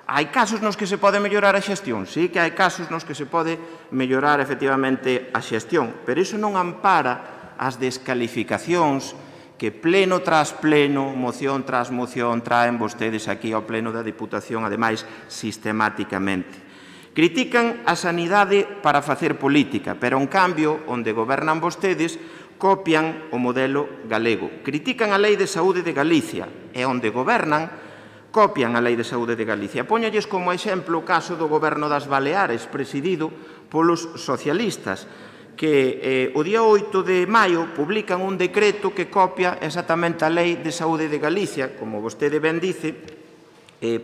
Hai casos nos que se pode mellorar a xestión? Sí que hai casos nos que se pode mellorar efectivamente a xestión, pero iso non ampara as descalificacións que pleno tras pleno, moción tras moción, traen vostedes aquí ao Pleno da Deputación, ademais, sistemáticamente. Critican a sanidade para facer política, pero, en cambio, onde gobernan vostedes, copian o modelo galego. Critican a Lei de Saúde de Galicia, e onde gobernan, copian a Lei de Saúde de Galicia. Póñolles como exemplo o caso do Goberno das Baleares, presidido polos socialistas, que o día 8 de maio publican un decreto que copia exactamente a Lei de Saúde de Galicia, como vostede ben dice,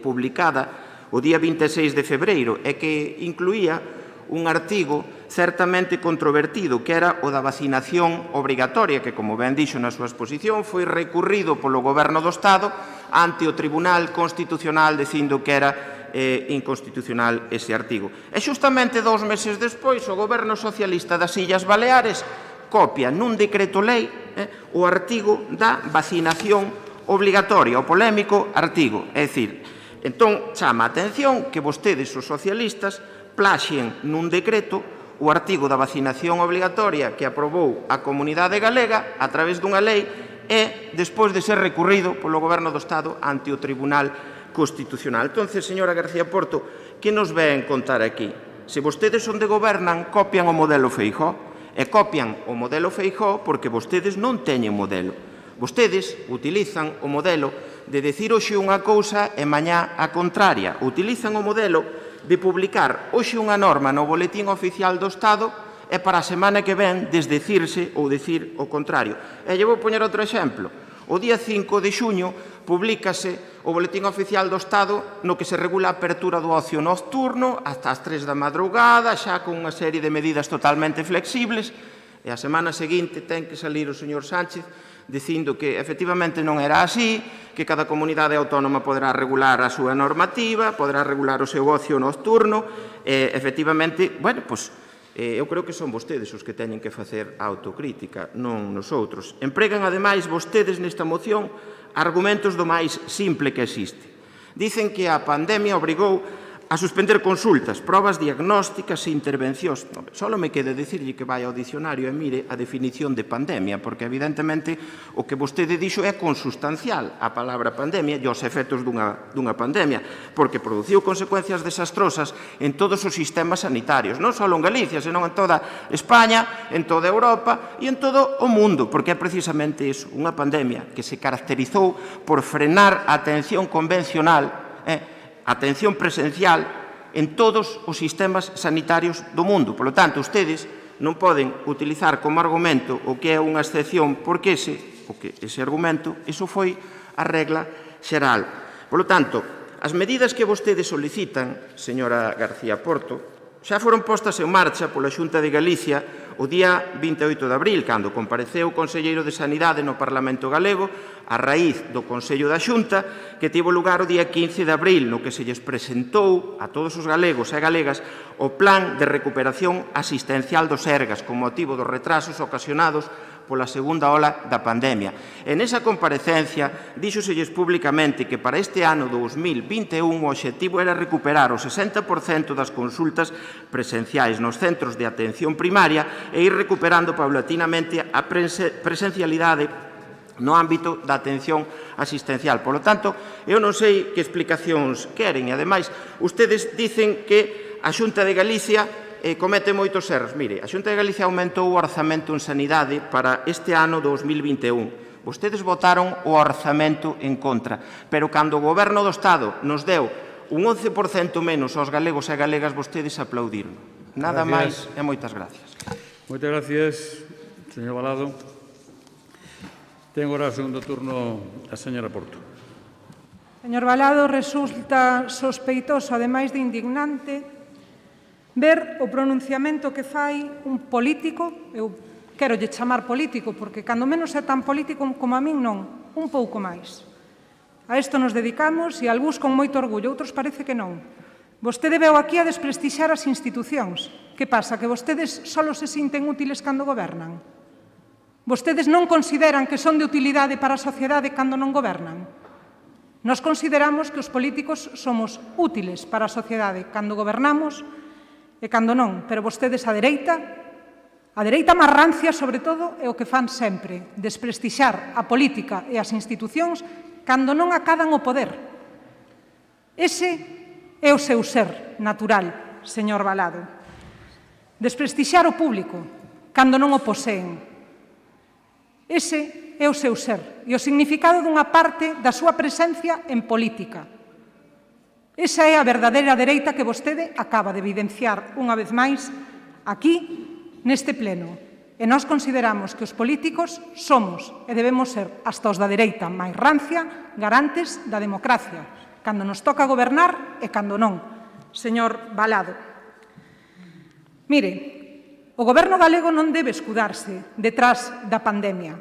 publicada o día 26 de febreiro, e que incluía un artigo certamente controvertido, que era o da vacinación obrigatoria, que, como ben dixo na súa exposición, foi recurrido polo Goberno do Estado ante o Tribunal Constitucional dicindo que era inconstitucional ese artigo. E xustamente 2 meses despois, o Goberno Socialista das Illas Baleares copia nun decreto lei o artigo da vacinación obligatoria, o polémico artigo. É dicir, entón chama a atención que vostedes, os socialistas, plaxen nun decreto o artigo da vacinación obligatoria que aprobou a Comunidade Galega a través dunha lei e despois de ser recurrido polo Goberno do Estado ante o Tribunal Constitucional. Entón, señora García Porto, que nos ven contar aquí? Se vostedes onde gobernan copian o modelo Feijóo, e copian o modelo Feijóo porque vostedes non teñen modelo. Vostedes utilizan o modelo de decir hoxe unha cousa e mañá a contraria. Utilizan o modelo de publicar hoxe unha norma no Boletín Oficial do Estado e para a semana que ven desdecirse ou decir o contrario. E lle vou poñer outro exemplo. O día 5 de xuño publícase o Boletín Oficial do Estado no que se regula a apertura do ocio nocturno hasta as 3 da madrugada, xa con unha serie de medidas totalmente flexibles, e a semana seguinte ten que salir o señor Sánchez dicindo que efectivamente non era así, que cada comunidade autónoma poderá regular a súa normativa, poderá regular o seu ocio nocturno, e efectivamente, bueno, pois, eu creo que son vostedes os que teñen que facer a autocrítica, non nosoutros. Empregan, ademais, vostedes nesta moción argumentos do máis simple que existe. Dicen que a pandemia obrigou a suspender consultas, probas diagnósticas e intervencións. Só me queda dicirlle que vai ao dicionario e mire a definición de pandemia, porque evidentemente o que vostede dixo é consustancial á palabra pandemia e aos efectos dunha pandemia, porque produciu consecuencias desastrosas en todos os sistemas sanitarios, non só en Galicia, senón en toda España, en toda Europa e en todo o mundo, porque é precisamente iso, unha pandemia que se caracterizou por frenar a atención convencional, atención presencial en todos os sistemas sanitarios do mundo. Por lo tanto, ustedes non poden utilizar como argumento o que é unha excepción, porque ese argumento, iso foi a regla xeral. Por lo tanto, as medidas que vostedes solicitan, señora García Porto, xa foron postas en marcha pola Xunta de Galicia o día 28 de abril, cando compareceu o Conselleiro de Sanidade no Parlamento Galego a raíz do Consello da Xunta, que tivo lugar o día 15 de abril, no que se lles presentou a todos os galegos e galegas o Plan de Recuperación Asistencial do Sergas con motivo dos retrasos ocasionados pola segunda ola da pandemia. En esa comparecencia, díxoselles públicamente que para este ano 2021 o obxectivo era recuperar o 60% das consultas presenciais nos centros de atención primaria e ir recuperando paulatinamente a presencialidade no ámbito da atención asistencial. Por lo tanto, eu non sei que explicacións queren e, ademais, ustedes dicen que a Xunta de Galicia comete moitos erros. Mire, a Xunta de Galicia aumentou o orzamento en sanidade para este ano 2021. Vostedes votaron o orzamento en contra, pero cando o Goberno do Estado nos deu un 11% menos aos galegos e galegas, vostedes aplaudiron. Nada máis e moitas gracias. Moitas gracias, señor Balado. Ten agora o segundo turno a señora Porto. Señor Balado, resulta sospeitoso, ademais de indignante, ver o pronunciamento que fai un político, eu quero lle chamar político, porque cando menos é tan político como a min non, un pouco máis. A isto nos dedicamos e algúns con moito orgullo, outros parece que non. Vostede veu aquí a desprestixar as institucións. Que pasa, que vostedes só se sinten útiles cando gobernan? Vostedes non consideran que son de utilidade para a sociedade cando non gobernan? Nos consideramos que os políticos somos útiles para a sociedade cando gobernamos e cando non, pero vostedes a dereita máis rancia, sobre todo, é o que fan sempre, desprestixar a política e as institucións cando non acadan o poder. Ese é o seu ser natural, señor Balado. Desprestixar o público cando non o poseen. Ese é o seu ser e o significado dunha parte da súa presencia en política. Esa é a verdadeira dereita que vostede acaba de evidenciar unha vez máis aquí neste pleno. E nós consideramos que os políticos somos e debemos ser hasta os da dereita máis rancia garantes da democracia, cando nos toca gobernar e cando non. Señor Balado, mire, o Goberno galego non debe escudarse detrás da pandemia.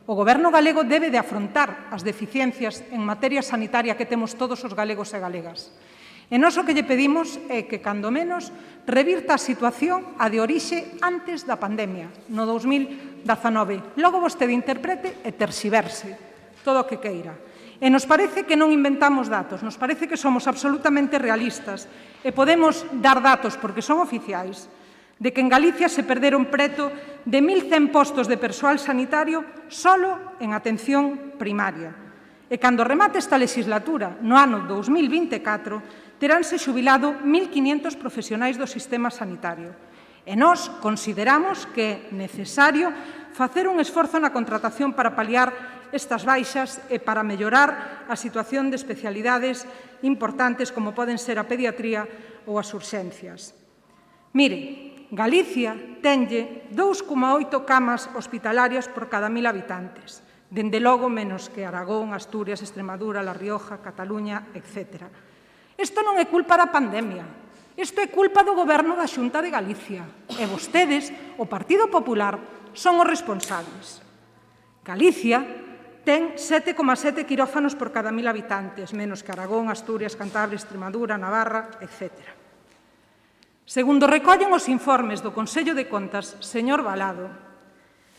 O Goberno galego debe de afrontar as deficiencias en materia sanitaria que temos todos os galegos e galegas. E nós o que lle pedimos é que, cando menos, revirta a situación a de orixe antes da pandemia, no 2019. Logo vostede interprete e terxiverse todo o que queira. E nos parece que non inventamos datos, nos parece que somos absolutamente realistas e podemos dar datos, porque son oficiais, de que en Galicia se perderon preto de 1.100 postos de persoal sanitario solo en atención primaria. E cando remate esta legislatura, no ano 2024, teránse xubilado 1.500 profesionais do sistema sanitario. E nós consideramos que é necesario facer un esforzo na contratación para paliar estas baixas e para mellorar a situación de especialidades importantes como poden ser a pediatría ou as urxencias. Mire, Galicia tenlle 2,8 camas hospitalarias por cada 1.000 habitantes, dende logo menos que Aragón, Asturias, Extremadura, La Rioja, Cataluña, etc. Isto non é culpa da pandemia, isto é culpa do Goberno da Xunta de Galicia. E vostedes, o Partido Popular, son os responsables. Galicia ten 7,7 quirófanos por cada 1.000 habitantes, menos que Aragón, Asturias, Cantabria, Extremadura, Navarra, etc. Segundo recollen os informes do Consello de Contas, señor Balado,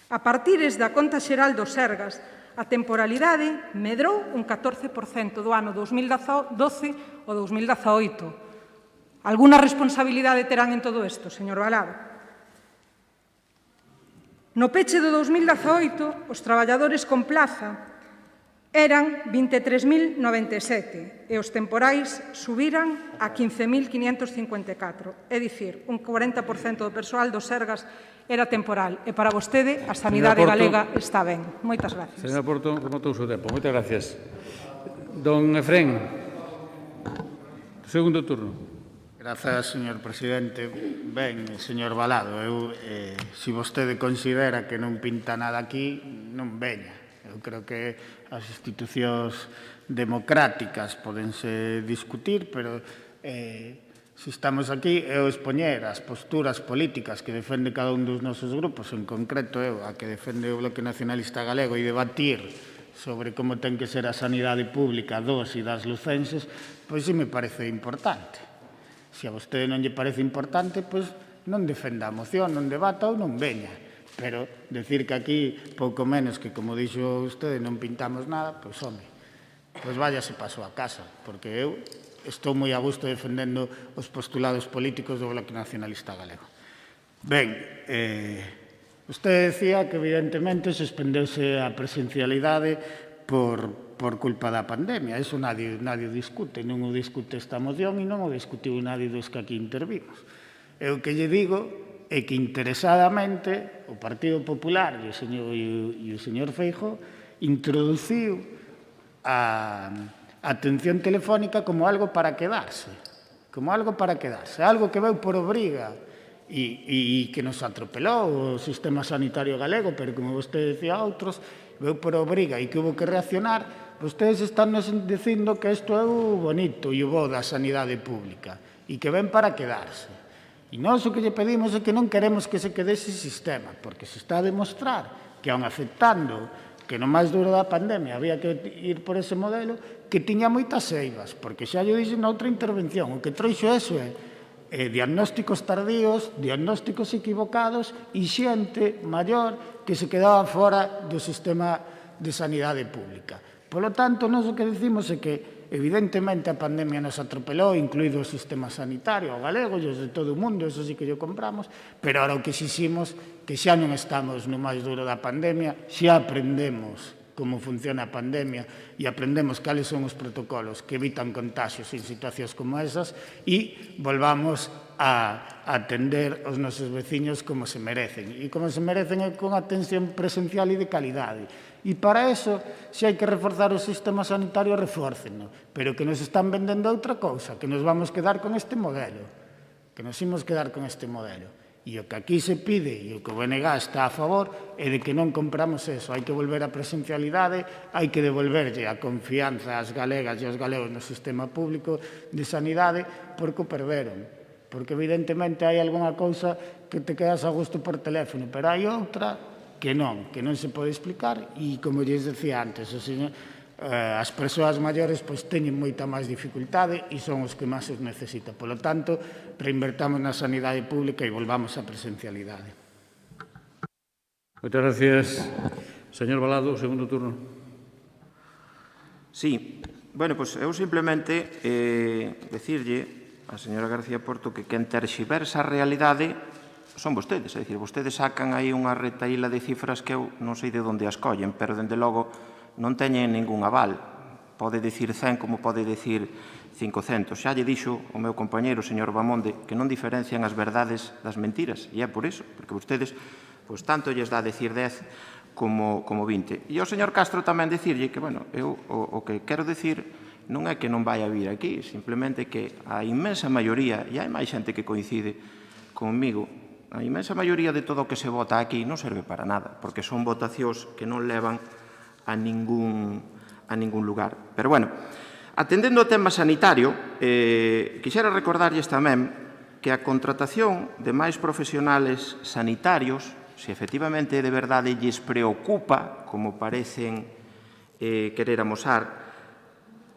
a partires da conta xeral do Sergas, a temporalidade medrou un 14% do ano 2012 ao 2018. Alguna responsabilidade terán en todo isto, señor Balado? No peche do 2018, os traballadores con plaza eran 23.097 e os temporais subiran a 15.554. É dicir, un 40% do persoal do Sergas era temporal. E para vostede, a sanidade galega está ben. Moitas gracias. Señora Porto, rematou o seu tempo. Moitas gracias. Don Efrén, segundo turno. Grazas, señor presidente. Ben, señor Balado, se vostede considera que non pinta nada aquí, non veña. Eu creo que as institucións democráticas podense discutir, pero Se estamos aquí, eu expoñer as posturas políticas que defende cada un dos nosos grupos, en concreto eu, a que defende o Bloque Nacionalista Galego, e debatir sobre como ten que ser a sanidade pública dos e das lucenses, pois sí me parece importante. Se a vostede non lle parece importante, pois non defenda a moción, non debata ou non veña. Pero decir que aquí, pouco menos que, como dixo vostede, non pintamos nada, pois, home, pois váyase paso a casa, porque eu estou moi a gusto defendendo os postulados políticos do Bloque Nacionalista Galego. Ben, vostede decía que evidentemente suspendeuse a presencialidade por culpa da pandemia. Eso nadie discute, non o discute esta moción e non o discutiu nadie dos que aquí intervimos. Eu que lle digo é que interesadamente o Partido Popular e o señor Feijóo introduciu a atención telefónica como algo para quedarse, algo que veu por obriga e que nos atropelou o sistema sanitario galego, pero como vostede decía outros, veu por obriga e que hubo que reaccionar. Vostedes están nos dicindo que isto é o bonito e o bo da sanidade pública e que ven para quedarse. E nós o que lle pedimos é que non queremos que se quede ese sistema, porque se está a demostrar que, aun aceptando que no máis duro da pandemia había que ir por ese modelo, que tiña moitas eivas, porque xa lle dixen noutra intervención, o que trouxo eso é diagnósticos tardíos, diagnósticos equivocados e xente maior que se quedaba fora do sistema de sanidade pública. Polo tanto, nós o que dicimos é que, evidentemente, a pandemia nos atropelou, incluído o sistema sanitario, o galego, e os de todo o mundo, eso sí que lle compramos, pero ahora o que xiximos que xa non estamos no máis duro da pandemia, xa aprendemos como funciona a pandemia e aprendemos cales son os protocolos que evitan contagios en situacións como esas e volvamos a atender os nosos veciños como se merecen. E como se merecen é con atención presencial e de calidade. E para eso, se hai que reforzar o sistema sanitario, refórcenlo. Pero que nos están vendendo outra cousa, que nos vamos quedar con este modelo. Que nos imos quedar con este modelo. E o que aquí se pide, e o que o BNG está a favor, é de que non compramos eso. Hai que volver a presencialidade, hai que devolverlle a confianza ás galegas e aos galegos no sistema público de sanidade, porque o perderon. Porque, evidentemente, hai algunha cousa que te quedas a gusto por teléfono, pero hai outra que non se pode explicar, e, como lles decía antes, as persoas maiores teñen moita máis dificultade e son os que máis os necesitan. Polo tanto, reinvertamos na sanidade pública e volvamos á presencialidade. Moitas gracias. Señor Balado, segundo turno. Sí. Bueno, pois eu simplemente decirlle a señora García Porto que quen terxiversa a realidade son vostedes. É dicir, vostedes sacan aí unha retaíla de cifras que eu non sei de onde as collen, pero, dende logo, non teñen ningún aval. Pode dicir 100 como pode dicir 500. Xa lle dixo o meu compañeiro, o señor Bamonde, que non diferencian as verdades das mentiras. E é por iso, porque vostedes, pois, tanto lles dá decir 10 como 20. E ao señor Castro tamén dicirlle que, bueno, eu o que quero dicir non é que non vai a vir aquí, simplemente que a inmensa maioría, e hai máis xente que coincide comigo, a inmensa maioría de todo o que se vota aquí non serve para nada, porque son votacións que non levan a ningún lugar. Pero, bueno, atendendo ao tema sanitario, quixera recordarlles tamén que a contratación de máis profesionales sanitarios, se efectivamente de verdade lles preocupa, como parecen querer amosar,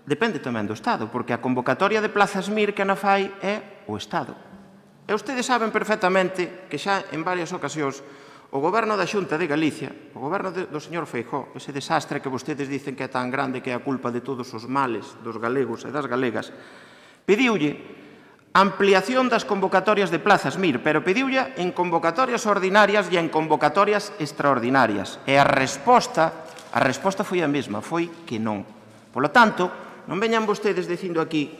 depende tamén do Estado, porque a convocatoria de plazas MIR que na fai é o Estado. E ustedes saben perfectamente que xa en varias ocasións o Goberno da Xunta de Galicia, o Goberno do señor Feijóo, ese desastre que vostedes dicen que é tan grande que é a culpa de todos os males dos galegos e das galegas, pediulle ampliación das convocatorias de plazas MIR, pero pediulle en convocatorias ordinarias e en convocatorias extraordinarias. E a resposta foi a mesma, foi que non. Polo tanto, non veñan vostedes dicindo aquí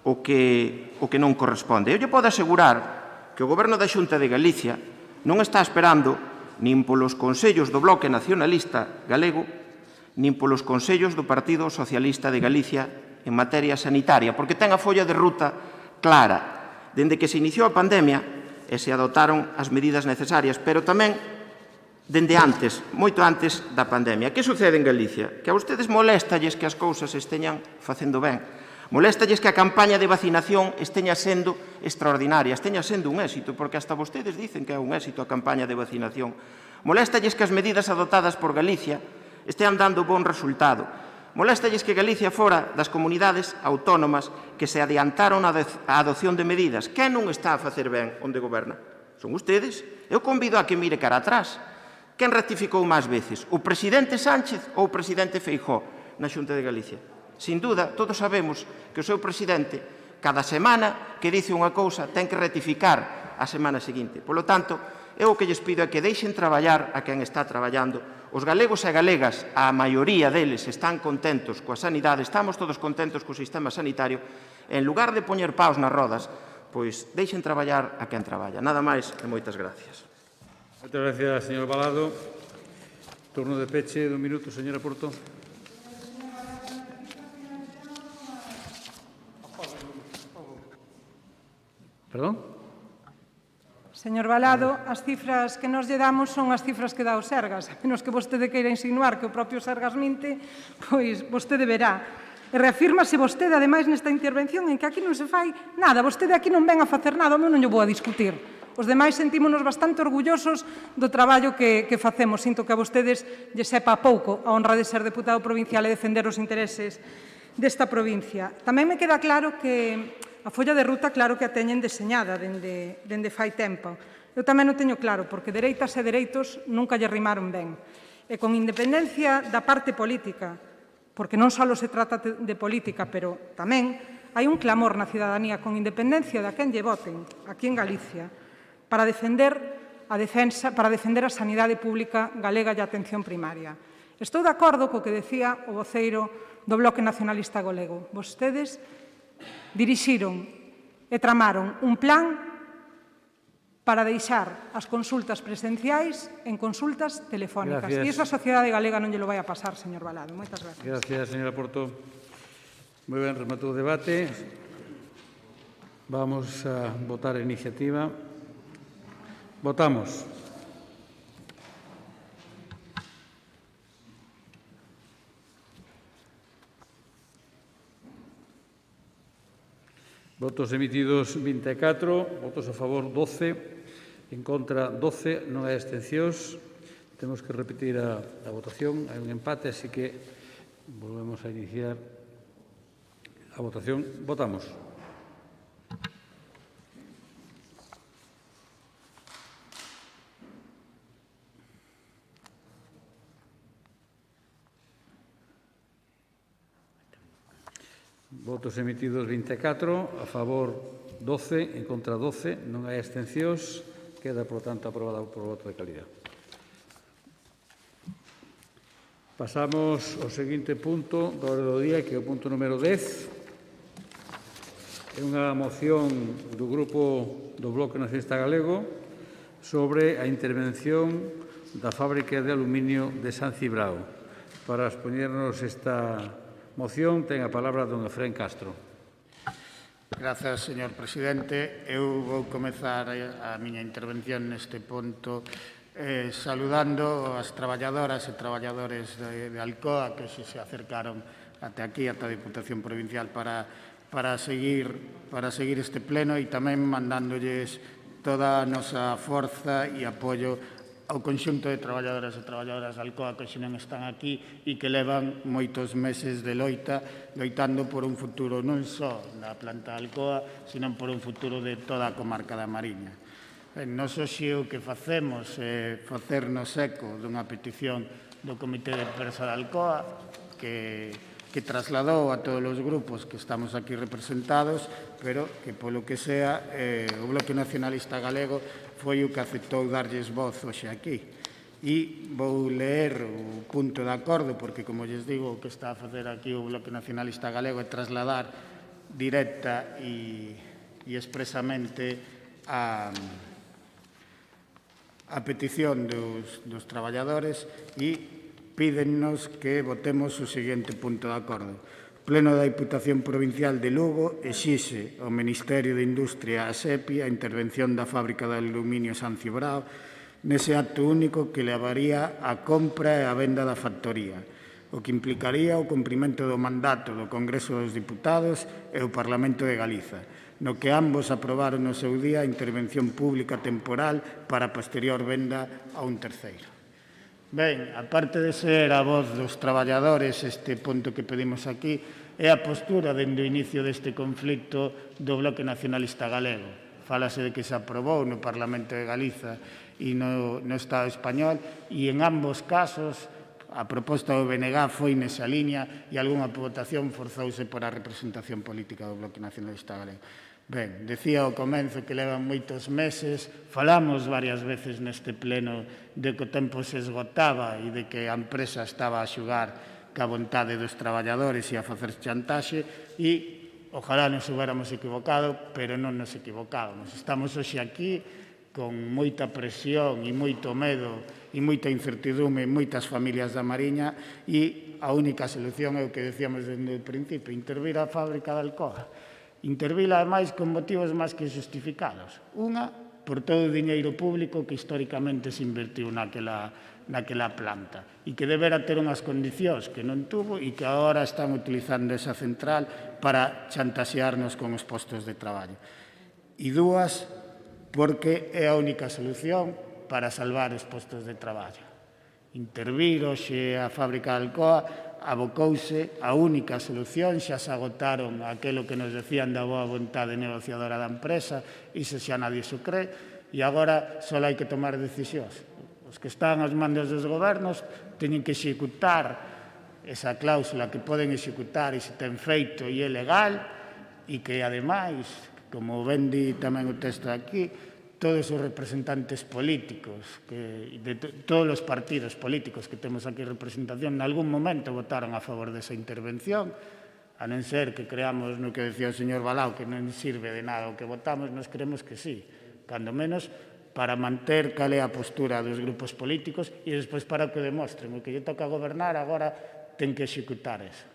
o que non corresponde. Eu lle podo asegurar que o Goberno da Xunta de Galicia non está esperando nin polos consellos do Bloque Nacionalista Galego, nin polos consellos do Partido Socialista de Galicia en materia sanitaria, porque ten a folla de ruta clara, dende que se iniciou a pandemia e se adoptaron as medidas necesarias, pero tamén dende antes, moito antes da pandemia. Que sucede en Galicia? Que a vostedes molestalles que as cousas esteñan facendo ben. Moléstalles que a campaña de vacinación esteña sendo extraordinaria, esteña sendo un éxito, porque hasta vostedes dicen que é un éxito a campaña de vacinación. Moléstalles que as medidas adoptadas por Galicia estean dando bon resultado. Moléstalles que Galicia fora das comunidades autónomas que se adiantaron á adopción de medidas. Quen non está a facer ben onde goberna? Son ustedes. Eu convido a que mire cara atrás. Quen rectificou máis veces? O presidente Sánchez ou o presidente Feijóo na Xunta de Galicia? Sin duda, todos sabemos que o seu presidente, cada semana que dice unha cousa, ten que rectificar a semana seguinte. Por lo tanto, eu o que lles pido é que deixen traballar a quen está traballando. Os galegos e galegas, a maioría deles, están contentos coa sanidade, estamos todos contentos co sistema sanitario. En lugar de poñer paus nas rodas, pois deixen traballar a quen traballa. Nada máis e moitas gracias. Moitas gracias, señor Balado. Turno de peche de un minuto, señora Porto. Perdón? Señor Balado, as cifras que nos lle damos son as cifras que dá o Sergas. A menos que vostede queira insinuar que o propio Sergas minte, pois vostede verá. E reafírmase vostede, ademais, nesta intervención en que aquí non se fai nada. Vostede aquí non ven a facer nada, eu non lle vou a discutir. Os demais sentímonos bastante orgullosos do traballo que facemos. Sinto que a vostedes lle sepa pouco a honra de ser deputado provincial e defender os intereses desta provincia. Tamén me queda claro que a folla de ruta, claro que a teñen deseñada dende fai tempo. Eu tamén o teño claro, porque dereitas e dereitos nunca lle rimaron ben. E con independencia da parte política, porque non só se trata de política, pero tamén hai un clamor na cidadanía con independencia de quen lle voten aquí en Galicia para defender a sanidade pública galega e a atención primaria. Estou de acordo co que decía o voceiro do Bloque Nacionalista Galego. Vostedes dirixiron e tramaron un plan para deixar as consultas presenciais en consultas telefónicas. Gracias. E iso a sociedade galega non lle lo vai a pasar, señor Balado. Moitas gracias. Gracias, señora Porto. Moi ben, rematou o debate. Vamos a votar a iniciativa. Votamos. Votos emitidos 24, votos a favor 12, en contra 12, non hai abstencións. Temos que repetir a votación, hai un empate, así que volvemos a iniciar a votación. Votamos. Votos emitidos 24, a favor 12, en contra 12, non hai abstencións. Queda, por tanto, aprobada por voto de calidad. Pasamos ao seguinte punto da orde do día, que é o punto número 10. É unha moción do Grupo do Bloque Nacionalista Galego sobre a intervención da fábrica de aluminio de San Cibrao. Para expoñernos esta moción, ten a palabra don Efrén Castro. Grazas, señor presidente. Eu vou comezar a miña intervención neste punto saludando as traballadoras e traballadores de Alcoa que se acercaron até aquí, ata a Diputación Provincial para seguir este pleno, e tamén mandándolles toda a nosa forza e apoio ao conxunto de traballadoras e traballadoras de Alcoa que non están aquí e que levan moitos meses de loitando por un futuro non só na planta de Alcoa, sino por un futuro de toda a comarca da Mariña. Nos hoxe o que facemos é facernos eco dunha petición do Comité de Empresa de Alcoa que trasladou a todos os grupos que estamos aquí representados, pero que, polo que sea, o Bloque Nacionalista Galego foi o que aceptou darlles voz hoxe aquí. E vou ler o punto de acordo, porque, como lles digo, o que está a facer aquí o Bloque Nacionalista Galego é trasladar directa e expresamente a petición dos traballadores e pídennos que votemos o seguinte punto de acordo. O Pleno da Diputación Provincial de Lugo exixe ao Ministerio de Industria e a SEPI a intervención da fábrica de aluminio San Cibrao nese acto único que levaría a compra e a venda da factoría. o que implicaría o cumprimento do mandato do Congreso dos Diputados e o Parlamento de Galiza, no que ambos aprobaron no seu día a intervención pública temporal para posterior venda a un terceiro. Ben, aparte de ser a voz dos traballadores, este punto que pedimos aquí é a postura dende o inicio deste conflito do Bloque Nacionalista Galego. Fálase de que se aprobou no Parlamento de Galiza e no Estado español e en ambos casos a proposta do BNG foi nesa liña e algunha votación forzouse por a representación política do Bloque Nacionalista Galego. Ben, decía ao comenzo que levan moitos meses, falamos varias veces neste pleno de que o tempo se esgotaba e de que a empresa estaba a xugar ca vontade dos traballadores e a facer chantaxe e ojalá nos hubiéramos equivocado, pero non nos equivocábamos. Estamos hoxe aquí con moita presión e moito medo e moita incertidume en moitas familias da Mariña e a única solución é o que decíamos desde o principio, intervir a fábrica de Alcoa. Intervila, ademais, con motivos máis que justificados. Unha, por todo o diñeiro público que históricamente se invertiu naquela planta e que debera ter unhas condicións que non tuvo e que agora están utilizando esa central para chantaxearnos con os postos de traballo. E dúas, porque é a única solución para salvar os postos de traballo. Intervir hoxe a fábrica de Alcoa abocouse a única solución, xa se agotaron aquilo que nos decían da boa vontade negociadora da empresa, iso xa nadie se cree, e agora só hai que tomar decisións. Os que están aos mandos dos gobernos teñen que executar esa cláusula que poden executar e se ten feito e é legal, e que, ademais, como ben di tamén o texto aquí, todos os representantes políticos, de todos os partidos políticos que temos aquí representación, en algún momento votaron a favor desa intervención, a non ser que creamos no que decía o señor Balao, que non sirve de nada o que votamos, nos creemos que sí, cando menos para manter cal é a postura dos grupos políticos e despois para que demostren o que lle toca gobernar agora ten que executar eso.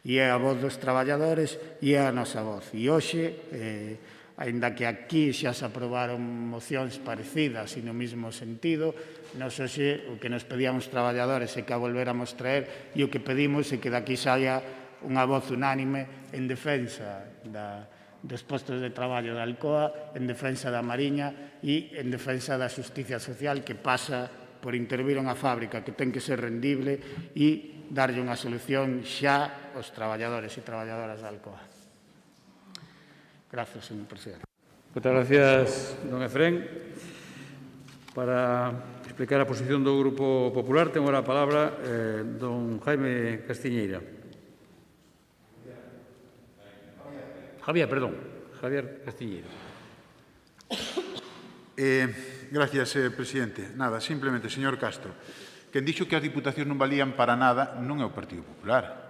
E é a voz dos traballadores e é a nosa voz. E hoxe, aínda que aquí xa se aprobaron mocións parecidas e no mesmo sentido, nos hoxe o que nos pedían os traballadores é que a volvéramos traer e o que pedimos é que daqui saia unha voz unánime en defensa dos postos de traballo da Alcoa, en defensa da Mariña e en defensa da xusticia social que pasa por intervir unha fábrica que ten que ser rendible e darlle unha solución xa aos traballadores e traballadoras da Alcoa. Gracias, señor presidente. Moitas gracias, don Efrén. Para explicar a posición do Grupo Popular, ten agora a palabra don Jaime Castiñeira. Javier Castiñeira. Gracias, presidente. Nada, simplemente, señor Castro, quen dixo que as diputacións non valían para nada non é o Partido Popular.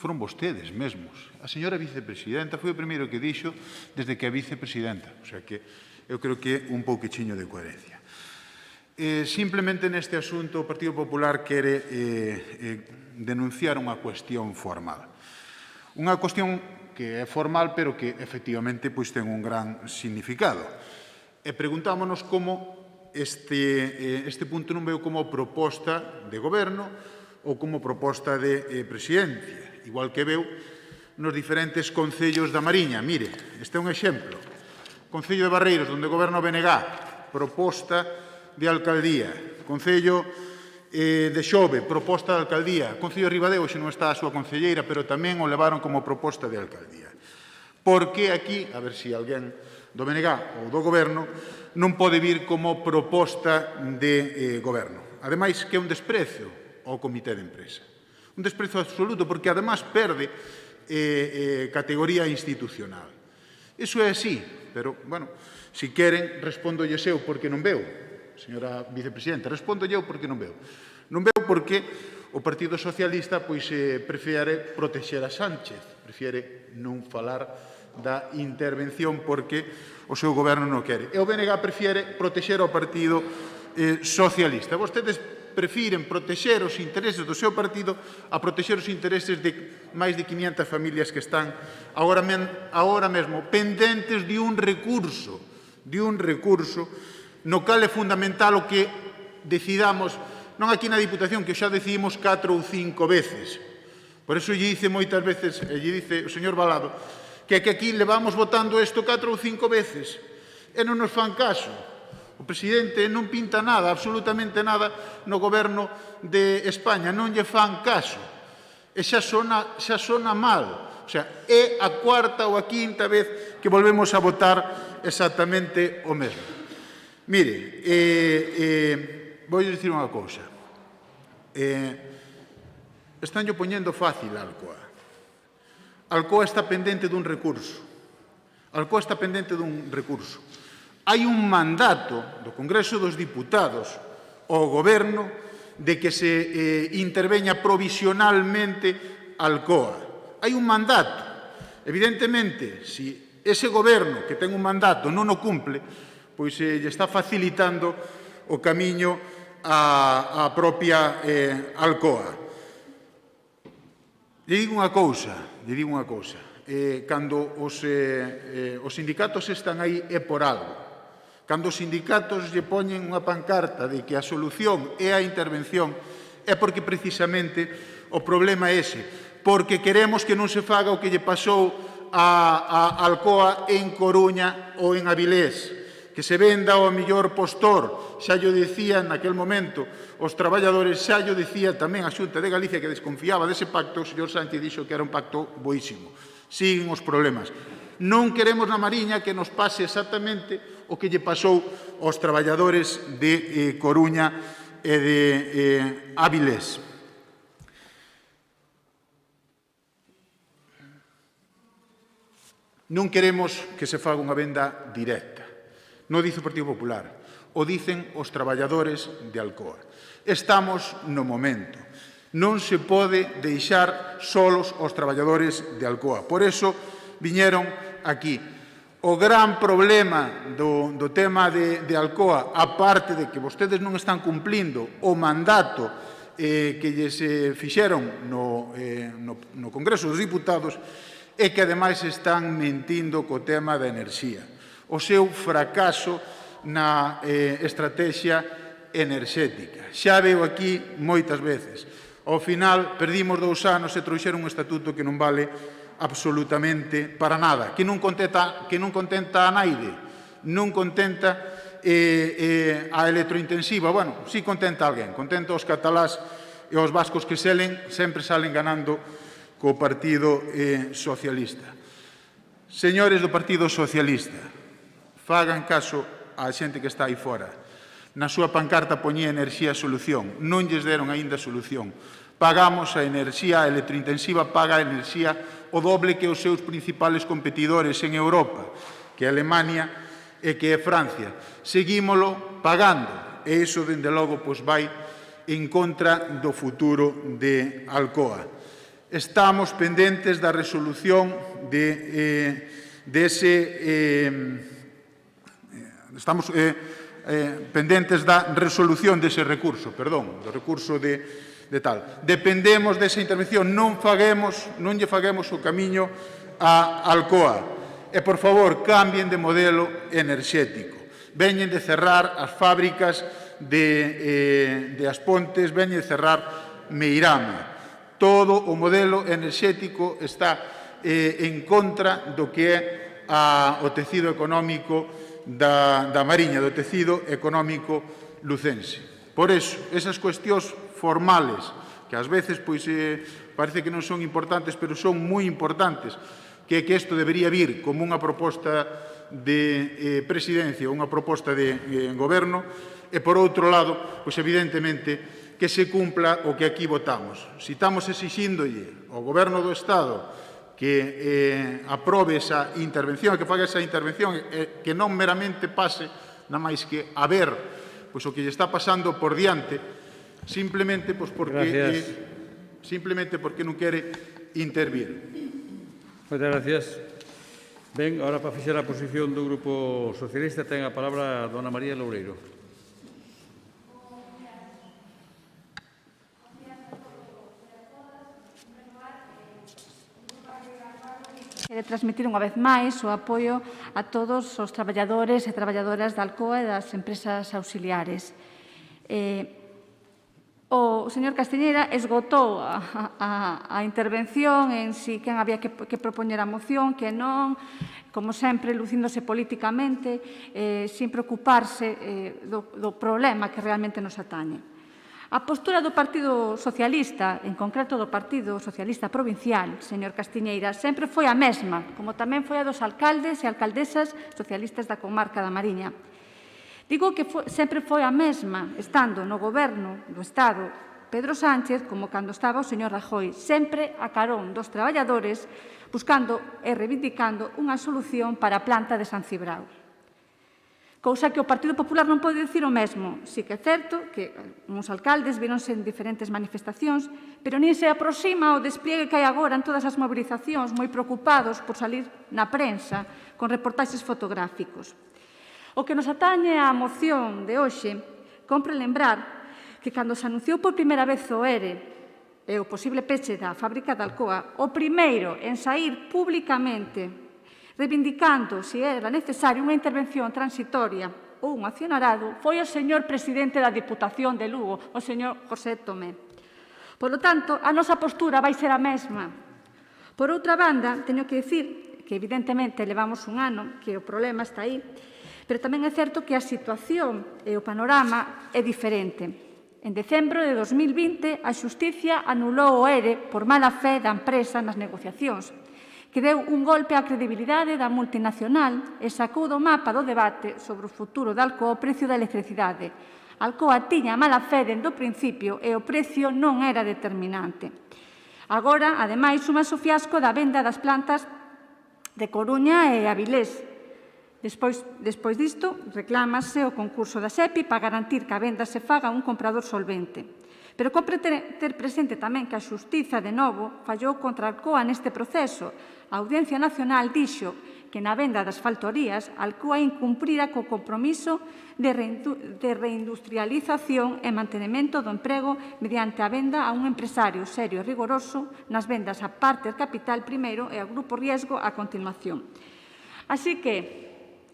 Foron vostedes mesmos. A señora vicepresidenta foi o primeiro que dixo desde que é vicepresidenta. O sea que eu creo que un pouquichiño de coherencia. Simplemente neste asunto o Partido Popular quere denunciar unha cuestión formal. Unha cuestión que é formal, pero que efectivamente ten un gran significado. E preguntámonos como este punto non veo como proposta de goberno ou como proposta de presidencia. Igual que veu nos diferentes concellos da Mariña. Mire, este é un exemplo. Concello de Barreiros, onde goberna o BNG, proposta de alcaldía. Concello de Xove, proposta de alcaldía. Concello de Ribadeo, xe non está a súa concelleira, pero tamén o levaron como proposta de alcaldía. Porque aquí, a ver se alguén do BNG ou do goberno, non pode vir como proposta de goberno. Ademais, que é un desprezo ao comité de empresa. Un desprezo absoluto, porque además perde categoría institucional. Iso é así, pero, bueno, se queren, respondo eu porque non veo. Señora vicepresidenta, respondo eu porque non veo. Non veo porque o Partido Socialista prefere protexer a Sánchez, prefere non falar da intervención porque o seu goberno non quere. E o BNG prefere protexer ao Partido Socialista. Vostedes prefiren protexer os intereses do seu partido a protexer os intereses de máis de 500 familias que están agora mesmo pendentes de un recurso no cal é fundamental o que decidamos non aquí na Diputación, que xa decidimos 4 ou 5 veces. Por eso lle dice moitas veces, lle dice o señor Balado, que aquí levamos votando isto 4 ou 5 veces e non nos fan caso. O presidente non pinta nada, absolutamente nada, no goberno de España, non lle fan caso. E xa sona mal. O sea, é a cuarta ou a quinta vez que volvemos a votar exactamente o mesmo. Mire, vou dicir unha cousa. Estánllo poñendo fácil a Alcoa. Alcoa está pendente dun recurso. Alcoa está pendente dun recurso. Hai un mandato do Congreso dos Diputados ao Goberno de que se interveña provisionalmente Alcoa. Hai un mandato. Evidentemente, se ese Goberno que ten un mandato non o cumple, pois lle está facilitando o camiño a propia Alcoa. Lle digo unha cousa. Cando os sindicatos están aí é por algo. Cando os sindicatos lle poñen unha pancarta de que a solución é a intervención, é porque precisamente o problema é ese. Porque queremos que non se faga o que lle pasou a Alcoa en Coruña ou en Avilés, que se venda ao mellor postor. Xa llo dicía naquel momento os traballadores, xa llo dicía tamén a Xunta de Galicia, que desconfiaba dese pacto. O señor Sánchez dixo que era un pacto boísimo. Siguen os problemas. Non queremos na Mariña que nos pase exactamente o que lle pasou aos traballadores de Coruña e de Avilés. Non queremos que se faga unha venda directa. Non dice o Partido Popular, o dicen os traballadores de Alcoa. Estamos no momento. Non se pode deixar solos os traballadores de Alcoa. Por eso viñeron aquí. O gran problema do tema de Alcoa, aparte de que vostedes non están cumplindo o mandato que lles fixeron no Congreso dos Diputados, é que ademais están mentindo co tema da enerxía. O seu fracaso na estrategia enerxética. Xa veo aquí moitas veces. Ao final, perdimos 2 anos e trouxeron un estatuto que non vale absolutamente para nada, que non contenta a Naide, non contenta a electrointensiva. Bueno, si contenta alguén, contenta os catalás e os vascos que sempre salen ganando co Partido Socialista. Señores do Partido Socialista, fagan caso á xente que está aí fora. Na súa pancarta poñía enerxía solución, non lles deron aínda solución. Pagamos a enerxía electrointensiva, paga a enerxía o doble que os seus principales competidores en Europa, que é Alemania e que é Francia. Seguímolo pagando, e iso, dende logo, vai en contra do futuro de Alcoa. Estamos pendentes da resolución estamos pendentes da resolución dese recurso, do recurso de tal. Dependemos desa intervención, non lle faguemos o camiño a Alcoa. E, por favor, cambien de modelo enerxético. Veñen de cerrar as fábricas de As Pontes, veñen de cerrar Meirama. Todo o modelo enerxético está en contra do que é o tecido económico da Mariña, do tecido económico lucense. Por eso, esas cuestións formales, que ás veces parece que non son importantes, pero son moi importantes, que isto debería vir como unha proposta de presidencia, unha proposta de goberno, e, por outro lado, evidentemente, que se cumpla o que aquí votamos. Si estamos exixíndolle ao Goberno do Estado que aprobe esa intervención, que faga esa intervención, que non meramente pase, nada máis que a ver o que lle está pasando por diante, simplemente porque non quere intervir. Moitas gracias. Ben, ahora para fixar a posición do Grupo Socialista ten a palabra a dona María Loureiro. Quere transmitir unha vez máis o apoio a todos os traballadores e traballadoras da Alcoa e das empresas auxiliares. O señor Castiñeira esgotou a intervención en si quen había que propoñer a moción, que non, como sempre, lucíndose políticamente, sin preocuparse do problema que realmente nos atañe. A postura do Partido Socialista, en concreto do Partido Socialista Provincial, señor Castiñeira, sempre foi a mesma, como tamén foi a dos alcaldes e alcaldesas socialistas da comarca da Mariña. Digo que sempre foi a mesma, estando no goberno do Estado Pedro Sánchez como cando estaba o señor Rajoy, sempre a carón dos traballadores, buscando e reivindicando unha solución para a planta de San Cibrao. Cousa que o Partido Popular non pode dicir o mesmo. Si que é certo que uns alcaldes víronse en diferentes manifestacións, pero nin se aproxima o despliegue que hai agora en todas as mobilizacións, moi preocupados por salir na prensa con reportaxes fotográficos. O que nos atañe á moción de hoxe, compre lembrar que cando se anunciou por primeira vez o ERE e o posible peche da fábrica de Alcoa, o primeiro en saír públicamente reivindicando se era necesaria unha intervención transitoria ou un accionarado foi o señor presidente da Diputación de Lugo, o señor José Tomé. Por lo tanto, a nosa postura vai ser a mesma. Por outra banda, teño que dicir que evidentemente levamos un ano, que o problema está aí, pero tamén é certo que a situación e o panorama é diferente. En decembro de 2020, a Xustiza anulou o ERE por mala fe da empresa nas negociacións, que deu un golpe á credibilidade da multinacional e sacou do mapa do debate sobre o futuro de Alcoa o precio da electricidade. Alcoa tiña mala fe dende o principio e o precio non era determinante. Agora, ademais, sumase o fiasco da venda das plantas de Coruña e Avilés. Despois disto, reclámase o concurso da SEPI para garantir que a venda se faga a un comprador solvente. Pero compre ter presente tamén que a Xustiza, de novo, fallou contra Alcoa neste proceso. A Audiencia Nacional dixo que na venda das faltorías Alcoa incumprira co compromiso de reindustrialización e mantenimento do emprego mediante a venda a un empresario serio e rigoroso nas vendas a Parter Capital primeiro e ao Grupo Riesgo a continuación. Así que,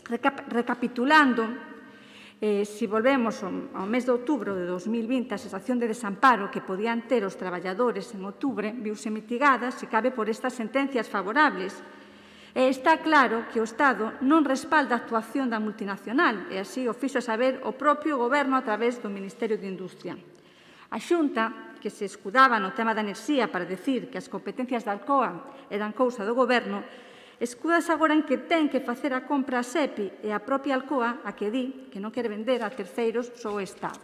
recapitulando, se volvemos ao mes de outubro de 2020, a sensación de desamparo que podían ter os traballadores en outubro viuse mitigada, se cabe, por estas sentencias favorables. E está claro que o Estado non respalda a actuación da multinacional, e así o fixo saber o propio Goberno a través do Ministerio de Industria. A Xunta, que se escudaba no tema da enerxía para decir que as competencias da Alcoa eran cousa do Goberno, escúdase agora en que ten que facer a compra a SEPI e a propia Alcoa a que di que non quere vender a terceiros só o Estado.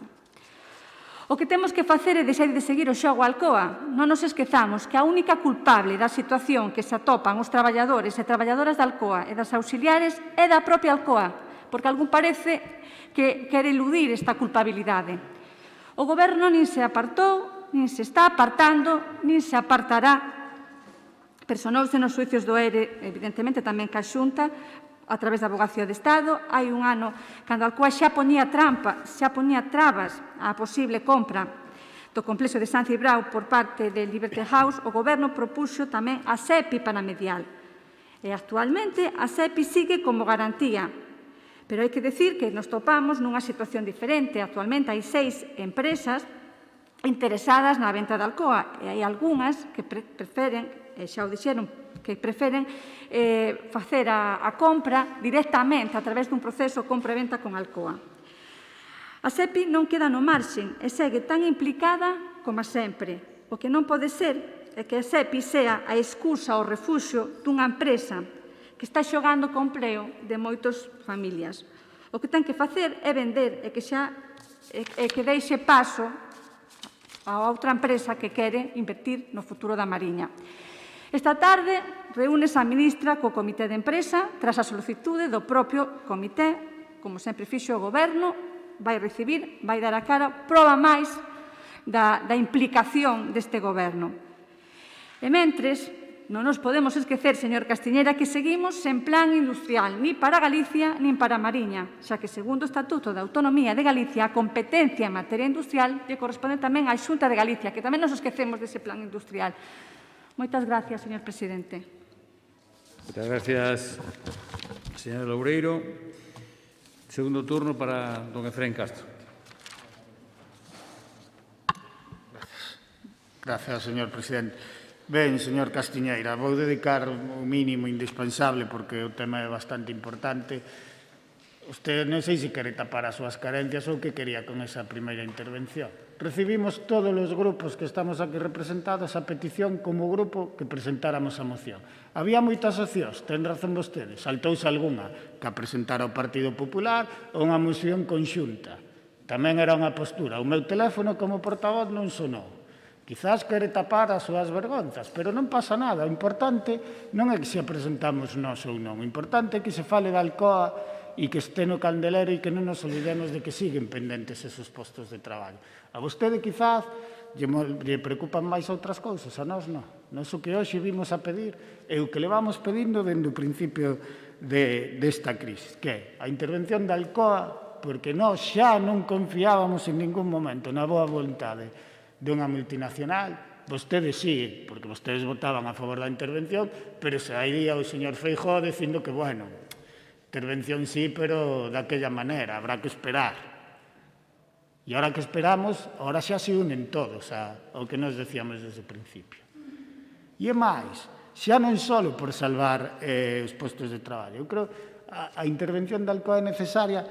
O que temos que facer é deixar de seguir o xogo a Alcoa. Non nos esquezamos que a única culpable da situación que se atopan os traballadores e traballadoras da Alcoa e das auxiliares é da propia Alcoa, porque algún parece que quere eludir esta culpabilidade. O Goberno nin se apartou, nin se está apartando, nin se apartará. Personouse nos xuicios do ERE, evidentemente tamén ca Xunta, a través da Avogacía de Estado. Hai un ano, cando a Alcoa xa poñía trabas á posible compra do complexo de San Cibrao por parte de Liberty House, o Goberno propuxo tamén a SEPI para mediar. E actualmente a SEPI sigue como garantía. Pero hai que decir que nos topamos nunha situación diferente. Actualmente hai 6 empresas interesadas na venta de Alcoa e hai algunhas que preferen, e xa o dixeron, que preferen facer a compra directamente a través dun proceso compra-venta con Alcoa. A SEPI non queda no marxen e segue tan implicada como sempre. O que non pode ser é que a SEPI sea a excusa ou refuxio dunha empresa que está xogando co empreo de moitas familias. O que ten que facer é vender e que deixe paso a outra empresa que quere invertir no futuro da Mariña. Esta tarde reúnese a ministra co Comité de Empresa tras a solicitude do propio Comité, como sempre fixo o Goberno, vai dar a cara, proba máis da implicación deste Goberno. E mentres, non nos podemos esquecer, señor Castiñeira, que seguimos sen plan industrial, ni para Galicia, nin para Mariña, xa que, segundo o Estatuto de Autonomía de Galicia, a competencia en materia industrial lle corresponde tamén á Xunta de Galicia, que tamén nos esquecemos dese plan industrial. Moitas gracias, señor presidente. Moitas gracias, señor Loureiro. Segundo turno para don Efrén Castro. Gracias, señor presidente. Ben, señor Castiñeira, vou dedicar o mínimo indispensable porque o tema é bastante importante. Usted non sei se quere tapar as súas carencias ou que quería con esa primeira intervención. Recibimos todos os grupos que estamos aquí representados a petición como grupo que presentáramos a moción. Había moitas opcións, ten razón vostedes, saltouse algunha que a presentara o Partido Popular ou unha moción conxunta. Tamén era unha postura. O meu teléfono como portavoz non sonou. Quizás quere tapar as súas vergonzas, pero non pasa nada. O importante non é que se a presentamos nós ou non. O importante é que se fale de Alcoa e que este no candelero e que non nos olvidemos de que siguen pendentes esos postos de traballo. A vostede, quizás, lle preocupan máis outras cousas, a nós non. Nós o que hoxe vimos a pedir é o que levamos pedindo dende o principio desta crise, que é a intervención de Alcoa, porque nós xa non confiábamos en ningún momento na boa vontade dunha multinacional. Vostedes sí, porque vostedes votaban a favor da intervención, pero se iría o señor Feijóo dicindo que, bueno, intervención sí, pero daquella maneira, habrá que esperar. E ahora que esperamos, ahora xa se unen todos ao que nos decíamos desde o principio. E é máis, xa non só por salvar os postos de traballo. Eu creo que a intervención da Alcoa é necesaria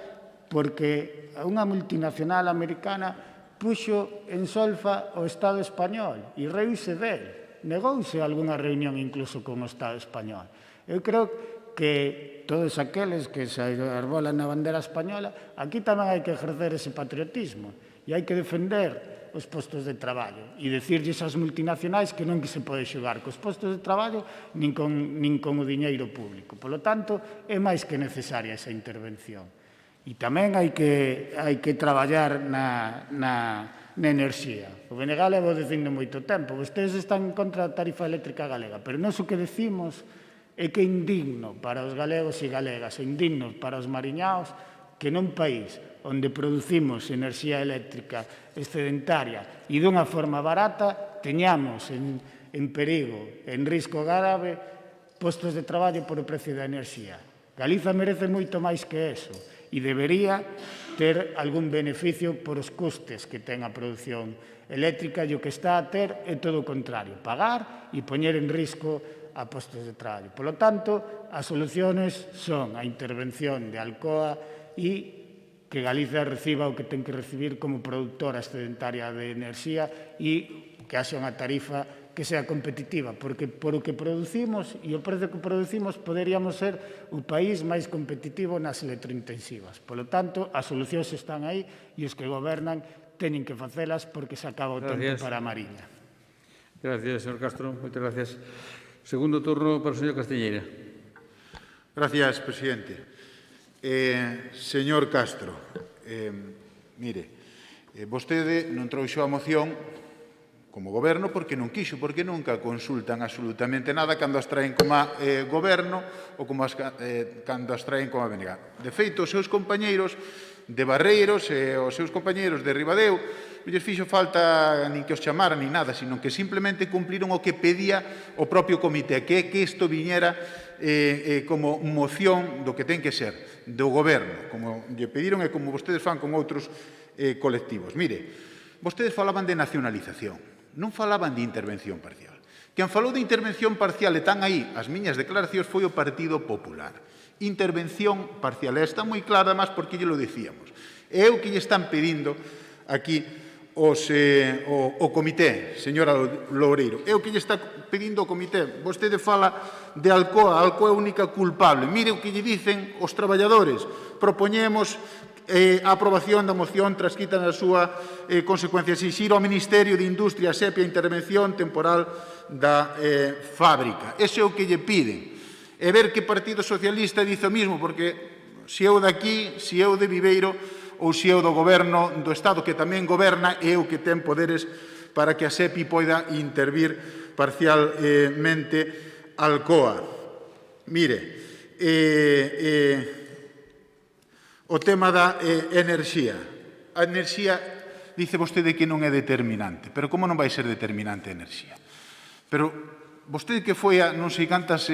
porque unha multinacional americana puxo en solfa o Estado español e reúse del. Negouse algunha reunión incluso con o Estado español. Eu creo que todos aqueles que se arbolan na bandera española, aquí tamén hai que ejercer ese patriotismo e hai que defender os postos de traballo e dicirlles ás multinacionais que non que se pode xogar cos postos de traballo nin con o diñeiro público. Por lo tanto, é máis que necesaria esa intervención. E tamén hai que traballar na enerxía. O BNG levo dicindo moito tempo. Vostedes están en contra da tarifa eléctrica galega, pero nós o que decimos é que é indigno para os galegos e galegas, é indigno para os mariñaos que nun país onde producimos enerxía eléctrica excedentaria e dunha forma barata, teñamos en perigo, en risco grave, postos de traballo por o precio da enerxía. Galiza merece moito máis que eso e debería ter algún beneficio por os custes que ten a produción eléctrica e o que está a ter é todo o contrario, pagar e poñer en risco a postos de traballo. Por lo tanto, as soluciones son a intervención de Alcoa e que Galicia reciba o que ten que recibir como productora excedentaria de enerxía e que haxa unha tarifa que sea competitiva, porque por o que producimos e o prezo que producimos poderíamos ser o país máis competitivo nas electrointensivas. Por lo tanto, as solucións están aí e os que gobernan teñen que facelas porque se acaba o tempo para a Mariña. Gracias, señor Castro. Moitas gracias. Segundo turno para o señor Castiñeira. Gracias, presidente. Señor Castro, mire, vostede non trouxo a moción como goberno porque non quixo, porque nunca consultan absolutamente nada cando as traen como goberno ou cando as traen como BNG. De feito, os seus compañeiros de Barreiros e os seus compañeiros de Ribadeo non lles fixo falta nin que os chamaran nin nada, sino que simplemente cumpliron o que pedía o propio comité, que é que isto viñera como moción do que ten que ser, do goberno, como lle pediron e como vostedes fan con outros colectivos. Mire, vostedes falaban de nacionalización, non falaban de intervención parcial. Quen falou de intervención parcial, e están aí as miñas declaracións, foi o Partido Popular. Intervención parcial, e está moi clara, además, porque lle lo dicíamos. É o que lle están pedindo aquí o comité, señora Loureiro. É o que lle está pedindo o comité. Vostede fala de Alcoa, a Alcoa é a única culpable. Mire o que lle dicen os traballadores. Propoñemos a aprobación da moción transcrita na súa consecuencia, exixir ao Ministerio de Industria, SEPI, a intervención temporal da fábrica. Ese é o que lle piden. E ver que Partido Socialista dice o mismo, porque se eu daqui, se eu de Viveiro ou se eu do goberno do Estado, que tamén goberna, é o que ten poderes para que a SEPI poida intervir parcialmente Alcoa. Mire, o tema da enerxía. A enerxía, dice vostede que non é determinante, pero como non vai ser determinante a enerxía? Pero vostede que foi a non sei cantas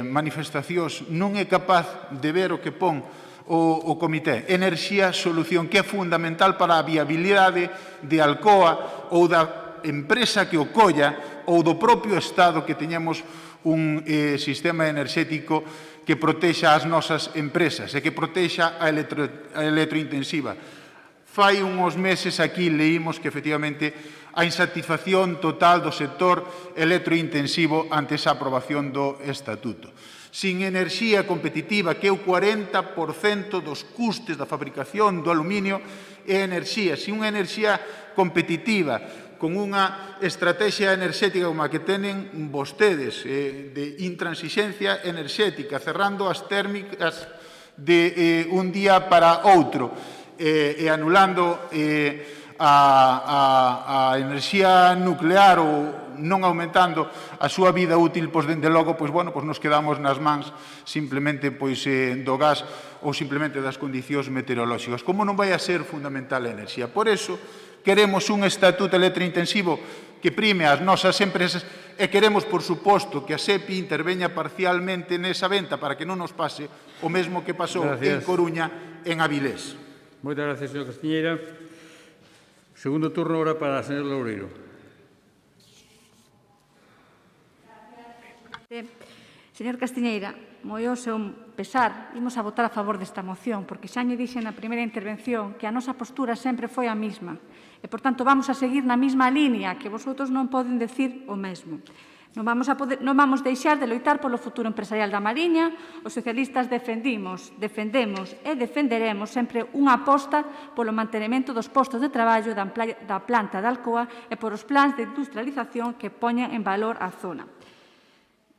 manifestacións non é capaz de ver o que pon o comité. Enerxía, solución, que é fundamental para a viabilidade de Alcoa ou da empresa que o colla ou do propio Estado que teñamos un sistema enerxético que protexa as nosas empresas e que protexa a electrointensiva. Fai uns meses aquí leímos que efectivamente a insatisfacción total do sector electrointensivo ante esa aprobación do Estatuto. Sin enerxía competitiva, que é o 40% dos custes da fabricación do aluminio, é enerxía. Sin unha enerxía competitiva, con unha estrategia enerxética como a que tenen vostedes de intransixencia enerxética, cerrando as térmicas de un día para outro e anulando a enerxía nuclear ou non aumentando a súa vida útil, pois, dende logo, pois, bueno, pois nos quedamos nas mans simplemente pois, do gas ou simplemente das condicións meteorolóxicas. Como non vai a ser fundamental a enerxía? Por eso, queremos un estatuto electrointensivo que prime as nosas empresas e queremos, por suposto, que a SEPI interveña parcialmente nesa venta para que non nos pase o mesmo que pasou en Coruña, en Avilés. Moitas gracias, señor Castiñeira. Segundo turno ahora para a señora Loureiro. Señor Castiñeira, moi ao seu pesar, imos a votar a favor desta moción, porque xa lle dixen na primeira intervención que a nosa postura sempre foi a mesma. E, por tanto, vamos a seguir na mesma línea, que vosotros non poden decir o mesmo. Non vamos deixar de loitar polo futuro empresarial da Mariña. Os socialistas defendemos e defenderemos sempre unha aposta polo mantenimento dos postos de traballo da planta de Alcoa e por os plans de industrialización que poñen en valor a zona.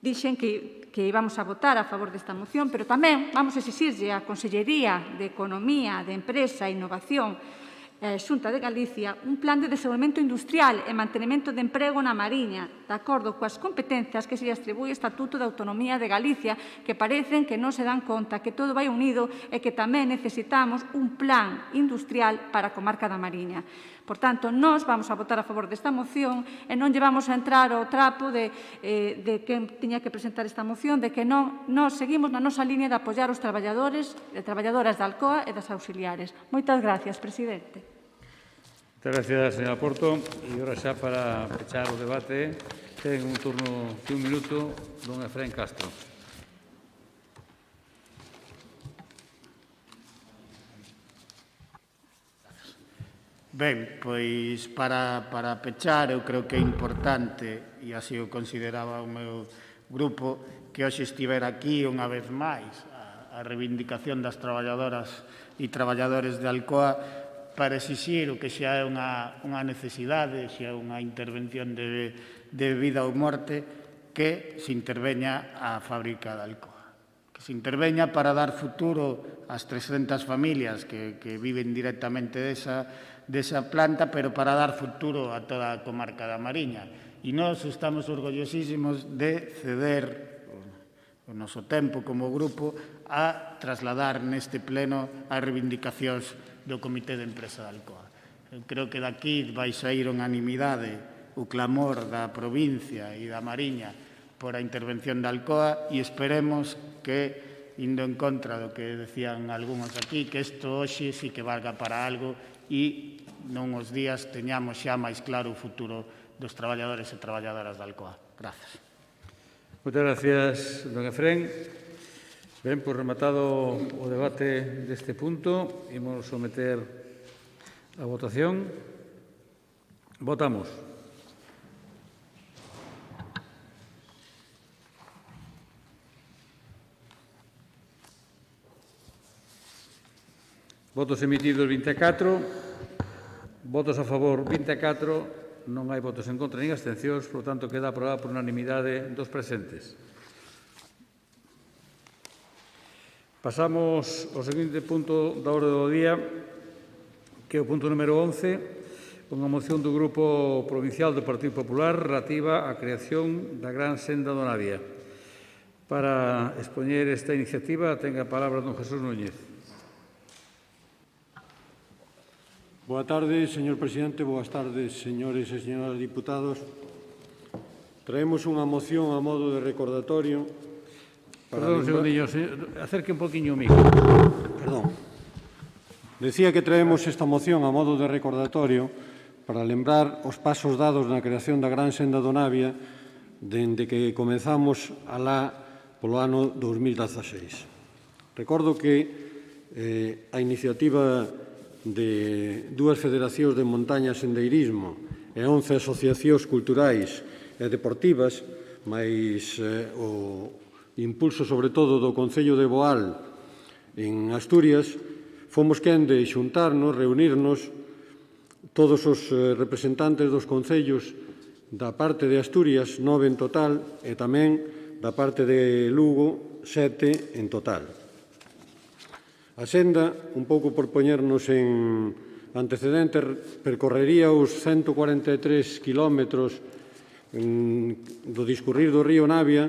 Dixen que íbamos a votar a favor desta moción, pero tamén vamos a exixirlle á Consellería de Economía, de Empresa e Innovación e a Xunta de Galicia un plan de desenvolvemento industrial e mantenimento de emprego na Mariña, de acordo coas competencias que se lle atribúe o Estatuto de Autonomía de Galicia, que parecen que non se dan conta que todo vai unido e que tamén necesitamos un plan industrial para a comarca da Mariña. Por tanto, nós vamos a votar a favor desta moción e non llevamos a entrar ao trapo de quen tiña que presentar esta moción, de que non nos seguimos na nosa línea de apoiar os traballadores e traballadoras da Alcoa e das auxiliares. Moitas gracias, presidente. Moitas gracias, señora Porto. E agora xa para pechar o debate, ten un turno de un minuto, don Efrén Castro. Ben, pois para pechar, eu creo que é importante, e así o consideraba o meu grupo, que hoxe estivera aquí unha vez máis a reivindicación das traballadoras e traballadores de Alcoa para exixir o que xa é unha necesidade, xa é unha intervención de vida ou morte, que se interveña a fábrica de Alcoa. Que se interveña para dar futuro ás 300 familias que viven directamente desa planta, pero para dar futuro a toda a comarca da Mariña. E nós estamos orgullosísimos de ceder o noso tempo como grupo a trasladar neste pleno as reivindicacións do Comité de Empresa de Alcoa. Eu creo que daqui vai sair unanimidade o clamor da provincia e da Mariña por a intervención de Alcoa e esperemos que, indo en contra do que decían algúns aquí, que isto hoxe sí que valga para algo e non os días teñamos xa máis claro o futuro dos traballadores e traballadoras de Alcoa. Grazas. Moitas gracias, don Efrén. Ben, por rematado o debate deste punto, imos someter a votación. Votamos. Votos emitidos 24. Votos a favor 24, non hai votos en contra nin abstencións, por tanto, queda aprobada por unanimidade dos presentes. Pasamos ao seguinte punto da orde do día, que é o punto número 11, unha moción do Grupo Provincial do Partido Popular relativa á creación da Gran Senda do Navia. Para expoñer esta iniciativa, ten a palabra don Jesús Núñez. Boa tarde, señor presidente. Boas tardes, señores e señoras diputados. Traemos unha moción a modo de recordatorio. Perdón, un segundinho, acerque un poquinho o micro. Perdón. Decía que traemos esta moción a modo de recordatorio para lembrar os pasos dados na creación da Gran Senda do Navia dende que comenzamos alá polo ano 2016. Recordo que a iniciativa de dúas federacións de montaña e sendeirismo e 11 asociacións culturais e deportivas, máis o impulso sobre todo do Concello de Boal en Asturias, fomos quen de xuntarnos, reunirnos, todos os representantes dos concellos da parte de Asturias, 9 en total, e tamén da parte de Lugo, 7 en total. A senda, un pouco por poñernos en antecedentes, percorrería os 143 kilómetros do discurrir do río Navia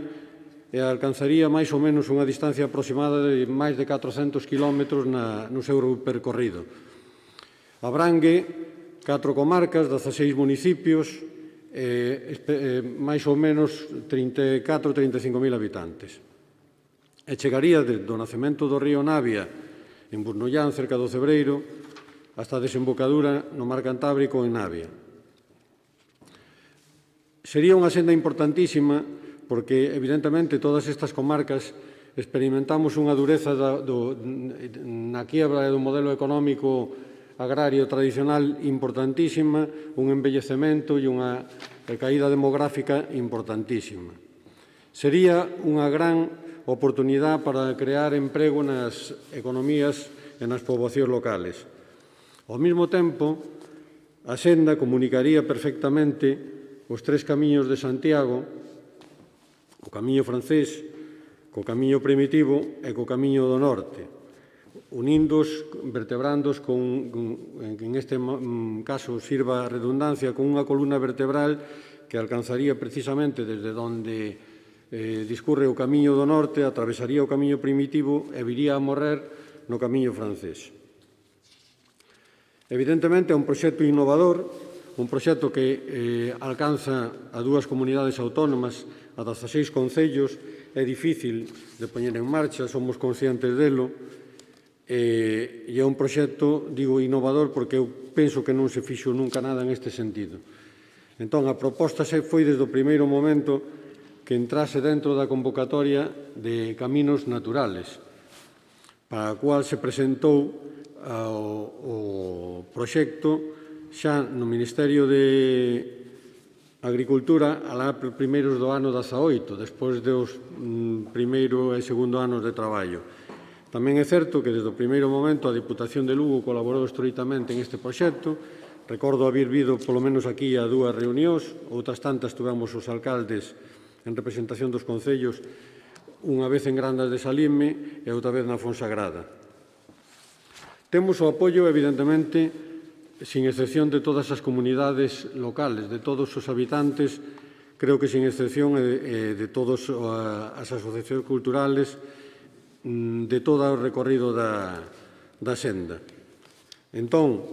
e alcanzaría máis ou menos unha distancia aproximada de máis de 400 kilómetros no seu percorrido. Abrangue 4 comarcas, 16 municipios, máis ou menos 34-35.000 habitantes. E chegaría do nacemento do río Navia en Burnollán, cerca do Cebreiro, hasta a desembocadura no mar Cantábrico en Navia. Sería unha senda importantísima porque, evidentemente, todas estas comarcas experimentamos unha dureza na quiebra do modelo económico agrario tradicional importantísima, un embellecemento e unha caída demográfica importantísima. Sería unha gran oportunidade para crear emprego nas economías e nas poboacións locales. Ao mesmo tempo, a senda comunicaría perfectamente os 3 camiños de Santiago, o camiño francés, co camiño primitivo e co camiño do norte, uníndos, vertebrándos en este caso sirva a redundancia, con unha columna vertebral que alcanzaría precisamente desde onde discurre o camiño do norte, atravesaría o camiño primitivo e viría a morrer no camiño francés. Evidentemente é un proxecto innovador, un proxecto que alcanza a 2 comunidades autónomas, a 16 concellos, é difícil de poñer en marcha, somos conscientes delo, e é un proxecto, digo, innovador porque eu penso que non se fixo nunca nada en este sentido. Entón, a proposta foi desde o primeiro momento que entrase dentro da convocatoria de caminos naturales, para a cual se presentou o proxecto xa no Ministerio de Agricultura alá primeiros do ano 18, despois dos primeiro e segundo anos de traballo. Tamén é certo que desde o primeiro momento a Diputación de Lugo colaborou estreitamente en este proxecto. Recordo haber vido polo menos aquí a 2 reunións, outras tantas tuvemos os alcaldes en representación dos concellos, unha vez en Grandas de Salime e outra vez na Fonsagrada. Temos o apoio, evidentemente, sin excepción de todas as comunidades locales, de todos os habitantes, creo que sin excepción de todas as asociacións culturales, de todo o recorrido da senda. Entón,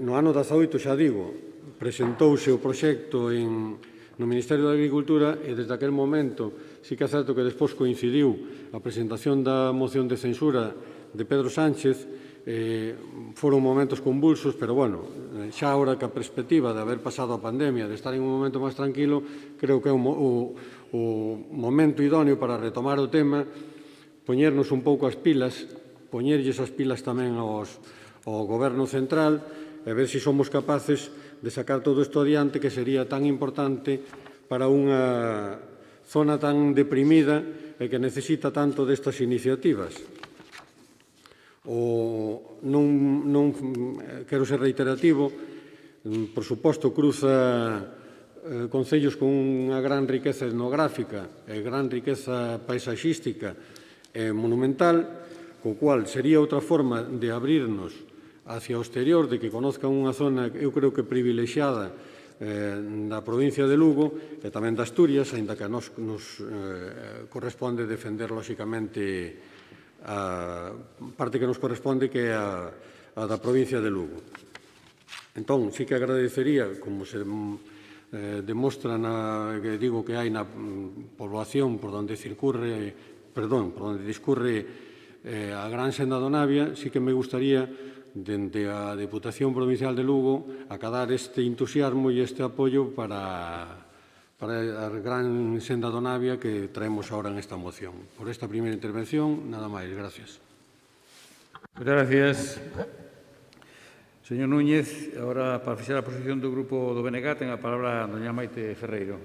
no ano 18, xa digo, presentouse o proxecto no Ministerio da Agricultura e desde aquel momento sí que é certo que despois coincidiu a presentación da moción de censura de Pedro Sánchez. Foron momentos convulsos, pero bueno, xa agora que a perspectiva de haber pasado a pandemia, de estar en un momento máis tranquilo, creo que é o momento idóneo para retomar o tema, poñernos un pouco as pilas, poñerlles as pilas tamén ao Goberno central e ver se somos capaces de sacar todo isto adiante, que sería tan importante para unha zona tan deprimida e que necesita tanto destas iniciativas. Non quero ser reiterativo, por suposto, cruza concellos con unha gran riqueza etnográfica e gran riqueza paisaxística e monumental, co cual sería outra forma de abrirnos hacia o exterior, de que conozcan unha zona, eu creo que privilexiada da provincia de Lugo e tamén de Asturias, aínda que a nos corresponde defender, lóxicamente, a parte que nos corresponde, que é a da provincia de Lugo. Entón, sí que agradecería, como se demostra que digo que hai na poboación por onde discurre a Gran Senda do Navia, sí que me gustaría dende a Deputación Provincial de Lugo acadar este entusiasmo e este apoio para a gran senda do Navia que traemos ahora en esta moción. Por esta primeira intervención, nada máis. Gracias. Muchas gracias. Señor Núñez, ahora para fixar a posición do Grupo do BNG ten a palabra a doña Maite Ferreiro.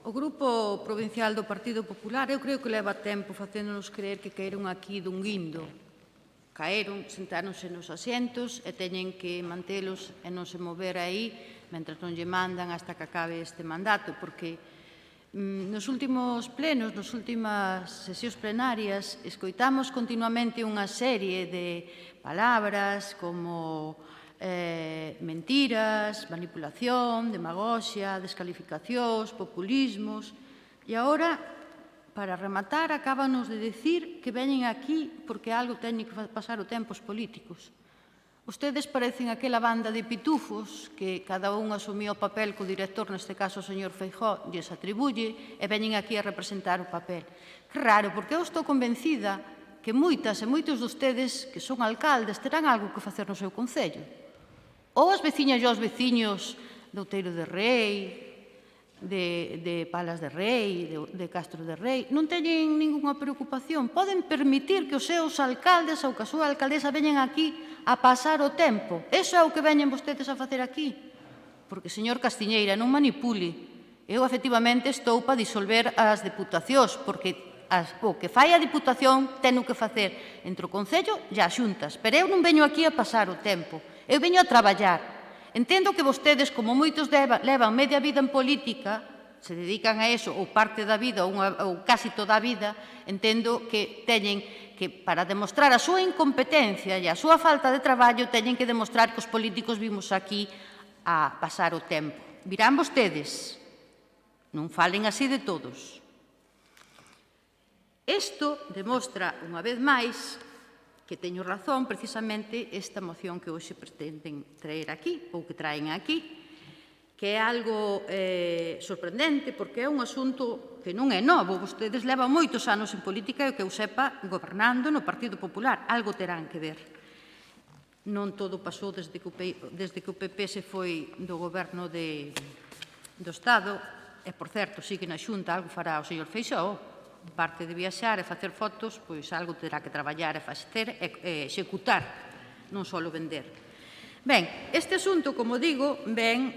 O Grupo Provincial do Partido Popular eu creo que leva tempo facéndonos creer que caeron aquí dun guindo. Caeron, sentáronse nos asientos e teñen que mantelos e non se mover aí mentras non lle mandan hasta que acabe este mandato, porque nos últimos plenos, nas últimas sesións plenarias, escoitamos continuamente unha serie de palabras como mentiras, manipulación, demagoxia, descalificacións, populismos, e agora, para rematar, acábanos de decir que veñen aquí porque algo teñen que pasar o tempo os políticos. Ustedes parecen aquela banda de pitufos que cada un asumía o papel que o director, neste caso o señor Feijóo, lles atribuye e veñen aquí a representar o papel. Que raro, porque eu estou convencida que moitas e moitos de ustedes que son alcaldes terán algo que facer no seu concello. Ou as veciñas e os veciños de Outeiro de Rei, de Palas de Rei, de Castro de Rei, non teñen ninguna preocupación. Poden permitir que os seus alcaldes ou que a súa alcaldesa veñen aquí a pasar o tempo. Eso é o que veñen vostedes a facer aquí. Porque, señor Castiñeira, non manipule. Eu, efectivamente, estou para disolver as deputacións, porque o que fai a Diputación ten o que facer entre o Concello e as xuntas. Pero eu non veño aquí a pasar o tempo. Eu veño a traballar. Entendo que vostedes, como moitos levan media vida en política, se dedican a eso, ou parte da vida, ou casi toda a vida, entendo que teñen que, para demostrar a súa incompetencia e a súa falta de traballo, teñen que demostrar que os políticos vimos aquí a pasar o tempo. Virán vostedes. Non falen así de todos. Isto demostra, unha vez máis, que teño razón precisamente esta moción que hoxe pretenden traer aquí, ou que traen aquí, que é algo sorprendente, porque é un asunto que non é novo. Vostedes levan moitos anos en política e que eu sepa gobernando no Partido Popular. Algo terán que ver. Non todo pasou desde que o PP se foi do goberno do Estado, e, por certo, sigue na Xunta, algo fará o señor Feixóo. Parte de viaxar e facer fotos, pois algo terá que traballar e facer e executar, non só vender. Ben, este asunto, como digo, ven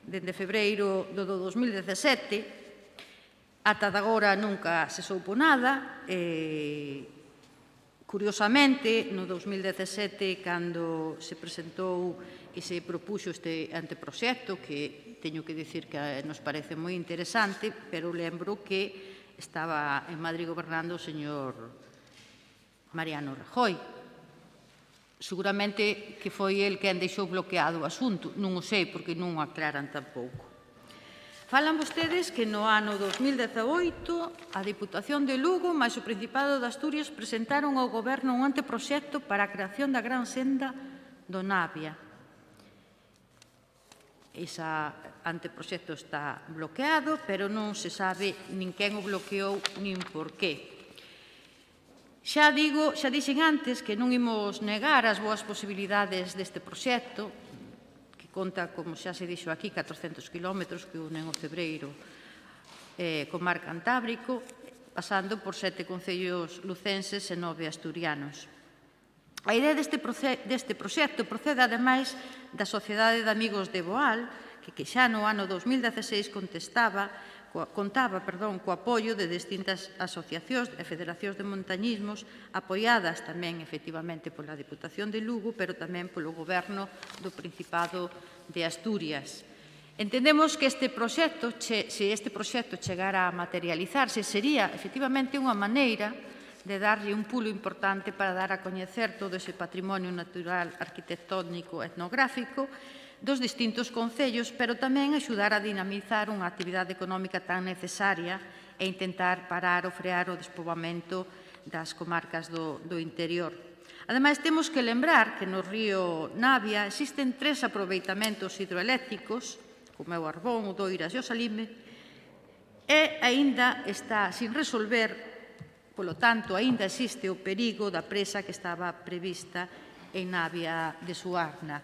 dende febreiro do 2017, ata de agora nunca se soupo nada. Curiosamente, no 2017, cando se presentou e se propuxo este anteproxecto, que teño que dicir que nos parece moi interesante, pero lembro que estaba en Madrid gobernando o señor Mariano Rajoy. Seguramente que foi el quen deixou bloqueado o asunto. Non o sei, porque non o aclaran tampouco. Falan vostedes que no ano 2018 a Diputación de Lugo máis o Principado de Asturias presentaron ao Goberno un anteproxecto para a creación da gran senda do Navia. Ese anteproxecto está bloqueado, pero non se sabe nin quen o bloqueou nin por qué. Xa dixen antes que non imos negar as boas posibilidades deste proxecto, que conta, como xa se dixo aquí, 400 kilómetros que unen o Cebreiro co mar Cantábrico, pasando por 7 concellos lucenses e 9 asturianos. A idea deste proxecto procede, ademais, da Sociedade de Amigos de Boal, que xa no ano 2016 contaba co apoio de distintas asociacións e federacións de montañismos apoiadas tamén, efectivamente, pola Diputación de Lugo, pero tamén polo Goberno do Principado de Asturias. Entendemos que se este proxecto chegara a materializarse, sería, efectivamente, unha maneira de darlle un pulo importante para dar a coñecer todo ese patrimonio natural, arquitectónico, etnográfico dos distintos concellos, pero tamén axudar a dinamizar unha actividade económica tan necesaria e intentar parar ou frear o despoboamento das comarcas do interior. Ademais, temos que lembrar que no río Navia existen 3 aproveitamentos hidroeléctricos, como é o Arbón, o Doiras e o Salime, e aínda está sin resolver Polo tanto, aínda existe o perigo da presa que estaba prevista en Navia de Suarna.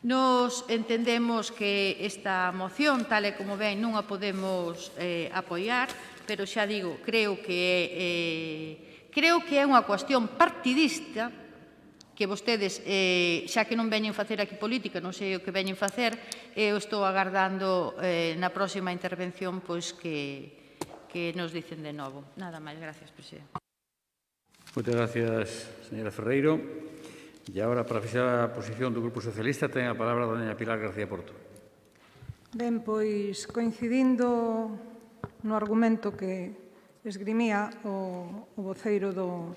Nos entendemos que esta moción, tal e como ven, non a podemos apoiar, pero xa digo, creo que é unha cuestión partidista que vostedes, xa que non veñen facer aquí política, non sei o que veñen facer, eu estou agardando na próxima intervención pois que nos dicen de novo. Nada máis, gracias, presidente. Moitas gracias, señora Ferreiro. E agora, para fixar a posición do Grupo Socialista, ten a palabra a doña Pilar García Porto. Ben, pois, coincidindo no argumento que esgrimía o voceiro do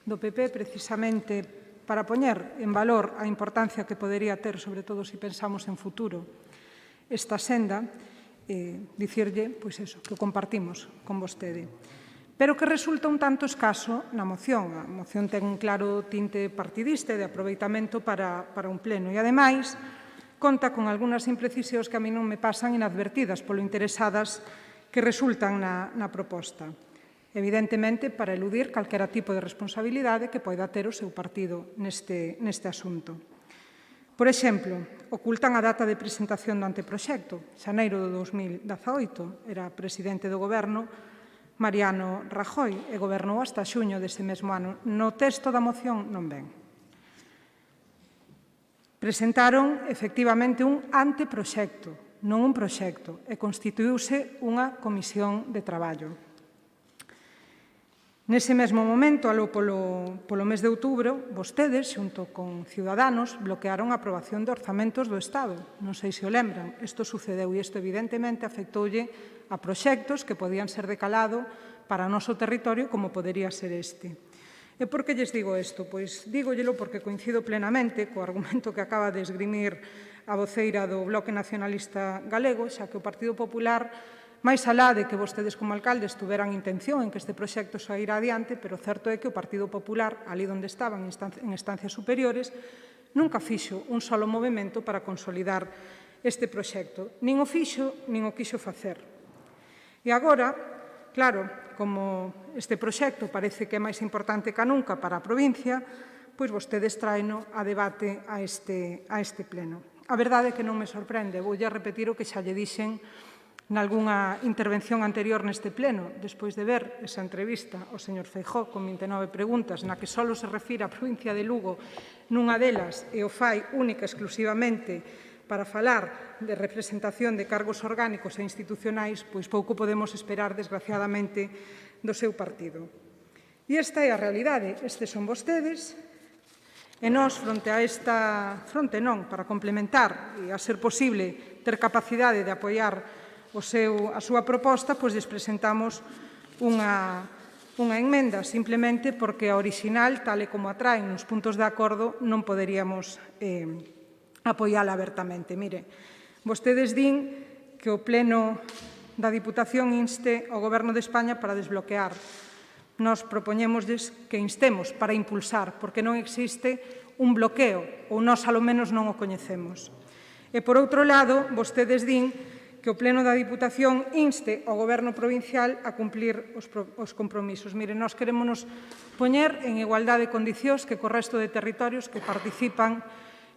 PP, precisamente para poñer en valor a importancia que podería ter, sobre todo se pensamos en futuro, esta senda, dicirlle, pois eso, que o compartimos con vostede. Pero que resulta un tanto escaso na moción. A moción ten un claro tinte partidista e de aproveitamento para un pleno. E, ademais, conta con algunhas imprecisións que a mí non me pasan inadvertidas polo interesadas que resultan na proposta. Evidentemente, para eludir calquera tipo de responsabilidade que poida ter o seu partido neste asunto. Por exemplo, ocultan a data de presentación do anteproxecto, xaneiro do 2018. Era presidente do Goberno Mariano Rajoy e gobernou hasta xuño dese mesmo ano. No texto da moción non ven. Presentaron, efectivamente, un anteproxecto, non un proxecto, e constituíuse unha comisión de traballo. Nese mesmo momento, aló polo mes de outubro, vostedes, xunto con Ciudadanos, bloquearon a aprobación de orzamentos do Estado. Non sei se o lembran. Isto sucedeu e isto, evidentemente, afectoulle a proxectos que podían ser de calado para o noso territorio, como podería ser este. E por que lles digo isto? Pois dígollelo porque coincido plenamente co argumento que acaba de esgrimir a voceira do Bloque Nacionalista Galego, xa que o Partido Popular, máis alá de que vostedes como alcaldes tuveran intención en que este proxecto saíra adiante, pero certo é que o Partido Popular, ali onde estaban en instancias superiores, nunca fixo un solo movimento para consolidar este proxecto. Nin o fixo, nin o quixo facer. E agora, claro, como este proxecto parece que é máis importante que nunca para a provincia, pois vostedes traeno a debate a este pleno. A verdade é que non me sorprende. Voulle repetir o que xa lle dixen nalgúnha intervención anterior neste pleno, despois de ver esa entrevista ao señor Feijóo con 29 preguntas, na que só se refire á provincia de Lugo nunha delas e o fai única exclusivamente para falar de representación de cargos orgánicos e institucionais, pois pouco podemos esperar, desgraciadamente, do seu partido. E esta é a realidade. Estes son vostedes, e nós, para complementar e a ser posible ter capacidade de apoiar a súa proposta, pois lles presentamos unha emenda, simplemente porque a orixinal, tal e como a traen nos puntos de acordo, non poderíamos apoiala abertamente. Mire, vostedes din que o Pleno da Diputación inste ao Goberno de España para desbloquear. Nós propoñémosles que instemos para impulsar, porque non existe un bloqueo, ou nós, alo menos, non o coñecemos. E, por outro lado, vostedes din que o Pleno da Diputación inste ao Goberno provincial a cumplir os compromisos. Mire, nós queremos poñer en igualdade de condicións que co resto de territorios que participan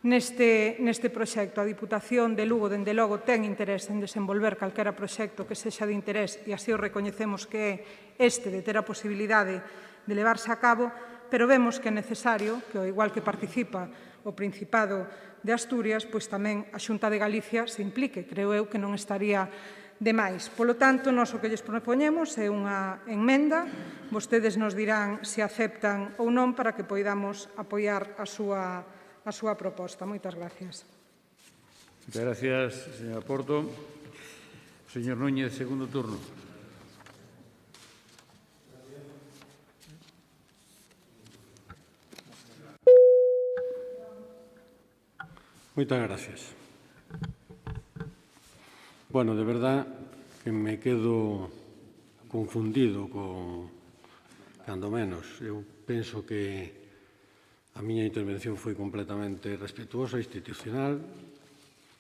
neste proxecto. A Diputación de Lugo, dende logo, ten interés en desenvolver calquera proxecto que sexa de interés, e así o recoñecemos que é este de ter a posibilidade de levarse a cabo, pero vemos que é necesario que, ao igual que participa o Principado de Asturias, pois tamén a Xunta de Galicia se implique. Creo eu que non estaría de máis. Polo tanto, nós o que lles propoñemos é unha emenda. Vostedes nos dirán se aceptan ou non para que poidamos apoiar a súa proposta. Moitas gracias. Moitas gracias, señora Porto. Señor Núñez, segundo turno. Moitas gracias. Bueno, de verdad que me quedo confundido cando menos. Eu penso que a miña intervención foi completamente respetuosa, institucional.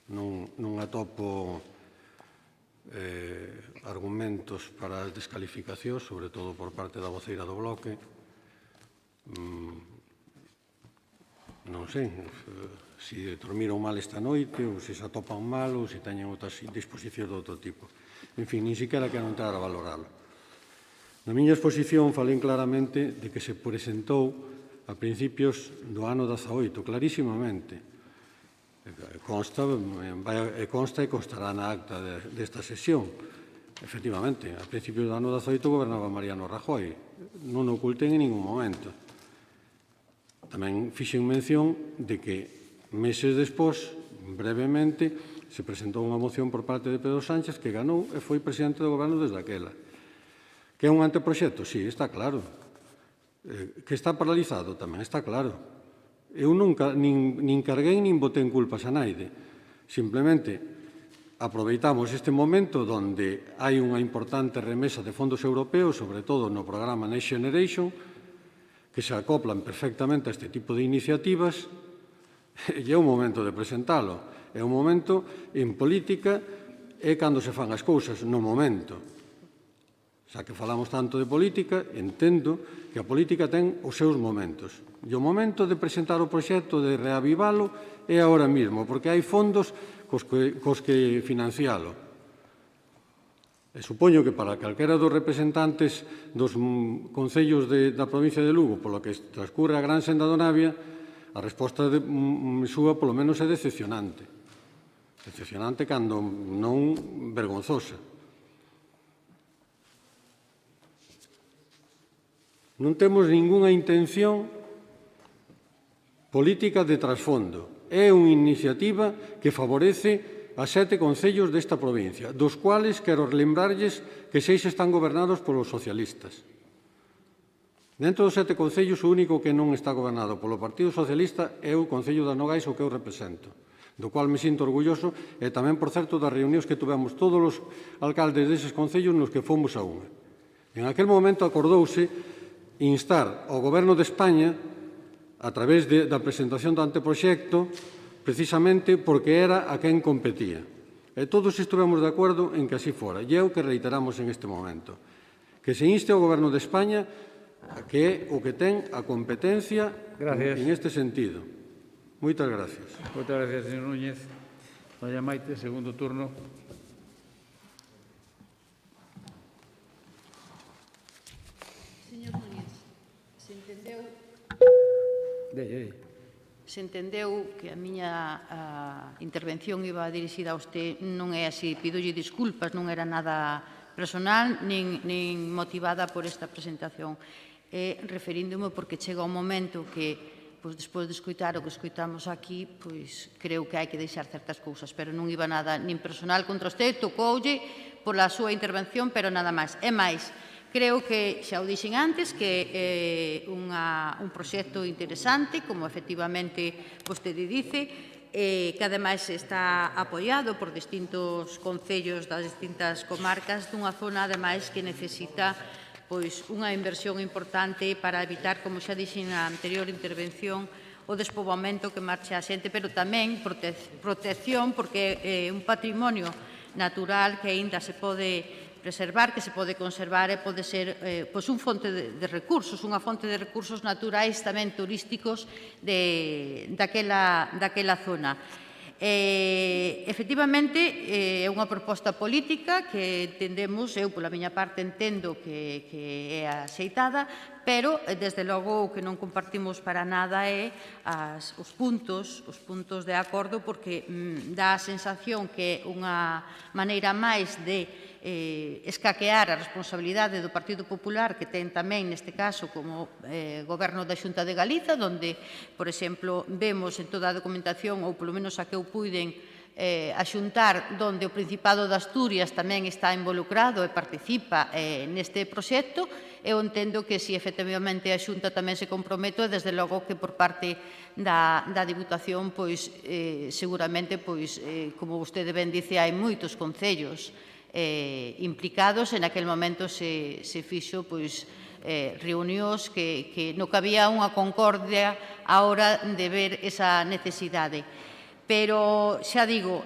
Non atopo argumentos para as descalificacións, sobre todo por parte da voceira do bloque. Non sei se dormiron mal esta noite ou se se atopan mal ou se teñen outras disposicións de outro tipo. En fin, nin siquiera quero entrar a valoralo. Na miña exposición falei claramente de que se presentou a principios do ano 18, clarísimamente. Consta e constará na acta desta sesión. Efectivamente, a principios do ano 18 gobernaba Mariano Rajoy. Non o oculten en ningún momento. Tamén fixen mención de que meses despois, brevemente, se presentou unha moción por parte de Pedro Sánchez que ganou e foi presidente do goberno desde aquela. Que é un anteproxecto? Sí, está claro. Que está paralizado? Tamén está claro. Eu nunca nin carguei nin botei culpas a naide. Simplemente aproveitamos este momento onde hai unha importante remesa de fondos europeos, sobre todo no programa Next Generation, que se acoplan perfectamente a este tipo de iniciativas, e é un momento de presentalo. É un momento en política, é cando se fan as cousas, no momento. Xa que falamos tanto de política, entendo que a política ten os seus momentos. E o momento de presentar o proxecto, de reavivalo, é agora mesmo, porque hai fondos cos que financialo. E supoño que para calquera dos representantes dos concellos da provincia de Lugo, polo que transcurre a Gran Senda do Navia, a resposta súa polo menos é decepcionante. Decepcionante cando non vergonzosa. Non temos ningunha intención política de trasfondo. É unha iniciativa que favorece a 7 concellos desta provincia, dos cuales quero lembrarlles que 6 están gobernados polos socialistas. Dentro dos 7 concellos, o único que non está gobernado polo Partido Socialista é o Concello de Nogais, o que eu represento, do cual me sinto orgulloso, e tamén, por certo, das reunións que tuvemos todos os alcaldes deses concellos nos que fomos a unha. En aquel momento acordouse instar ao Goberno de España, a través da presentación do anteproxecto, precisamente porque era a quen competía. E todos estivemos de acordo en que así fora. E é o que reiteramos en este momento. Que se inste ao Goberno de España que é o que ten a competencia en este sentido. Moitas gracias. Moitas gracias, señor Núñez. Doña Maite, segundo turno. Señor Núñez, se entendeu... Se entendeu que a miña intervención iba dirixida a usted, non é así, pidolle disculpas, non era nada personal nin motivada por esta presentación. Referíndome porque chega un momento que, despois de escoitar o que escoitamos aquí, creo que hai que deixar certas cousas, pero non iba nada nin personal contra usted, tocoulle pola súa intervención, pero nada máis. É máis, creo que, xa o dixen antes, que é un proxecto interesante, como efectivamente vostede dice, que ademais está apoiado por distintos concellos das distintas comarcas dunha zona, ademais, que necesita unha inversión importante para evitar, como xa dixen na anterior intervención, o despoboamento que marcha a xente, pero tamén protección, porque é un patrimonio natural que aínda se pode preservar, que se pode conservar e pode ser unha fonte de recursos, unha fonte de recursos naturais tamén turísticos daquela zona. Efectivamente, é unha proposta política que entendemos, eu pola miña parte entendo que é axeitada, pero, desde logo, o que non compartimos para nada é os puntos de acordo, porque dá a sensación que é unha maneira máis de escaquear a responsabilidade do Partido Popular, que ten tamén, neste caso, como Goberno da Xunta de Galiza, onde, por exemplo, vemos en toda a documentación, ou polo menos a que eu puiden axuntar, onde o Principado de Asturias tamén está involucrado e participa neste proxecto. Eu entendo que, se efectivamente a Xunta tamén se compromete, desde logo que por parte da Diputación, seguramente, como vostede ben dice, hai moitos concellos implicados. En aquel momento se fixo reunións que non cabía unha concordia á hora de ver esa necesidade. Pero, xa digo,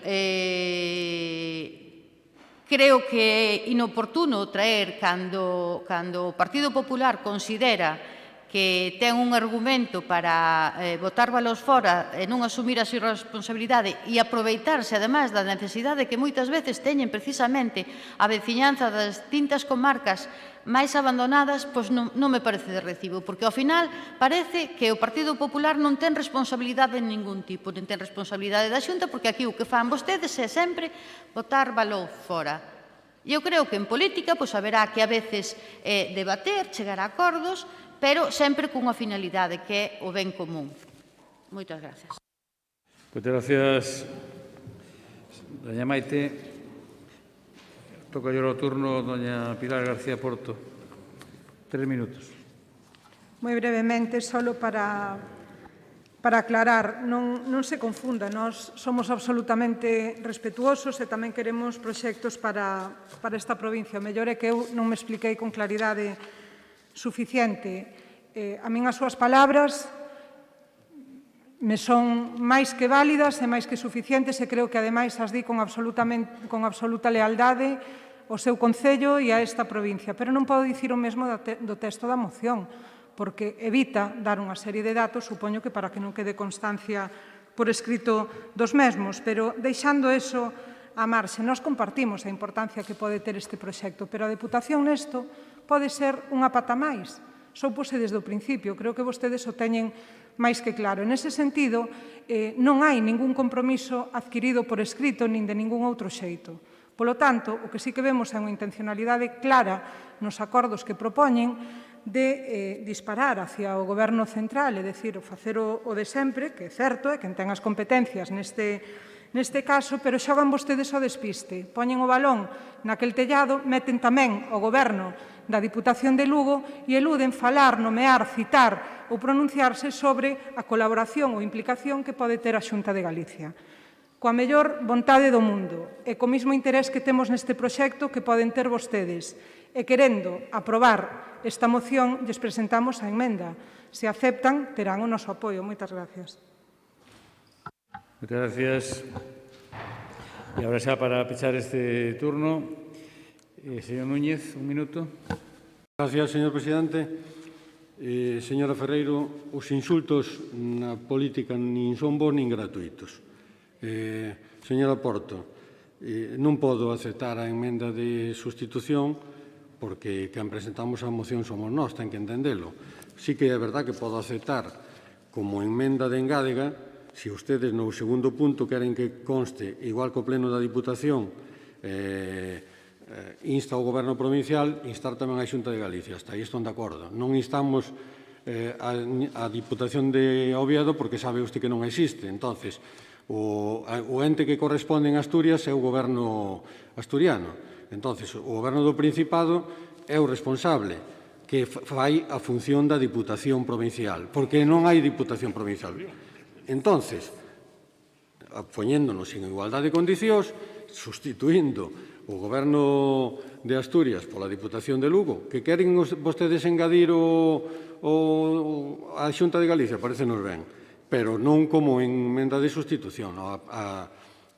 creo que é inoportuno traer cando o Partido Popular considera que ten un argumento para botar balos fora e non asumir a súa responsabilidade e aproveitarse, ademais, da necesidade que moitas veces teñen precisamente a veciñanza das distintas comarcas máis abandonadas, pois non me parece de recibo, porque ao final parece que o Partido Popular non ten responsabilidade en ningún tipo, non ten responsabilidade da Xunta, porque aquí o que fan vostedes é sempre botar balón fora. E eu creo que en política pois haberá que a veces debater, chegar a acordos, pero sempre cunha finalidade que é o ben común. Moitas gracias. Moitas gracias, doña Maite. Toca yo o turno, doña Pilar García Porto. 3 minutos. Moi brevemente, solo para aclarar, non se confunda, nós somos absolutamente respetuosos e tamén queremos proxectos para esta provincia. O mellor é que eu non me expliquei con claridade suficiente. A min as súas palabras me son máis que válidas e máis que suficientes e creo que ademais as di con absoluta lealdade ao seu concello e a esta provincia. Pero non podo dicir o mesmo do texto da moción, porque evita dar unha serie de datos, supoño que para que non quede constancia por escrito dos mesmos, pero deixando eso a marxe, nós compartimos a importancia que pode ter este proxecto, pero a Deputación nesto pode ser unha pata máis. Soupose desde o principio, creo que vostedes o teñen máis que claro. En ese sentido, non hai ningún compromiso adquirido por escrito nin de ningún outro xeito. Polo tanto, o que sí que vemos é unha intencionalidade clara nos acordos que propoñen de disparar hacia o Goberno central, é dicir, facer o de sempre, que é certo, é quen ten as competencias neste caso, pero xogan vostedes ao despiste. Poñen o balón naquel tellado, meten tamén o Goberno da Diputación de Lugo e eluden falar, nomear, citar ou pronunciarse sobre a colaboración ou implicación que pode ter a Xunta de Galicia. Coa mellor vontade do mundo e co mesmo interés que temos neste proxecto que poden ter vostedes e querendo aprobar esta moción, lles presentamos a emenda. Se aceptan, terán o noso apoio. Moitas gracias. Moitas gracias. E agora xa para pechar este turno, señor Núñez, un minuto. Gracias, señor presidente. Señora Ferreiro, os insultos na política nin son bons nin gratuitos. Señora Porto, non podo aceptar a emenda de sustitución porque quen presentamos a moción somos nós, ten que entendelo. Sí que é verdad que podo aceptar como emenda de engádega se ustedes no segundo punto queren que conste, igual que o Pleno da Diputación, insta ao Goberno provincial, instar tamén a Xunta de Galicia. Hasta aí están de acordo. Non instamos a Diputación de Oviedo porque sabe usted que non existe. Entonces, o ente que corresponde en Asturias é o Goberno asturiano. Entonces, o Goberno do Principado é o responsable que fai a función da Diputación Provincial, porque non hai Diputación Provincial. Entonces, poñéndonos en igualdade de condicións, sustituindo o Goberno de Asturias pola Diputación de Lugo, que queren vostedes engadir a Xunta de Galicia, parecenos ben, pero non como emenda de sustitución.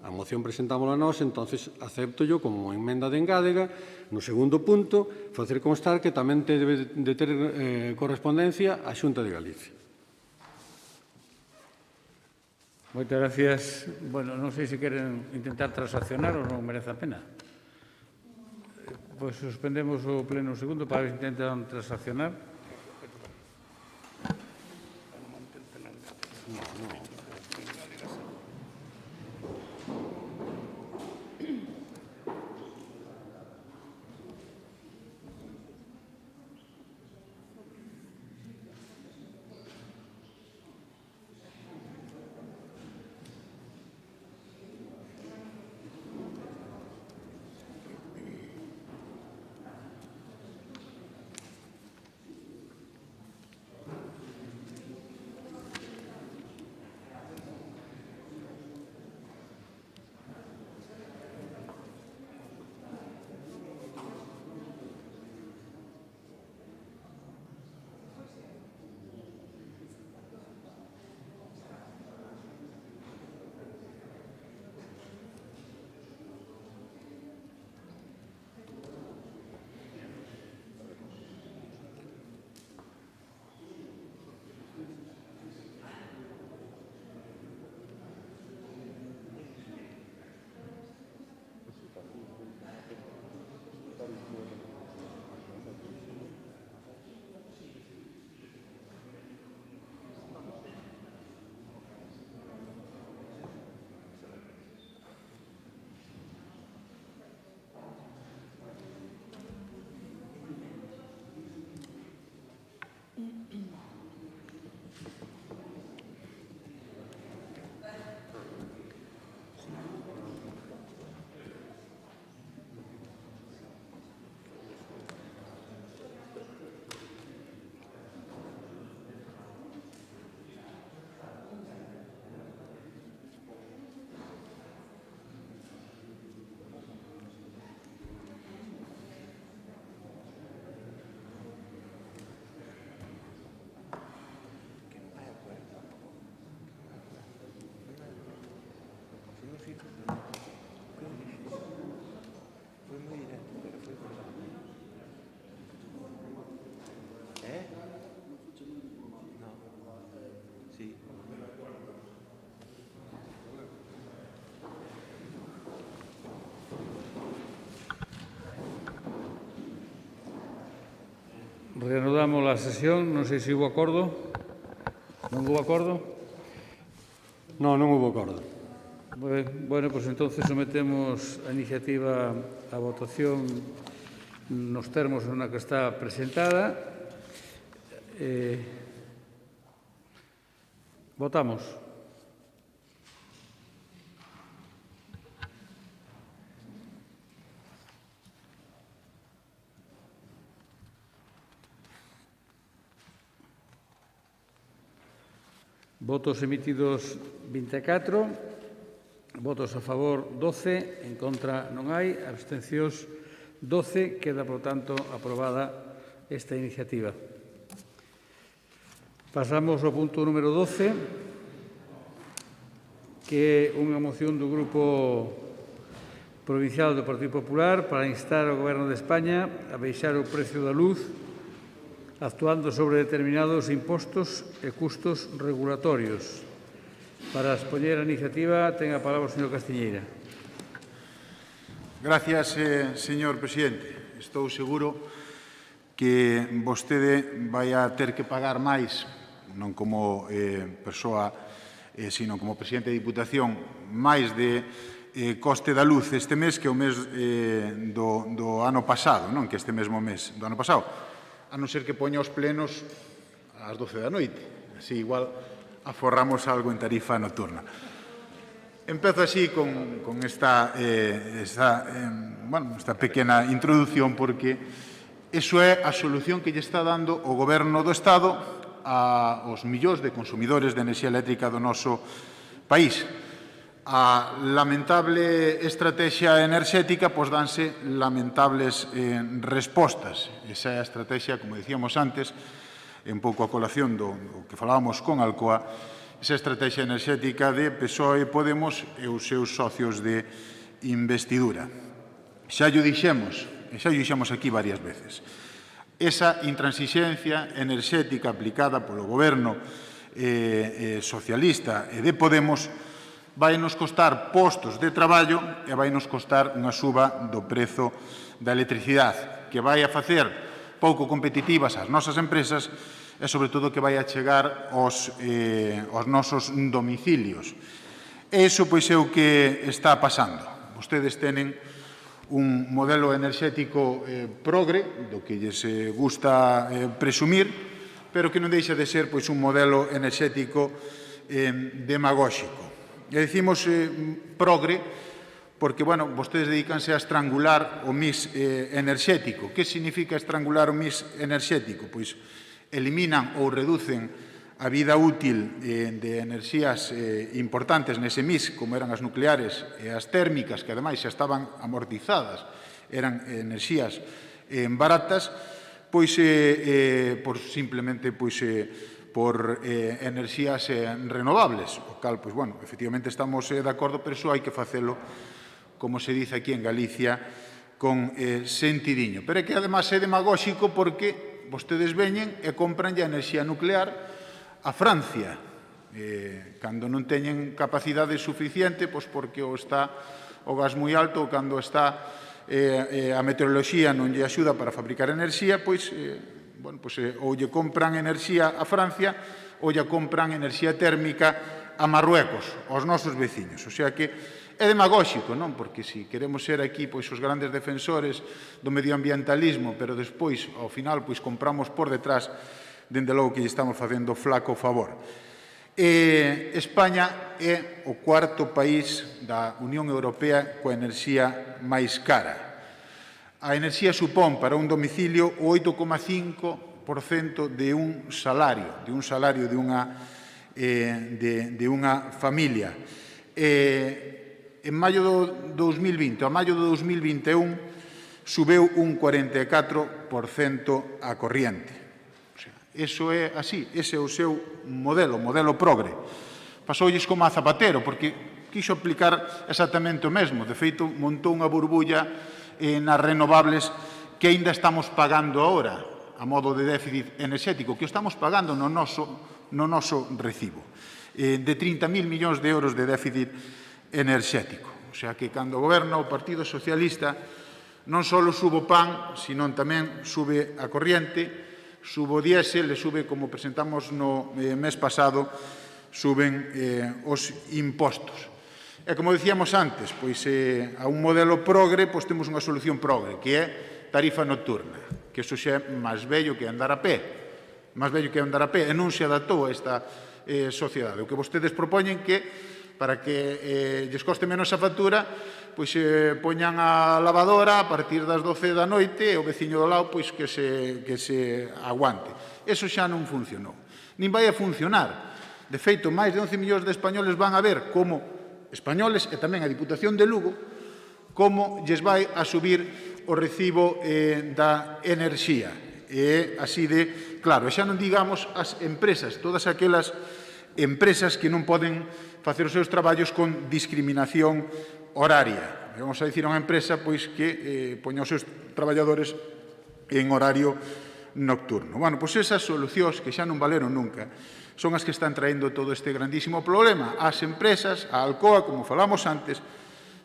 A moción presentámola nós, entonces acepto yo como emenda de engádega. No segundo punto, facer constar que tamén debe de ter correspondencia a Xunta de Galicia. Moitas gracias. Bueno, non sei se queren intentar transaccionar ou non merece a pena. Pois suspendemos o pleno segundo para ver se intentan transaccionar. Reanudamos a sesión. Non sei se hubo acordo. Non hubo acordo? No, non hubo acordo. Bueno, pues entonces sometemos a iniciativa a votación nos termos na que está presentada. Votamos. Votos emitidos 24, votos a favor 12, en contra non hai, abstencións 12, queda, por tanto, aprobada esta iniciativa. Pasamos ao punto número 12, que é unha moción do Grupo Provincial do Partido Popular para instar ao Goberno de España a baixar o precio da luz actuando sobre determinados impostos e custos regulatorios. Para expoñer a iniciativa, ten a palabra o señor Castiñeira. Gracias, señor presidente. Estou seguro que vostede vai a ter que pagar máis, non como persoa, sino como presidente de Diputación, máis de coste da luz este mes que o mes do ano pasado, non que este mesmo mes do ano pasado, a non ser que poña os plenos ás 12 da noite. Así igual aforramos algo en tarifa nocturna. Empezo así con esta pequena introdución porque iso é a solución que lle está dando o Goberno do Estado aos millóns de consumidores de enerxía eléctrica do noso país. A lamentable estrategia enerxética, pois danse lamentables respostas. Esa é a estrategia, como dicíamos antes, un pouco a colación do que falábamos con Alcoa, esa estrategia enerxética de PSOE, Podemos e os seus socios de investidura. Xa o dixemos aquí varias veces. Esa intransixencia enerxética aplicada polo goberno socialista e de Podemos vai nos costar postos de traballo e vai nos costar unha suba do prezo da electricidade, que vai a facer pouco competitivas as nosas empresas e, sobre todo, que vai a chegar aos nosos domicilios. E iso, pois, é o que está pasando. Vostedes tenen un modelo enerxético progre, do que lles gusta presumir, pero que non deixa de ser, pois, un modelo enerxético demagóxico. E dicimos progre porque, bueno, vostedes dedícanse a estrangular o mix enerxético. Que significa estrangular o mix enerxético? Pois eliminan ou reducen a vida útil de enerxías importantes nese mix, como eran as nucleares e as térmicas, que ademais xa estaban amortizadas, eran enerxías baratas, pois simplemente por enerxías renovables, o cal, pois, bueno, efectivamente estamos de acordo, pero iso hai que facelo, como se dice aquí en Galicia, con sentidiño. Pero é que, además, é demagóxico porque vostedes veñen e compran a enerxía nuclear a Francia, cando non teñen capacidade suficiente, pois porque está o gas moi alto, ou cando está a meteoroloxía non lle axuda para fabricar enerxía, pois ou lle compran enerxía a Francia ou lle compran enerxía térmica a Marruecos, aos nosos veciños. O sea que é demagóxico, non? Porque se queremos ser aquí os grandes defensores do medioambientalismo, pero despois, ao final, compramos por detrás, dende logo que lle estamos facendo flaco favor. España é o cuarto país da Unión Europea coa enerxía máis cara. A enerxía supón para un domicilio o 8,5% de un salario de unha familia. En maio do 2020 a maio do 2021 subeu un 44% a corriente. Iso é así, ese é o seu modelo progre. Pasoulles como a Zapatero, porque quixo aplicar exactamente o mesmo. De feito, montou unha burbulla nas renovables que aínda estamos pagando agora a modo de déficit enerxético, que o estamos pagando no noso recibo, de 30.000 millóns de euros de déficit enerxético. O sea que cando goberna o Partido Socialista non só sube o pan, sino tamén sube a corriente, Subo o diésel e sube, como presentamos no mes pasado, suben os impostos. E como decíamos antes, pois a un modelo progre, pois temos unha solución progre, que é tarifa nocturna, que iso xa é máis vello que andar a pé, e non se adaptou a esta sociedade. O que vostedes propoñen que, para que lles coste menos a factura, pois poñan a lavadora a partir das 12 da noite e o veciño do lado pois que se aguante. Eso xa non funcionou. Nin vai a funcionar. De feito, máis de 11 millóns de españoles van a ver como españoles e tamén a Diputación de Lugo como lles vai a subir o recibo da enerxía. E así de claro, xa non digamos as empresas, todas aquelas empresas que non poden facer os seus traballos con discriminación horaria. Vamos a dicir a unha empresa pois que poña os seus traballadores en horario nocturno. Bueno, pois esas solucións que xa non valeron nunca son as que están traendo todo este grandísimo problema ás empresas, a Alcoa, como falamos antes,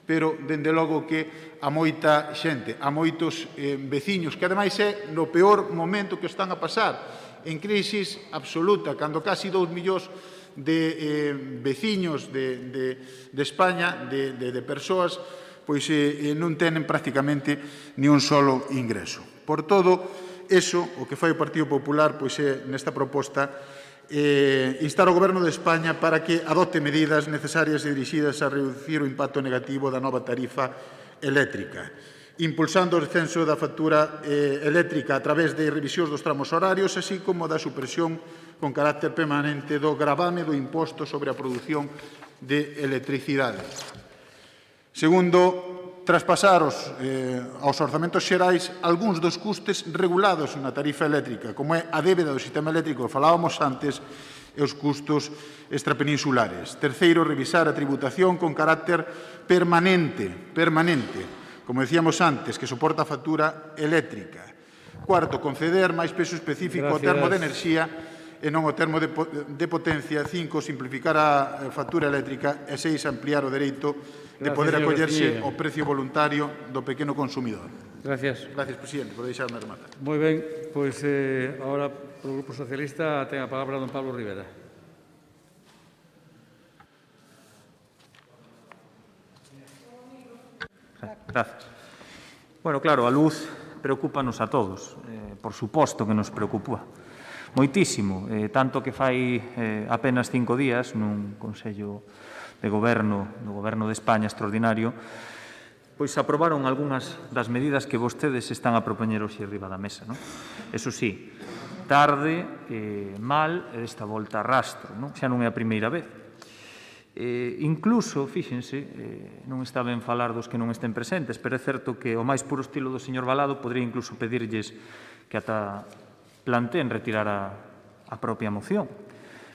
pero, dende logo, que a moita xente, a moitos veciños, que ademais é no peor momento que están a pasar, en crisis absoluta, cando casi 2 millóns de veciños de España, de persoas, pois non tenen prácticamente ni un solo ingreso. Por todo, eso, o que fai o Partido Popular, pois é, nesta proposta, instar o Goberno de España para que adopte medidas necesarias e dirixidas a reducir o impacto negativo da nova tarifa eléctrica, impulsando o descenso da factura eléctrica a través de revisións dos tramos horarios, así como da supresión con carácter permanente do gravame do imposto sobre a produción de electricidade. Segundo, traspasar aos orzamentos xerais algúns dos custes regulados na tarifa eléctrica, como é a débeda do sistema eléctrico que falábamos antes e os custos extrapeninsulares. Terceiro, revisar a tributación con carácter permanente, como decíamos antes, que soporta a factura eléctrica. Cuarto, conceder máis peso específico ao termo de enerxía e non ao termo de potencia. 5, simplificar a factura eléctrica. E 6, ampliar o dereito de poder acollerse ao precio voluntario do pequeno consumidor. Gracias. Gracias, presidente, por deixarme rematar. Moi ben, pois agora, para o Grupo Socialista, ten a palabra don Pablo Rivera. Gracias. Bueno, claro, a luz preocúpanos a todos. Por suposto que nos preocupa moitísimo, tanto que fai apenas 5 días nun Consello de Goberno do Goberno de España extraordinario, pois aprobaron algunhas das medidas que vostedes están a propoñer hoxe arriba da mesa. Eso sí, tarde, mal, e desta volta a rastro. Xa non é a primeira vez. Incluso, fíxense, non está ben falar dos que non estén presentes, pero é certo que o máis puro estilo do señor Valado podría incluso pedirlles que ata planteen retirar a propia moción.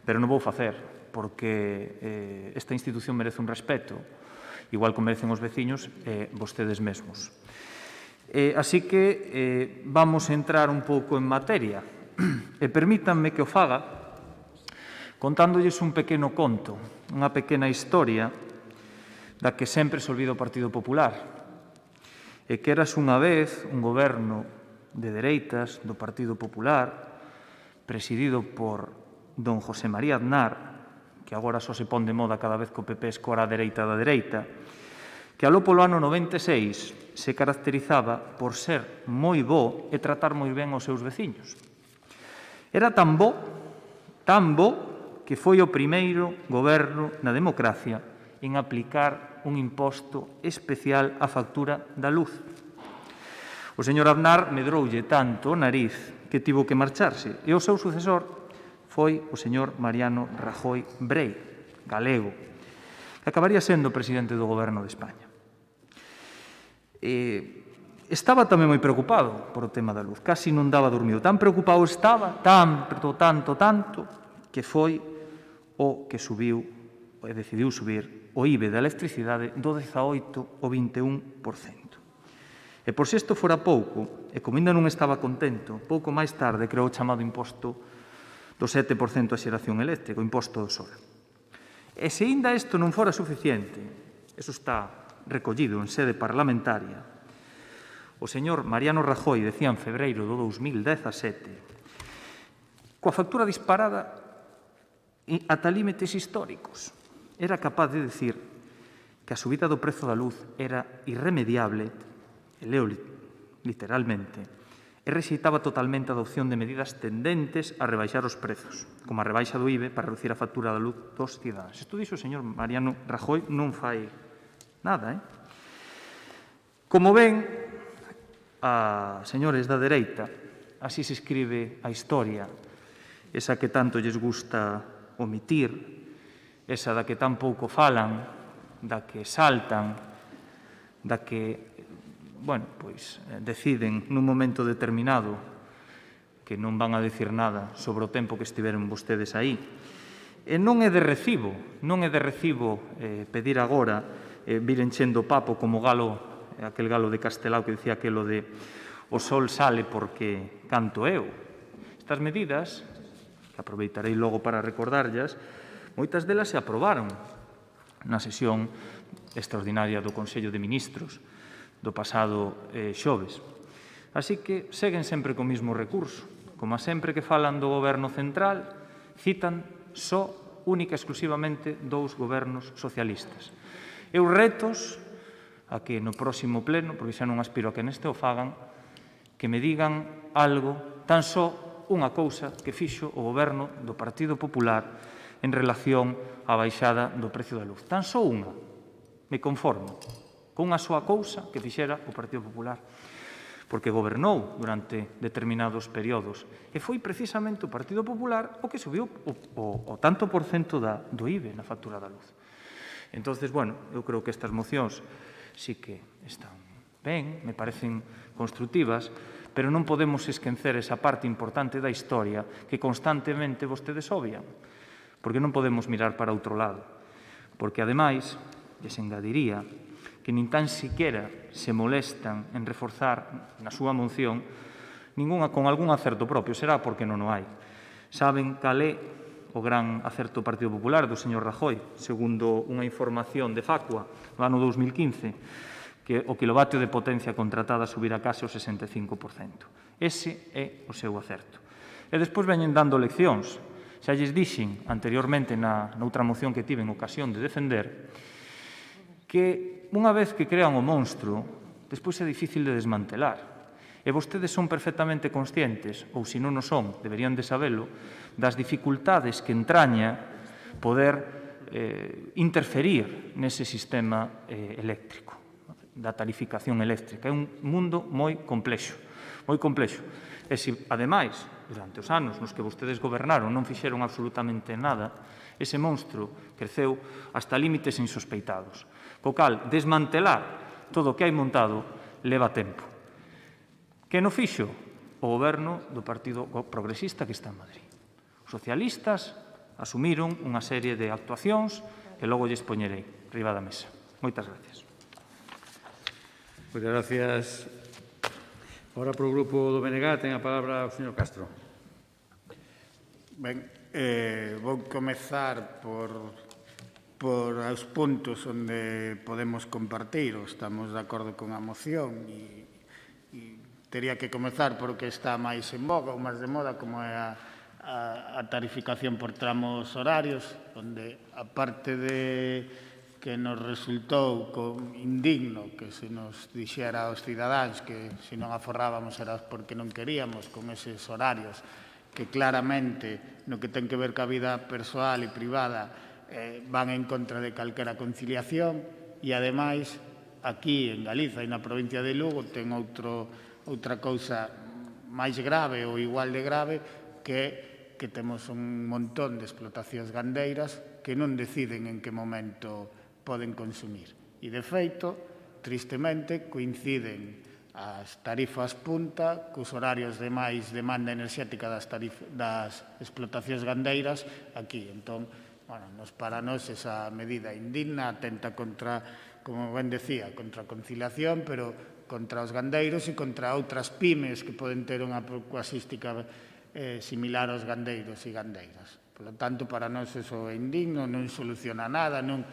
Pero non vou facer, porque esta institución merece un respeto, igual que merecen os veciños e vostedes mesmos. Así que vamos a entrar un pouco en materia. E permítanme que o faga contándolles un pequeno conto, unha pequena historia da que sempre se olvida o Partido Popular, e que eras unha vez un goberno de dereitas do Partido Popular presidido por don José María Aznar, que agora só se pon de moda cada vez que o PP escora a dereita da dereita, que aló polo ano 96 se caracterizaba por ser moi bo e tratar moi ben os seus veciños. Era tan bo que foi o primeiro goberno na democracia en aplicar un imposto especial á factura da luz. O señor Aznar medroulle tanto o nariz que tivo que marcharse e o seu sucesor foi o señor Mariano Rajoy Brei, galego, que acabaría sendo presidente do Goberno de España. Estaba tamén moi preocupado por o tema da luz, casi non daba dormido. Tan preocupado estaba, tanto, que foi o que subiu, e decidiu subir, o IBE da electricidade do 18% ao 21%. E por se isto fora pouco, e como ainda non estaba contento, pouco máis tarde creou o chamado imposto do 7% a xeración eléctrica, o imposto do sol. E se ainda isto non fora suficiente, eso está recollido en sede parlamentaria, o señor Mariano Rajoy decía en febreiro do 2017 coa factura disparada ata límites históricos. Era capaz de decir que a subida do prezo da luz era irremediable, e leo literalmente, e rexeitaba totalmente a adopción de medidas tendentes a rebaixar os prezos, como a rebaixa do IBE para reducir a factura da luz dos cidadáns. Isto dixo o señor Mariano Rajoy, non fai nada, Como ven, a señores da dereita, así se escribe a historia, esa que tanto lles gusta omitir, esa da que tan pouco falan, da que saltan, da que, deciden nun momento determinado que non van a decir nada sobre o tempo que estiveron vostedes aí. E non é de recibo pedir agora vir enchendo o papo como aquel galo de Castelao que dicía aquilo de o sol sale porque canto eu. Estas medidas, que aproveitarei logo para recordarllas, moitas delas se aprobaron na sesión extraordinaria do Consello de Ministros do pasado xoves. Así que seguen sempre co mesmo recurso. Como sempre que falan do goberno central, citan só, única e exclusivamente, dous gobernos socialistas. Eu retos a que no próximo pleno, porque xa non aspiro a que neste o fagan, que me digan algo, tan só unha cousa que fixo o goberno do Partido Popular en relación á baixada do precio da luz. Tan só unha. Me conformo con unha soa cousa que fixera o Partido Popular, porque gobernou durante determinados períodos e foi precisamente o Partido Popular o que subiu o tanto por cento do IBE na factura da luz. Entón, eu creo que estas mocións sí que están ben, me parecen constructivas, pero non podemos esquecer esa parte importante da historia que constantemente vostedes obvian, porque non podemos mirar para outro lado, porque ademais, lles engadiría, que nin tan siquiera se molestan en reforzar na súa moción con algún acerto propio, será porque non o hai. Saben cal é o gran acerto do Partido Popular do señor Rajoy, segundo unha información de Facua no ano 2015, que o kilovatio de potencia contratada subirá case o 65%. Ese é o seu acerto. E despois veñen dando leccións. Xa lles dixen anteriormente noutra moción que tiven ocasión de defender que unha vez que crean o monstro, despois é difícil de desmantelar. E vostedes son perfectamente conscientes, ou se non o son, deberían de sabelo, das dificultades que entraña poder interferir nese sistema eléctrico, da tarificación eléctrica. É un mundo moi complexo, moi complexo. E se, ademais, durante os anos nos que vostedes gobernaron non fixeron absolutamente nada, ese monstro creceu hasta límites insospeitados. Co cal, desmantelar todo o que hai montado leva tempo. Que non fixo? O goberno do Partido Progresista que está en Madrid. Os socialistas asumiron unha serie de actuacións que logo lles poñerei riba da mesa. Moitas gracias. Moitas gracias. Ahora, para o grupo do BNG, ten a palabra o señor Castro. Ben, vou comezar por os puntos onde podemos compartir ou estamos de acordo con a moción e tería que comezar por o que está máis en boga ou máis de moda, como é a tarificación por tramos horarios, onde, aparte de que nos resultou indigno que se nos dixera aos cidadáns que se non aforrábamos era porque non queríamos con eses horarios que claramente no que ten que ver ca vida persoal e privada van en contra de calquera conciliación e, ademais, aquí en Galiza e na provincia de Lugo ten outra cousa máis grave ou igual de grave que temos un montón de explotacións gandeiras que non deciden en que momento poden consumir. E, de feito, tristemente, coinciden as tarifas punta cos horarios de máis demanda enerxética das explotacións gandeiras aquí. Entón, para nós esa medida indigna atenta contra, como ben decía, contra a conciliación, pero contra os gandeiros e contra outras pymes que poden ter unha casuística similar aos gandeiros e gandeiras. Por lo tanto, para nós eso é indigno, non soluciona nada, non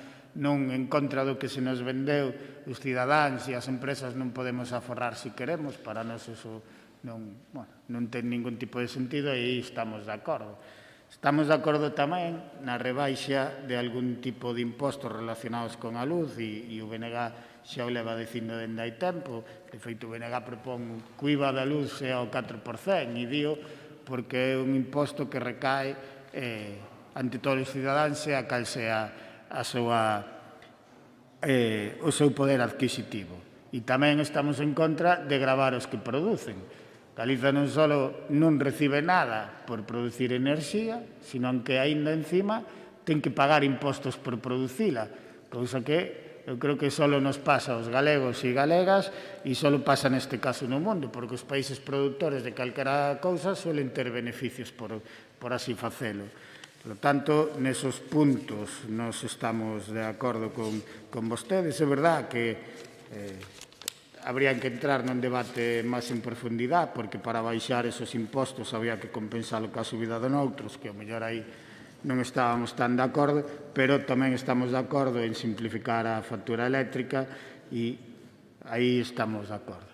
en contra do que se nos vendeu os cidadáns e as empresas non podemos aforrar se queremos, para nós eso non ten ningún tipo de sentido e aí estamos de acordo. Estamos de acordo tamén na rebaixa de algún tipo de impostos relacionados con a luz e o BNG xa o leva dicindo dende hai tempo. De feito, o BNG propón que o IVA da luz sea o 4% e dio porque é un imposto que recae ante todos os cidadáns, sea cal sea o seu poder adquisitivo. E tamén estamos en contra de gravar os que producen. Galiza non só non recibe nada por producir enerxía, sino que aínda encima ten que pagar impostos por producila, cousa que eu creo que só nos pasa aos galegos e galegas e só pasa neste caso no mundo, porque os países produtores de calquera cousa suelen ter beneficios por así facelo. Por lo tanto, nesos puntos nos estamos de acordo con vostedes. É verdad que habría que entrar nun debate máis en profundidade, porque para baixar esos impostos había que compensalo ca subida de noutros, que ao mellor aí non estábamos tan de acordo, pero tamén estamos de acordo en simplificar a factura eléctrica e aí estamos de acordo.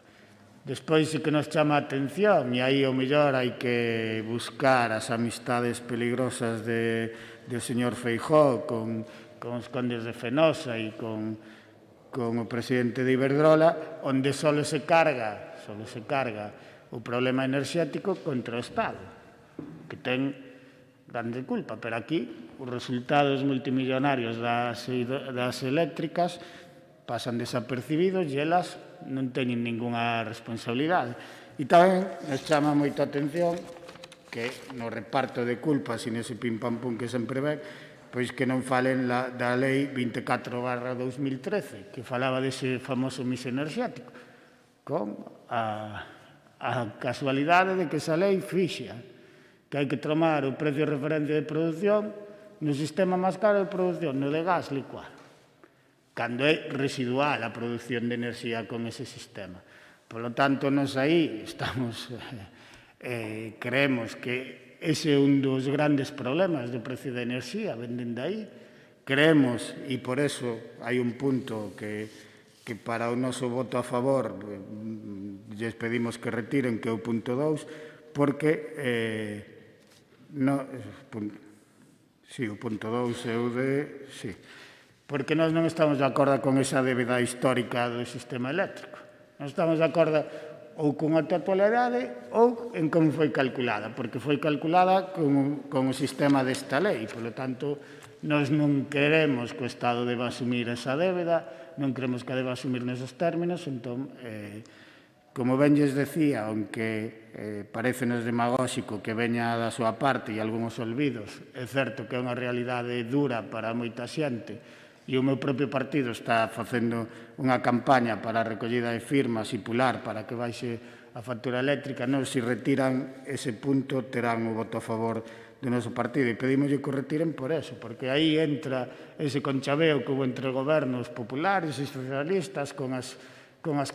Despois sí que nos chama a atención e aí ao mellor hai que buscar as amistades peligrosas do señor Feijóo con os condes de Fenosa e con o presidente de Iberdrola, onde só se carga o problema enerxético contra o Estado, que ten grande culpa. Pero aquí os resultados multimillonarios das eléctricas pasan desapercibidos e elas non teñen ningunha responsabilidade. E tamén nos chama moito a atención que no reparto de culpas e nese pim-pam-pum que sempre ven, pois que non falen da lei 24/2013, que falaba dese famoso mix enerxético, con a casualidade de que esa lei fixa que hai que tomar o precio de referencia de produción no sistema máis caro de produción, no de gas licuado, cando é residual a produción de enerxía con ese sistema. Por lo tanto, nos aí estamos, creemos que ese é un dos grandes problemas do precio da enerxía, venden de aí. Creemos, e por eso hai un punto que para o noso voto a favor lles pedimos que retiren, que é o punto 2, porque o punto 2 é o de... porque nós non estamos de acordo con esa débeda histórica do sistema eléctrico. Non estamos de acordo ou con a totalidade ou en como foi calculada, porque foi calculada con o sistema desta lei. Por lo tanto, nós non queremos que o Estado deba asumir esa débeda, non queremos que deba asumir nesos términos. Entón, como ben lles decía, aunque parecenos demagóxico que veña da súa parte e algúns olvidos, é certo que é unha realidade dura para moita xente, e o meu propio partido está facendo unha campaña para a recollida de firmas e pular para que baixe a factura eléctrica. Non, se retiran ese punto, terán o voto a favor do noso partido. E pedimos que o retiren por eso, porque aí entra ese conchabeo que houve entre gobernos populares e socialistas con as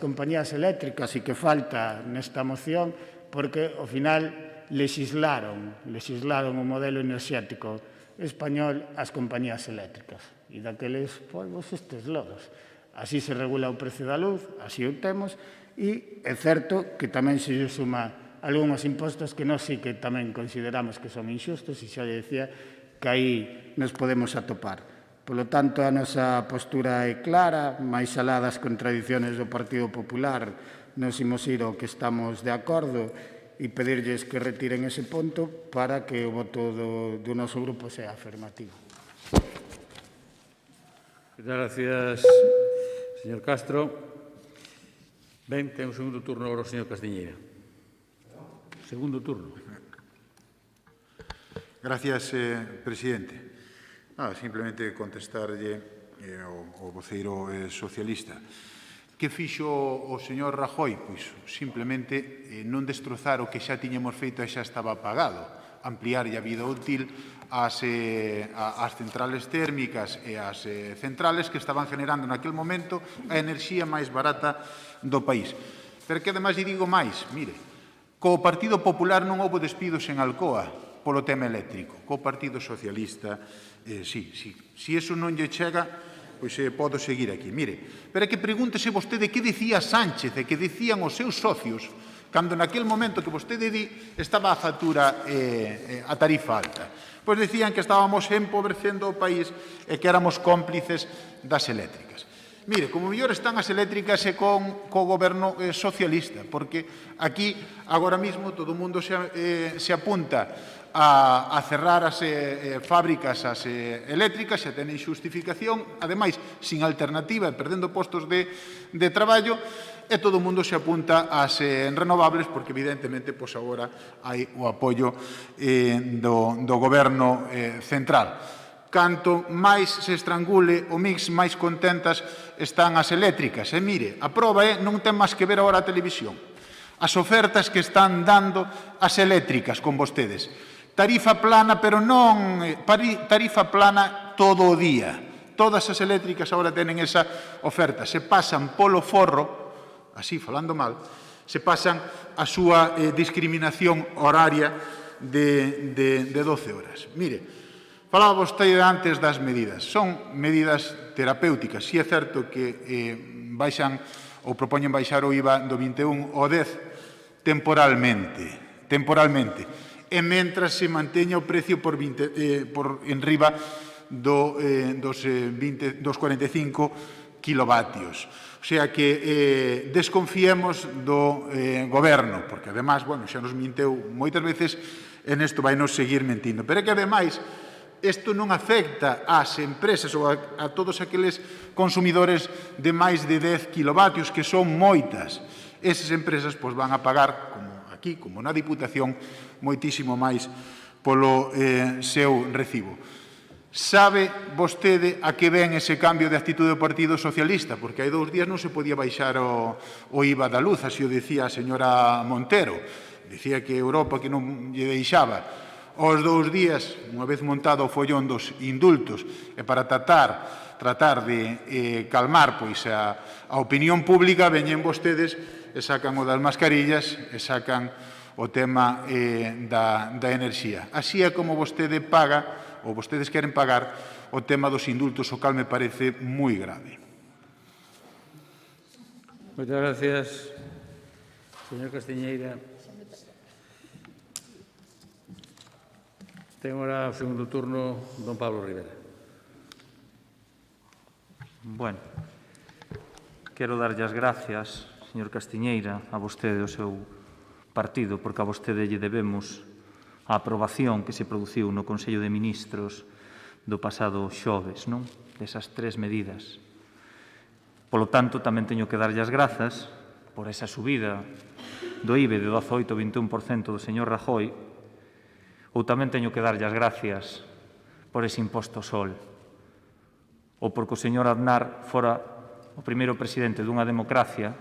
compañías eléctricas e que falta nesta moción, porque, ao final, legislaron o modelo enerxético español ás compañías eléctricas. E daqueles polvos estes lodos. Así se regula o precio da luz, así o temos, e é certo que tamén se suma algúns impostos que nós sí que tamén consideramos que son inxustos, e xa lle decía que aí nos podemos atopar. Por lo tanto, a nosa postura é clara, máis alá das contradiciones do Partido Popular, nos imos ir ao que estamos de acordo e pedirlles que retiren ese punto para que o voto do noso grupo sea afirmativo. Muchas gracias, señor Castro. Ben, ten un segundo turno agora o señor Castiñeira. Segundo turno. Gracias, presidente. Simplemente contestarlle ao voceiro socialista. Que fixo o señor Rajoy? Pois simplemente non destrozar o que xa tiñamos feito e xa estaba pagado, ampliarlle a vida útil ás centrales térmicas e ás centrales que estaban generando naquele momento a enerxía máis barata do país. Pero que ademais lle digo máis, mire, co Partido Popular non houve despidos en Alcoa polo tema eléctrico, co Partido Socialista, sí. Se iso non lle chega, pois podo seguir aquí. Mire, pero que pregúntese vostede que dicía Sánchez e que dicían os seus socios cando naquele momento que vostede di estaba a factura, a tarifa alta. Pois decían que estábamos empobrecendo o país e que éramos cómplices das eléctricas. Mire, como mellor están as eléctricas e co goberno socialista, porque aquí, agora mesmo, todo o mundo se apunta a cerrar as fábricas as eléctricas, xa tenen xustificación, ademais, sin alternativa e perdendo postos de traballo, e todo o mundo se apunta ás renovables, porque evidentemente agora hai o apoio do goberno central. Canto máis se estrangule o mix, máis contentas están as eléctricas. E mire, a proba non ten máis que ver agora a televisión. As ofertas que están dando as eléctricas con vostedes. Tarifa plana, pero non tarifa plana todo o día. Todas as eléctricas agora tenen esa oferta. Se pasan polo forro, así falando mal, se pasan a súa discriminación horaria de 12 horas. Mire, falaba vostede antes das medidas. Son medidas terapéuticas. Si é certo que baixan ou propoñen baixar o IVA do 21 ao 10 temporalmente. E mentras se manteña o precio por enriba dos 45 kilovatios. O sea que desconfiemos do goberno, porque además, xa nos minteu moitas veces e nesto vai nos seguir mentindo. Pero é que ademais isto non afecta ás empresas ou a todos aqueles consumidores de máis de 10 kilovatios, que son moitas. Esas empresas van a pagar, como aquí, como na Diputación, moitísimo máis polo seu recibo. Sabe vostede a que ven ese cambio de actitude do Partido Socialista? Porque hai 2 días non se podía baixar o IVA da luz, así o decía a señora Montero. Dicía que Europa que non lle deixaba. Aos 2 días, unha vez montado o follón dos indultos, e para tratar de calmar a opinión pública, veñen vostedes e sacan o das mascarillas e sacan o tema da enerxía. Así é como vostede paga, ou vostedes queren pagar, o tema dos indultos, o cal me parece moi grave. Moitas gracias, señor Castiñeira. Ten ahora o segundo turno don Pablo Rivera. Bueno, quero darlle as gracias, señor Castiñeira, a vostede e ao seu partido, porque a vostede lle debemos a aprobación que se produciu no Consello de Ministros do pasado xoves, non? Desas 3 medidas. Polo tanto, tamén teño que darlle as grazas por esa subida do IBE de 18 ao 21% do señor Rajoy, ou tamén teño que darlle as gracias por ese imposto ao sol, ou porque o señor Aznar fora o primeiro presidente dunha democracia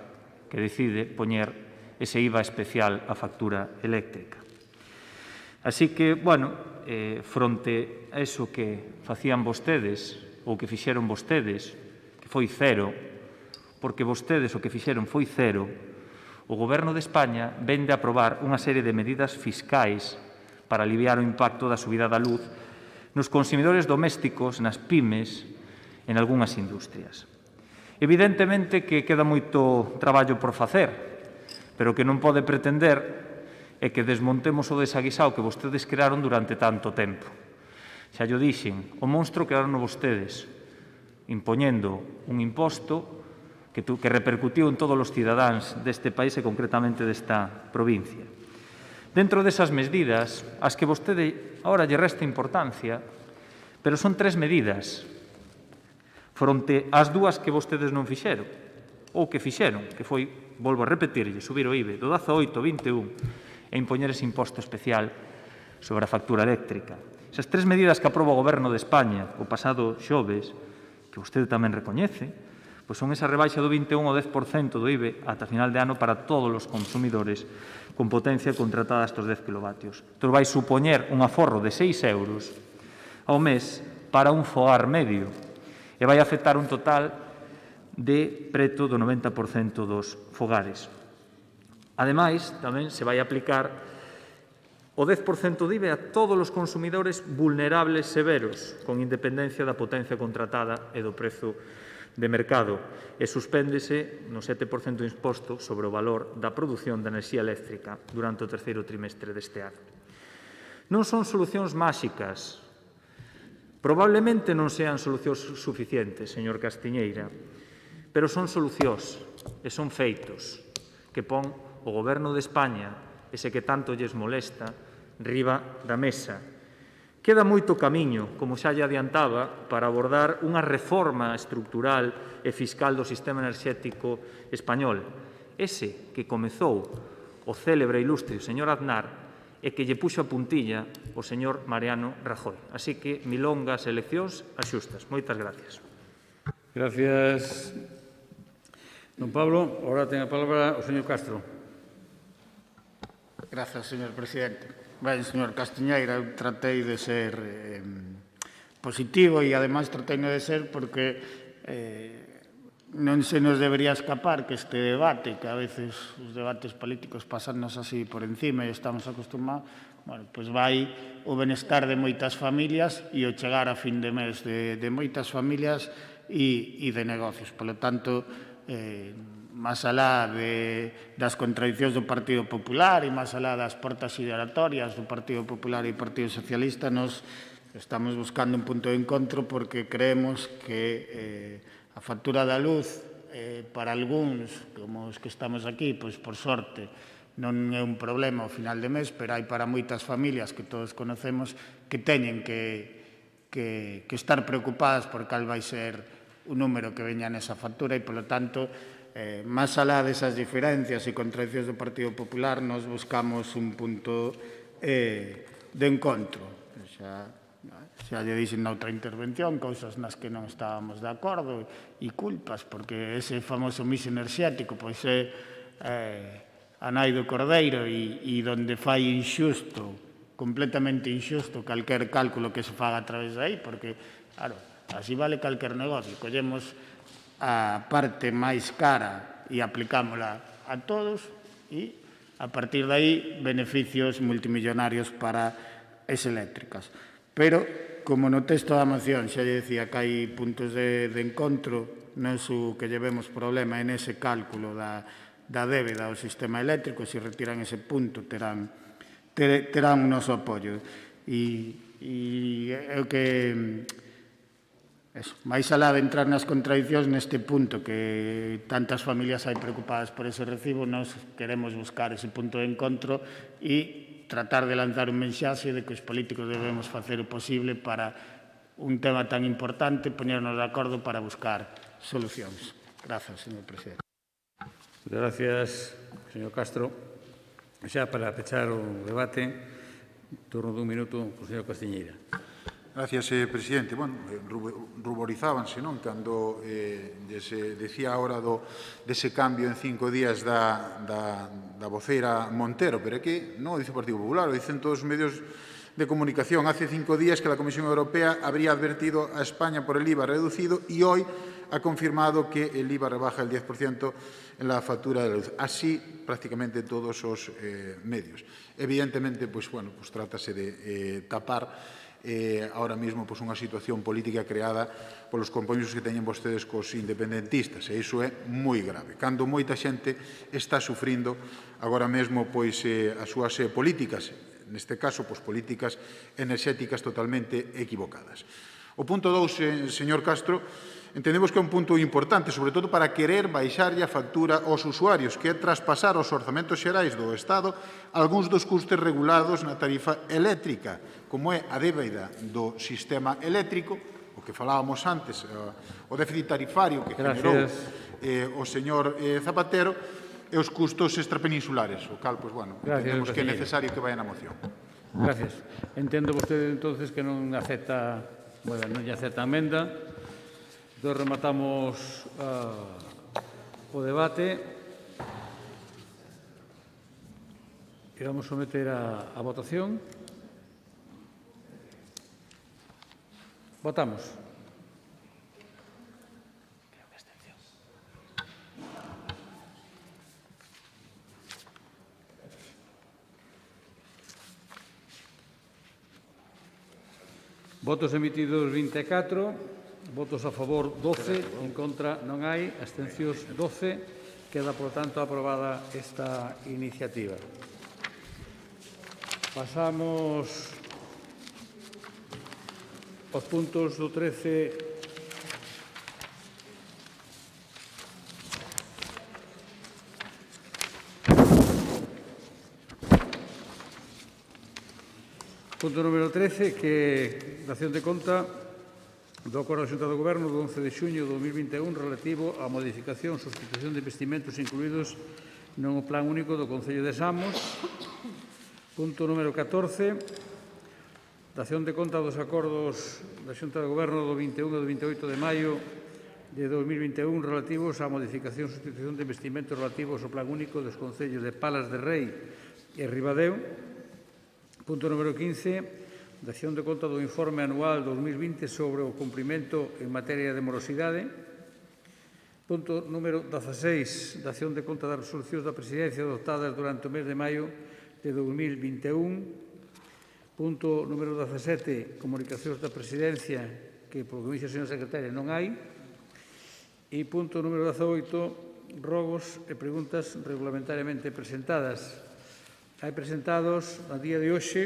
que decide poñer ese IVA especial á factura eléctrica. Así que, fronte a eso que facían vostedes, ou que fixeron vostedes, que foi cero, porque vostedes o que fixeron foi cero, o Goberno de España vende a aprobar unha serie de medidas fiscais para aliviar o impacto da subida da luz nos consumidores domésticos, nas pymes, en algunhas industrias. Evidentemente que queda moito traballo por facer, pero que non pode pretender é que desmontemos o desaguisao que vostedes crearon durante tanto tempo. Xa llo dixen, o monstro crearon vostedes, impoñendo un imposto que repercutiu en todos os cidadáns deste país e concretamente desta provincia. Dentro desas medidas, as que vostede agora lle resta importancia, pero son 3 medidas fronte ás 2 que vostedes non fixeron, ou que fixeron, que foi, volvo a repetirlle, subir o IBE do 18 ao 21 e impoñer ese imposto especial sobre a factura eléctrica. Esas 3 medidas que aproba o Goberno de España o pasado xoves, que vostede tamén recoñece, pois son esa rebaixa do 21 ao 10% do IBE ata final de ano para todos os consumidores con potencia contratada estos 10 kilovatios. Isto vai supoñer un aforro de 6 euros ao mes para un fogar medio e vai afectar un total de preto do 90% dos fogares. Ademais, tamén se vai aplicar o 10% de IVA a todos os consumidores vulnerables severos, con independencia da potencia contratada e do prezo de mercado e suspéndese no 7% imposto sobre o valor da produción de enerxía eléctrica durante o terceiro trimestre deste ano. Non son solucións máxicas. Probablemente non sean solucións suficientes, señor Castiñeira, pero son solucións e son feitos que pon o Goberno de España, ese que tanto lles molesta, riba da mesa. Queda moito camiño, como xa lle adiantaba, para abordar unha reforma estructural e fiscal do sistema enerxético español. Ese que comezou o célebre e ilustre señor Aznar e que lle puxo a puntilla o señor Mariano Rajoy. Así que, milongas eleccións axustas. Moitas gracias. Gracias, don Pablo. Ahora ten a palabra o señor Castro. Grazas, señor presidente. Ben, señor Castiñeira, eu tratei de ser positivo e, ademais, tratei de ser porque non se nos debería escapar que este debate, que a veces os debates políticos pasannos así por encima e estamos acostumados, bueno, pois vai o benestar de moitas familias e o chegar a fin de mes de moitas familias e de negocios. Por lo tanto, máis alá das contradicións do Partido Popular e máis alá das portas giratorias do Partido Popular e do Partido Socialista, nos estamos buscando un punto de encontro porque creemos que a factura da luz para algúns, como os que estamos aquí, pois por sorte non é un problema ao final de mes, pero hai para moitas familias que todos conocemos que teñen que estar preocupadas por cal vai ser o número que veña nesa factura e, polo tanto, máis alá desas diferencias e contradicións do Partido Popular, nos buscamos un punto de encontro. Xa lle dixen na outra intervención, cousas nas que non estábamos de acordo e culpas, porque ese famoso mix enerxético pois é a nai do Cordeiro e donde fai inxusto, completamente inxusto, calquer cálculo que se faga a través de aí, porque, claro, así vale calquer negocio. Collemos a parte máis cara e aplicámola a todos e, a partir de aí, beneficios multimillonarios para as eléctricas. Pero, como no texto da moción xa lle decía que hai puntos de encontro, non só que llevemos problema en ese cálculo da débeda ao sistema eléctrico, se retiran ese punto terán o noso apoio. E é o que... máis alá de entrar nas contradicións neste punto que tantas familias hai preocupadas por ese recibo, nós queremos buscar ese punto de encontro e tratar de lanzar un mensaxe de que os políticos debemos facer o posible para un tema tan importante, poñernos de acordo para buscar solucións. Grazas, señor presidente. Gracias, señor Castro. Xa para pechar o debate, turno dun minuto o señor Castiñeira. Gracias, presidente. Bueno, ruborizábanse, non? Cando se decía ahora dese cambio en 5 días da voceira Montero, pero é que non o dice o Partido Popular, o dicen todos os medios de comunicación. Hace 5 días que la Comisión Europea habría advertido a España por el IVA reducido y hoy ha confirmado que el IVA rebaja el 10% en la factura de la luz. Así prácticamente todos os medios. Evidentemente, pues trátase de tapar ahora mismo unha situación política creada polos compromisos que teñen vostedes cos independentistas, e iso é moi grave. Cando moita xente está sufrindo agora mesmo as súas políticas, neste caso, políticas enerxéticas totalmente equivocadas. O punto 2, señor Castro, entendemos que é un punto importante, sobre todo para querer baixarlle a factura aos usuarios, que é traspasar aos orzamentos xerais do Estado algúns dos custes regulados na tarifa eléctrica, como é a débeda do sistema eléctrico, o que falábamos antes, o déficit tarifario que generou o señor Zapatero, e os custos extrapeninsulares, o cal, entendemos que é necesario que vaya na moción. Gracias. Entendo vostede, entonces, que non lle acepta a emenda. Entón, rematamos o debate e vamos someter a votación. Votamos. Votos emitidos 24, Votos a favor 12, en contra non hai, abstencións 12. Queda, por tanto, aprobada esta iniciativa. Pasamos aos puntos do 13 Punto número 13, que dación de conta do Acordo da Xunta do Goberno do 11 de xuño de 2021 relativo á modificación e sustitución de investimentos incluídos no Plan Único do Concello de Samos. Punto número 14, dación de conta dos acordos da Xunta do Goberno do 21 e do 28 de maio de 2021 relativos á modificación e sustitución de investimentos relativos ao Plan Único dos Concellos de Palas de Rei e Ribadeo. Punto número 15, dación de conta do informe anual 2020 sobre o cumprimento en materia de morosidade. Punto número 16, dación de conta das resolucións da Presidencia adoptadas durante o mes de maio de 2021. Punto número 17, comunicacións da Presidencia, que, por que dixe a señora secretaria, non hai. E punto número 18, rogos e preguntas regulamentariamente presentadas. Hai presentados a día de hoxe,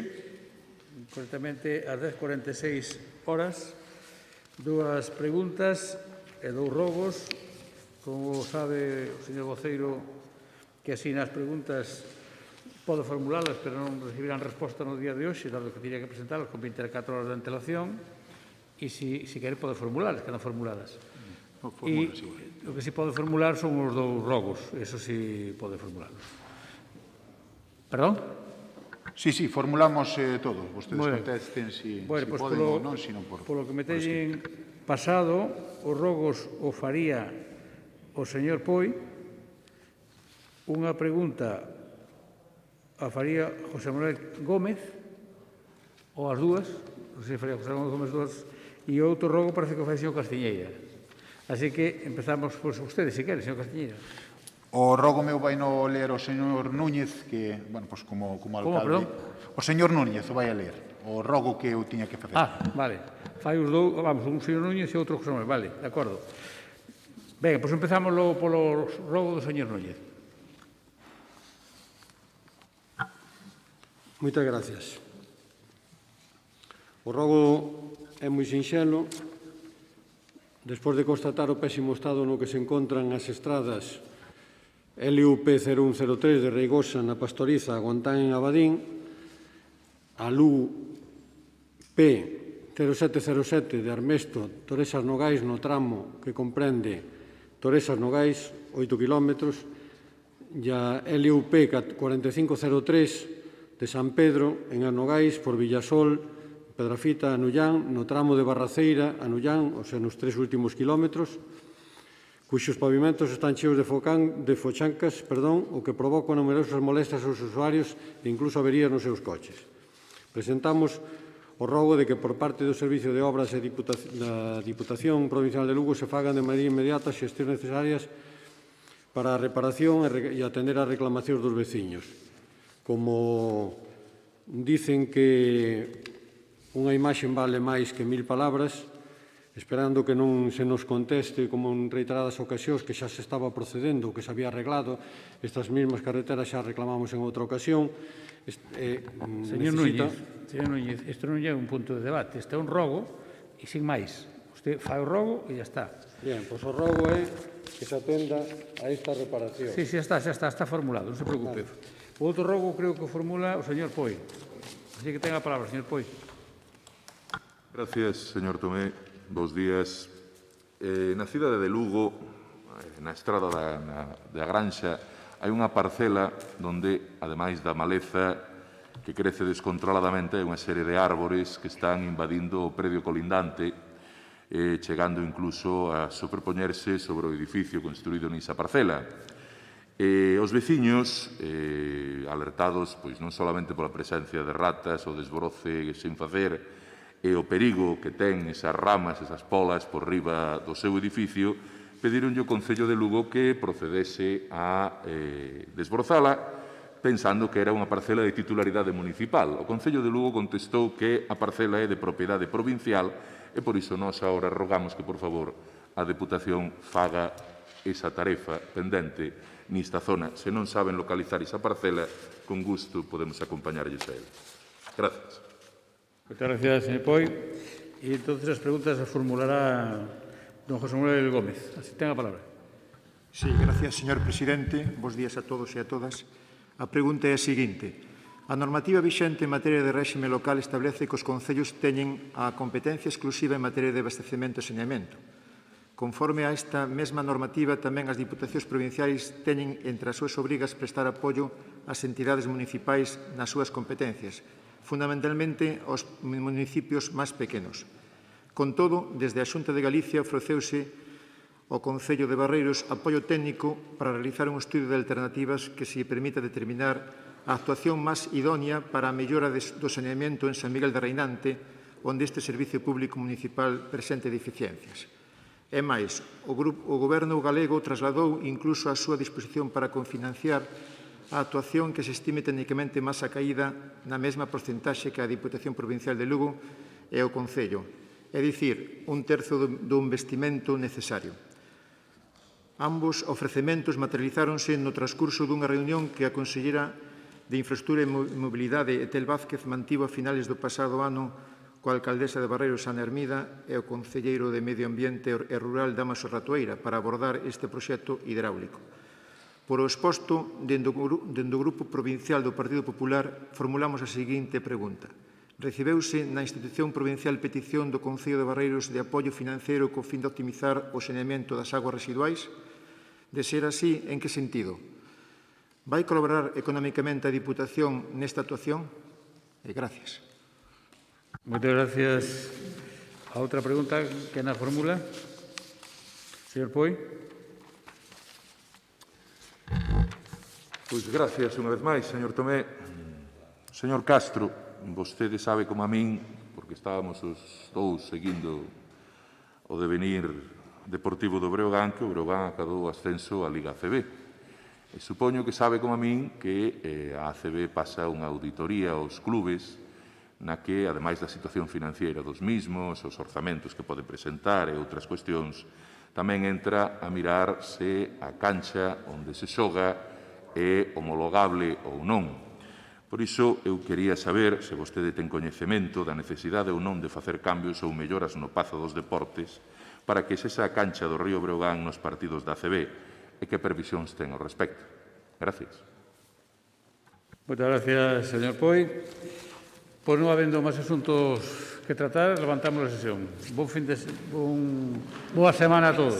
correctamente ás 10:46 horas, dúas preguntas e dous rogos. Como sabe o señor voceiro que asina as preguntas, pode formulalas, pero non recibirán resposta no día de hoxe, dado que tiña que presentalas con 24 horas de antelación, e se quere pode formulalas, quedan formuladas. E o que se pode formular son os dous rogos, eso sí pode formularlos. Perdón? Sí, formulamos todo. Vostedes contesten si poden ou non, se non por... Polo que me teñen pasado, os rogos o faría o señor Poi, unha pregunta a faría José Manuel Gómez, ou as dúas, non sei se faría José Manuel Gómez dúas, e outro rogo parece que o fai o señor Castiñeira. Así que empezamos por ustedes, se quere, señor Castiñeira. O rogo meu vai no ler o señor Núñez, que, bueno, pues como alcalde... O señor Núñez o vai a ler, o rogo que eu tiña que facer. Vale. Fai os dous, vamos, un señor Núñez e outro José Manuel, vale, de acordo. Venga, pois empezamos polo rogo do señor Núñez. Moitas gracias. O rogo é moi sinxelo. Despois de constatar o pésimo estado no que se encontran as estradas LUP 0103 de Reigosa na Pastoriza, Guantán en Abadín, a LUP 0707 de Armesto, Toresas Nogais no tramo que comprende Toresas Nogais, 8 km, e a LUP 4503 de San Pedro en Anogais por Villasol, Pedrafita, Anullán, no tramo de Barraceira, Anullán, ou sea, nos 3 últimos kilómetros, cuxos pavimentos están cheos de fochancas, o que provoca numerosas molestias aos usuarios e incluso averías nos seus coches. Presentamos o rogo de que por parte do Servicio de Obras da Diputación Provincial de Lugo se fagan de maneira inmediata as xestións necesarias para a reparación e atender as reclamacións dos veciños. Como dicen que unha imaxe vale máis que 1000 palabras, esperando que non se nos conteste, como en reiteradas ocasións, que xa se estaba procedendo, que se había arreglado, estas mesmas carreteras xa reclamamos en outra ocasión. Señor Núñez, isto non é un punto de debate, isto é un rogo e sin máis. Usted fai o rogo e ya está. Bien, pois o rogo é que se atenda a esta reparación. Sí, xa está formulado, non se preocupe. O outro rogo creo que o formula o señor Poi. Así que tenga a palabra, señor Poi. Gracias, señor Tomé. Bos días. Na cidade de Lugo, na estrada da Granxa, hai unha parcela onde, ademais da maleza que crece descontroladamente, hai unha serie de árbores que están invadindo o predio colindante, chegando incluso a superpoñerse sobre o edificio construído nesa parcela. Os veciños, alertados pois non solamente pola presencia de ratas ou desbroce sen facer, e o perigo que ten esas ramas, esas polas por riba do seu edificio, pedironlle ao Concello de Lugo que procedese a desbrozala pensando que era unha parcela de titularidade municipal. O Concello de Lugo contestou que a parcela é de propiedade provincial e por iso nós agora rogamos que, por favor, a Deputación faga esa tarefa pendente nesta zona. Se non saben localizar esa parcela, con gusto podemos acompañarlles a él. Gracias. Muchas gracias, señor Poi. Y entonces as preguntas las formulará don José Manuel Gómez. Así tenga a palabra. Sí, gracias, señor presidente. Bos días a todos e a todas. A pregunta é a seguinte. A normativa vixente en materia de réxime local establece que os concellos teñen a competencia exclusiva en materia de abastecemento e saneamento. Conforme a esta mesma normativa, tamén as diputacións provinciais teñen entre as súas obrigas prestar apoio ás entidades municipais nas súas competencias, fundamentalmente aos municipios máis pequenos. Con todo, desde a Xunta de Galicia ofreceuse ao Concello de Barreiros apoio técnico para realizar un estudio de alternativas que se permita determinar a actuación máis idónea para a mellora do saneamento en San Miguel de Reinante, onde este servicio público municipal presente deficiencias. É máis, o Goberno galego trasladou incluso a súa disposición para confinanciar a actuación que se estime técnicamente máis acaída na mesma porcentaxe que a Diputación Provincial de Lugo e o Concello, é dicir, un terzo do investimento necesario. Ambos ofrecementos materializáronse no transcurso dunha reunión que a Consellera de Infraestructura e Mobilidade, Etel Vázquez, mantivo a finales do pasado ano coa alcaldesa de Barreiros, Ana Hermida, e o concelleiro de Medio Ambiente e Rural, Dámaso Ratoeira, para abordar este proxecto hidráulico. Por o exposto, dende o Grupo Provincial do Partido Popular, formulamos a seguinte pregunta. Recibeuse na institución provincial petición do Concello de Barreiros de apoio financeiro co fin de optimizar o saneamento das aguas residuais? De ser así, en que sentido? Vai colaborar económicamente a Diputación nesta actuación? Gracias. Muchas gracias. A outra pregunta, que na formula? Señor Poi. Pois gracias unha vez máis, señor Tomé. Señor Castro, vostede sabe como a min, porque estábamos os dous seguindo o devenir deportivo do Breogán, que o Breogán acadou o ascenso á Liga ACB. E supoño que sabe como a min que a ACB pasa unha auditoría aos clubes na que, ademais da situación financiera dos mismos, os orzamentos que pode presentar e outras cuestións, tamén entra a mirar se a cancha onde se xoga é homologable ou non. Por iso, eu quería saber se vostede ten coñecemento da necesidade ou non de facer cambios ou melloras no Pazo dos Deportes para que esa cancha do Río Breogán nos partidos da ACB e que previsións ten ao respecto. Gracias. Muchas gracias, señor Poi. Por non habendo máis asuntos que tratar, levantamos a sesión. Boa semana a todos.